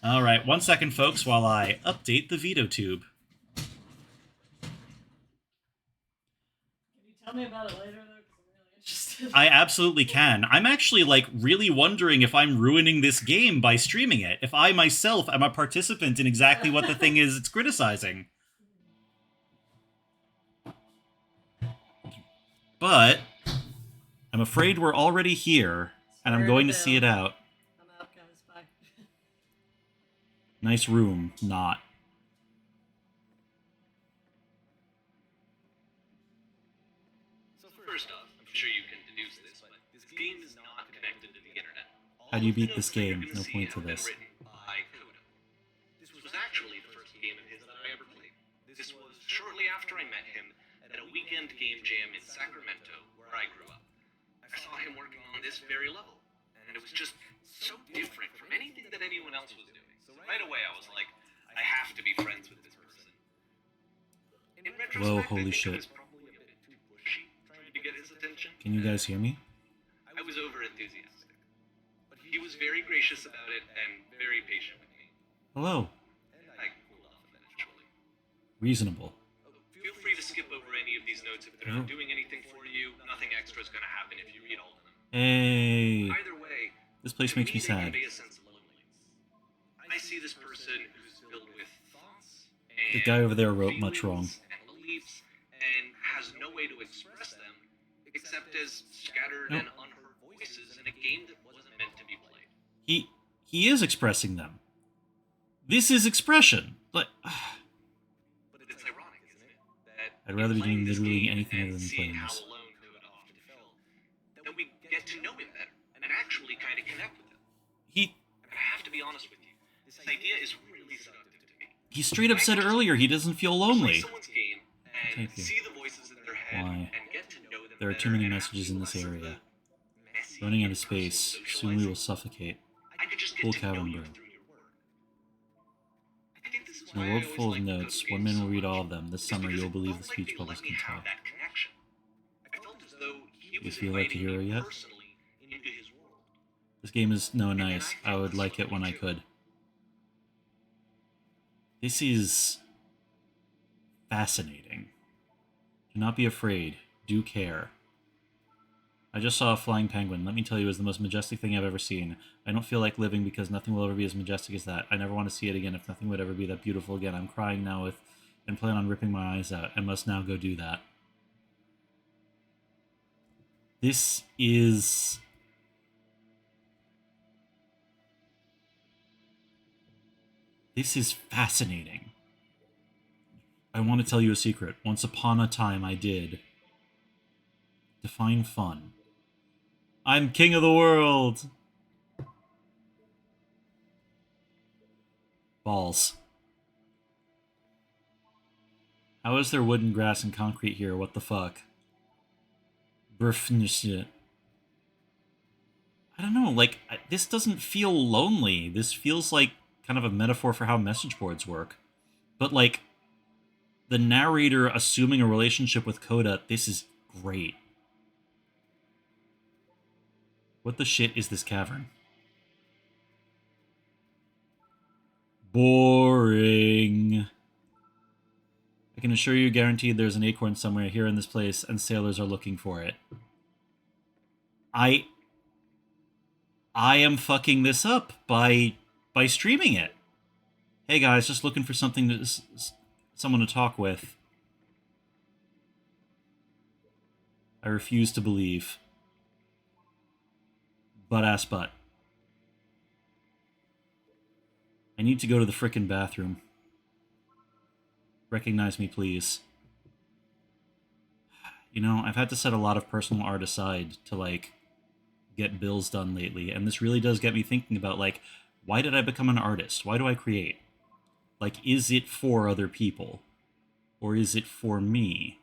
C: All right, 1 second, folks, while I update the Veto Tube.
D: Can you tell me about it later, though? Because I'm really interested.
C: I absolutely can. I'm actually, really wondering if I'm ruining this game by streaming it. If I myself am a participant in exactly what the thing is it's criticizing. But I'm afraid we're already here, and I'm
D: Sorry
C: going
D: to
C: to see it out.
D: I'm out, guys. Bye.
C: Nice room, not.
E: So first off, I'm sure you can deduce this, but this game is not connected to the internet.
C: How do you beat this game? No point to this.
E: By Coda. This was actually the first game of his that I ever played. This was shortly after I met him at a weekend game jam in Sacramento, where I grew up. I saw him working on this very level, and it was just so different from anything that anyone else was doing. So right away I was like, I have to be friends with this person. In retrospect,
C: Whoa,
E: I
C: holy
E: think
C: shit.
E: I was probably a bit too pushy, trying to get his attention.
C: Can you guys hear me?
E: I was over enthusiastic. But he was very gracious about it and very patient with me.
C: Hello.
E: And I cooled off eventually.
C: Reasonable.
E: Feel free to skip over any of these notes if they're not doing anything for you. Nothing extra is going to happen if you read all of them.
C: Hey.
E: Either way,
C: This place
E: to
C: makes me
E: they
C: sad.
E: convey a sense of loneliness. I see this person who's filled with thoughts
C: The
E: and
C: guy over there wrote much wrong.
E: feelings and beliefs and has no way to express them except as scattered
C: Nope.
E: and unheard voices in a game that wasn't meant to be played.
C: He is expressing them. This is expression. But I'd rather be doing
E: playing this
C: literally
E: game
C: anything
E: and
C: other than
E: seeing
C: playing
E: how
C: this.
E: alone Koda often felt, that we get to know him better and actually kind of connect with him.
C: He
E: And I have to be honest with you, this idea is really seductive to me.
C: he straight up said earlier he doesn't feel lonely.
E: Play someone's game and
C: Thank you.
E: see the voices in their head
C: Why?
E: and get to know them
C: There are
E: better
C: too many
E: and
C: messages in this
E: have less of
C: area.
E: the messy,
C: Running out of
E: impersonal
C: space. Soon we will
E: socializing.
C: suffocate.
E: I could just get
C: Cool
E: to know
C: cavern
E: you
C: burn.
E: through your work. I think this is
C: In a
E: why I
C: world
E: always
C: full of
E: liked
C: notes,
E: Code
C: one
E: games
C: man
E: so
C: will read
E: much.
C: all of them. This
E: It's
C: summer
E: because
C: you'll
E: it
C: believe
E: felt
C: the
E: like
C: speech
E: they
C: bubbles
E: let me
C: can
E: have
C: tell.
E: that connection. I felt as though he
C: You
E: was
C: feel like a
E: inviting
C: hero
E: me
C: yet?
E: personally into his world.
C: This game is no nice. I would like it when I could. This is fascinating. Do not be afraid. Do care. I just saw a flying penguin. Let me tell you, it was the most majestic thing I've ever seen. I don't feel like living because nothing will ever be as majestic as that. I never want to see it again if nothing would ever be that beautiful again. I'm crying now and plan on ripping my eyes out. I must now go do that. This is... This is fascinating. I want to tell you a secret. Once upon a time I did. Define fun. I'm king of the world! Balls. How is there wooden grass and concrete here? What the fuck? Brfnshit. I don't know, like, this doesn't feel lonely. This feels like kind of a metaphor for how message boards work. But, like, the narrator assuming a relationship with Coda, this is great. What the shit is this cavern? Boring. I can assure you, guaranteed there's an acorn somewhere here in this place, and sailors are looking for it. I am fucking this up by streaming it. Hey guys, just looking for something to someone to talk with. I refuse to believe. Butt-ass butt. I need to go to the frickin' bathroom. Recognize me, please. You know, I've had to set a lot of personal art aside to, like, get bills done lately, and this really does get me thinking about, like, why did I become an artist? Why do I create? Like, is it for other people? Or is it for me?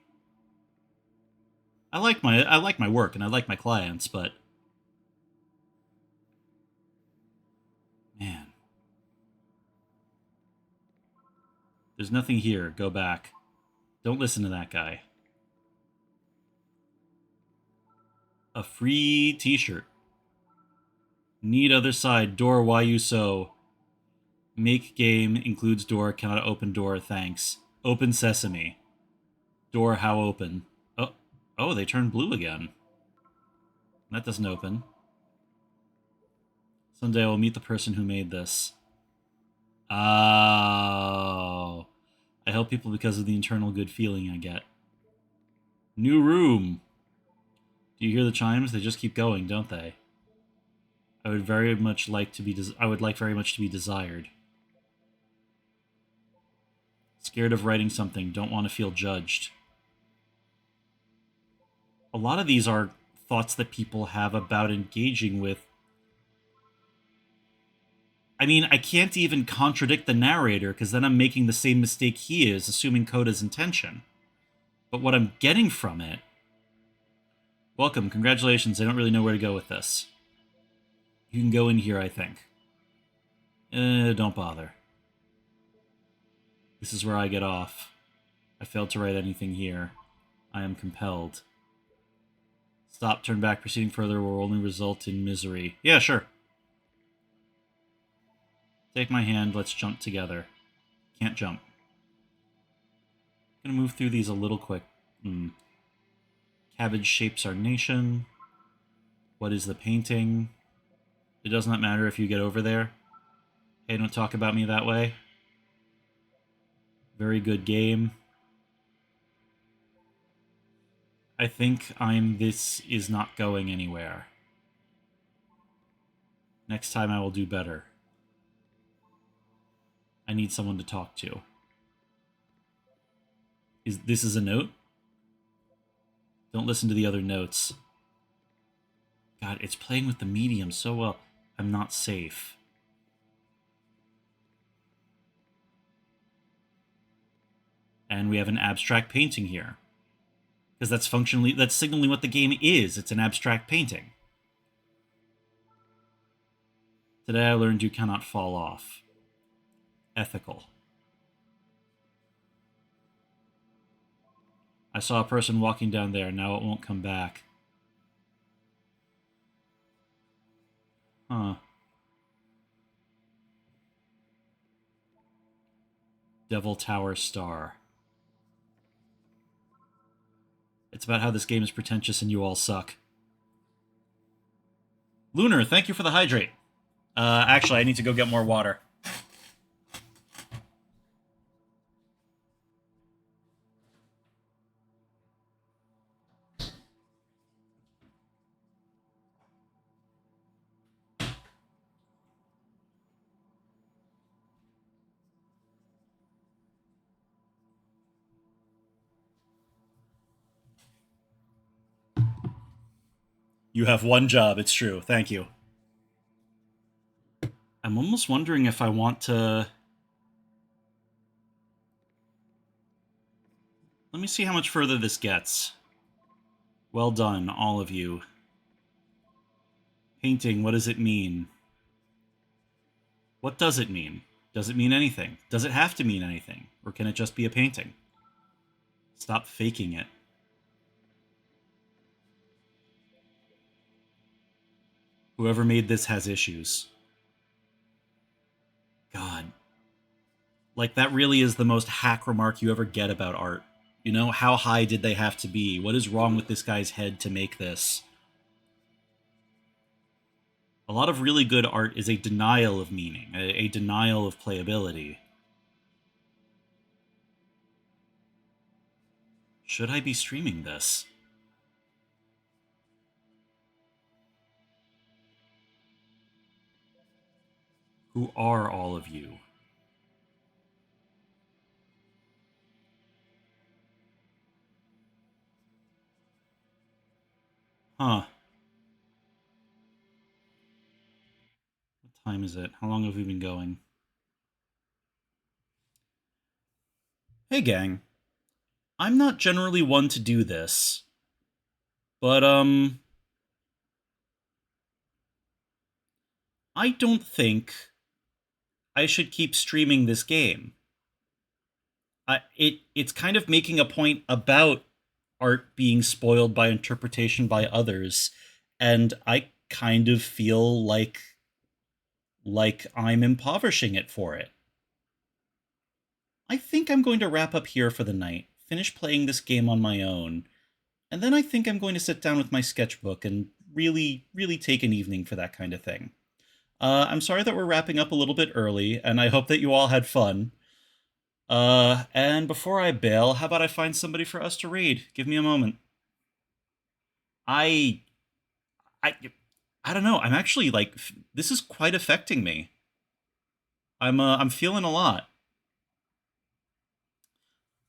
C: I like my work and I like my clients, but man. There's nothing here. Go back. Don't listen to that guy. A free t-shirt. Need other side. Door, why you so? Make game includes door. Cannot open door. Thanks. Open sesame. Door, how open? Oh, they turned blue again. That doesn't open. Someday I will meet the person who made this. Oh. I help people because of the internal good feeling I get. New room. Do you hear the chimes? They just keep going, don't they? I would very much like to be very much to be desired. Scared of writing something, don't want to feel judged. A lot of these are thoughts that people have about engaging with. I mean, I can't even contradict the narrator, because then I'm making the same mistake he is, assuming Coda's intention. But what I'm getting from it... Welcome, congratulations, I don't really know where to go with this. You can go in here, I think. Don't bother. This is where I get off. I failed to write anything here. I am compelled. Stop, turn back, proceeding further will only result in misery. Yeah, sure. Take my hand, let's jump together. Can't jump. Gonna move through these a little quick. Cabbage shapes our nation. What is the painting? It does not matter if you get over there. Hey, don't talk about me that way. Very good game. I think this is not going anywhere. Next time I will do better. I need someone to talk to. This is a note? Don't listen to the other notes. God, it's playing with the medium so well. I'm not safe. And we have an abstract painting here. Because that's signaling what the game is. It's an abstract painting. Today I learned you cannot fall off. Ethical. I saw a person walking down there, now it won't come back. Huh. Devil Tower Star. It's about how this game is pretentious and you all suck. Lunar, thank you for the hydrate. Actually, I need to go get more water. You have one job, it's true. Thank you. I'm almost wondering if I want to... Let me see how much further this gets. Well done, all of you. Painting, what does it mean? What does it mean? Does it mean anything? Does it have to mean anything? Or can it just be a painting? Stop faking it. Whoever made this has issues. God. Like, that really is the most hack remark you ever get about art. You know, how high did they have to be? What is wrong with this guy's head to make this? A lot of really good art is a denial of meaning, a denial of playability. Should I be streaming this? Who are all of you? Huh. What time is it? How long have we been going? Hey gang. I'm not generally one to do this. But, I don't think I should keep streaming this game. It's kind of making a point about art being spoiled by interpretation by others, and I kind of feel like I'm impoverishing it for it. I think I'm going to wrap up here for the night, finish playing this game on my own, and then I think I'm going to sit down with my sketchbook and really, really take an evening for that kind of thing. I'm sorry that we're wrapping up a little bit early, and I hope that you all had fun. And before I bail, how about I find somebody for us to raid? Give me a moment. I don't know. I'm actually, like, this is quite affecting me. I'm feeling a lot.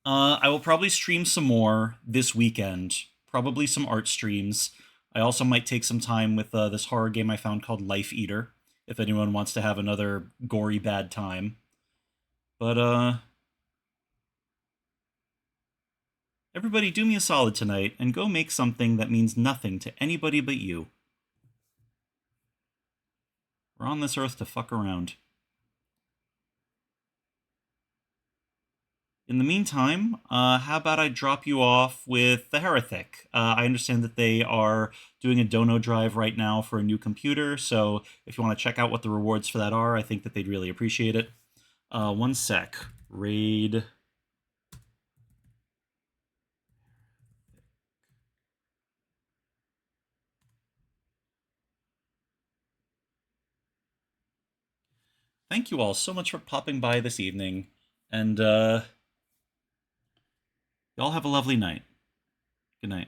C: I will probably stream some more this weekend. Probably some art streams. I also might take some time with this horror game I found called Life Eater, if anyone wants to have another gory bad time. But, everybody do me a solid tonight and go make something that means nothing to anybody but you. We're on this earth to fuck around. In the meantime, how about I drop you off with The Heretic? I understand that they are doing a dono drive right now for a new computer, so if you want to check out what the rewards for that are, I think that they'd really appreciate it. One sec. Raid. Thank you all so much for popping by this evening, and y'all have a lovely night. Good night.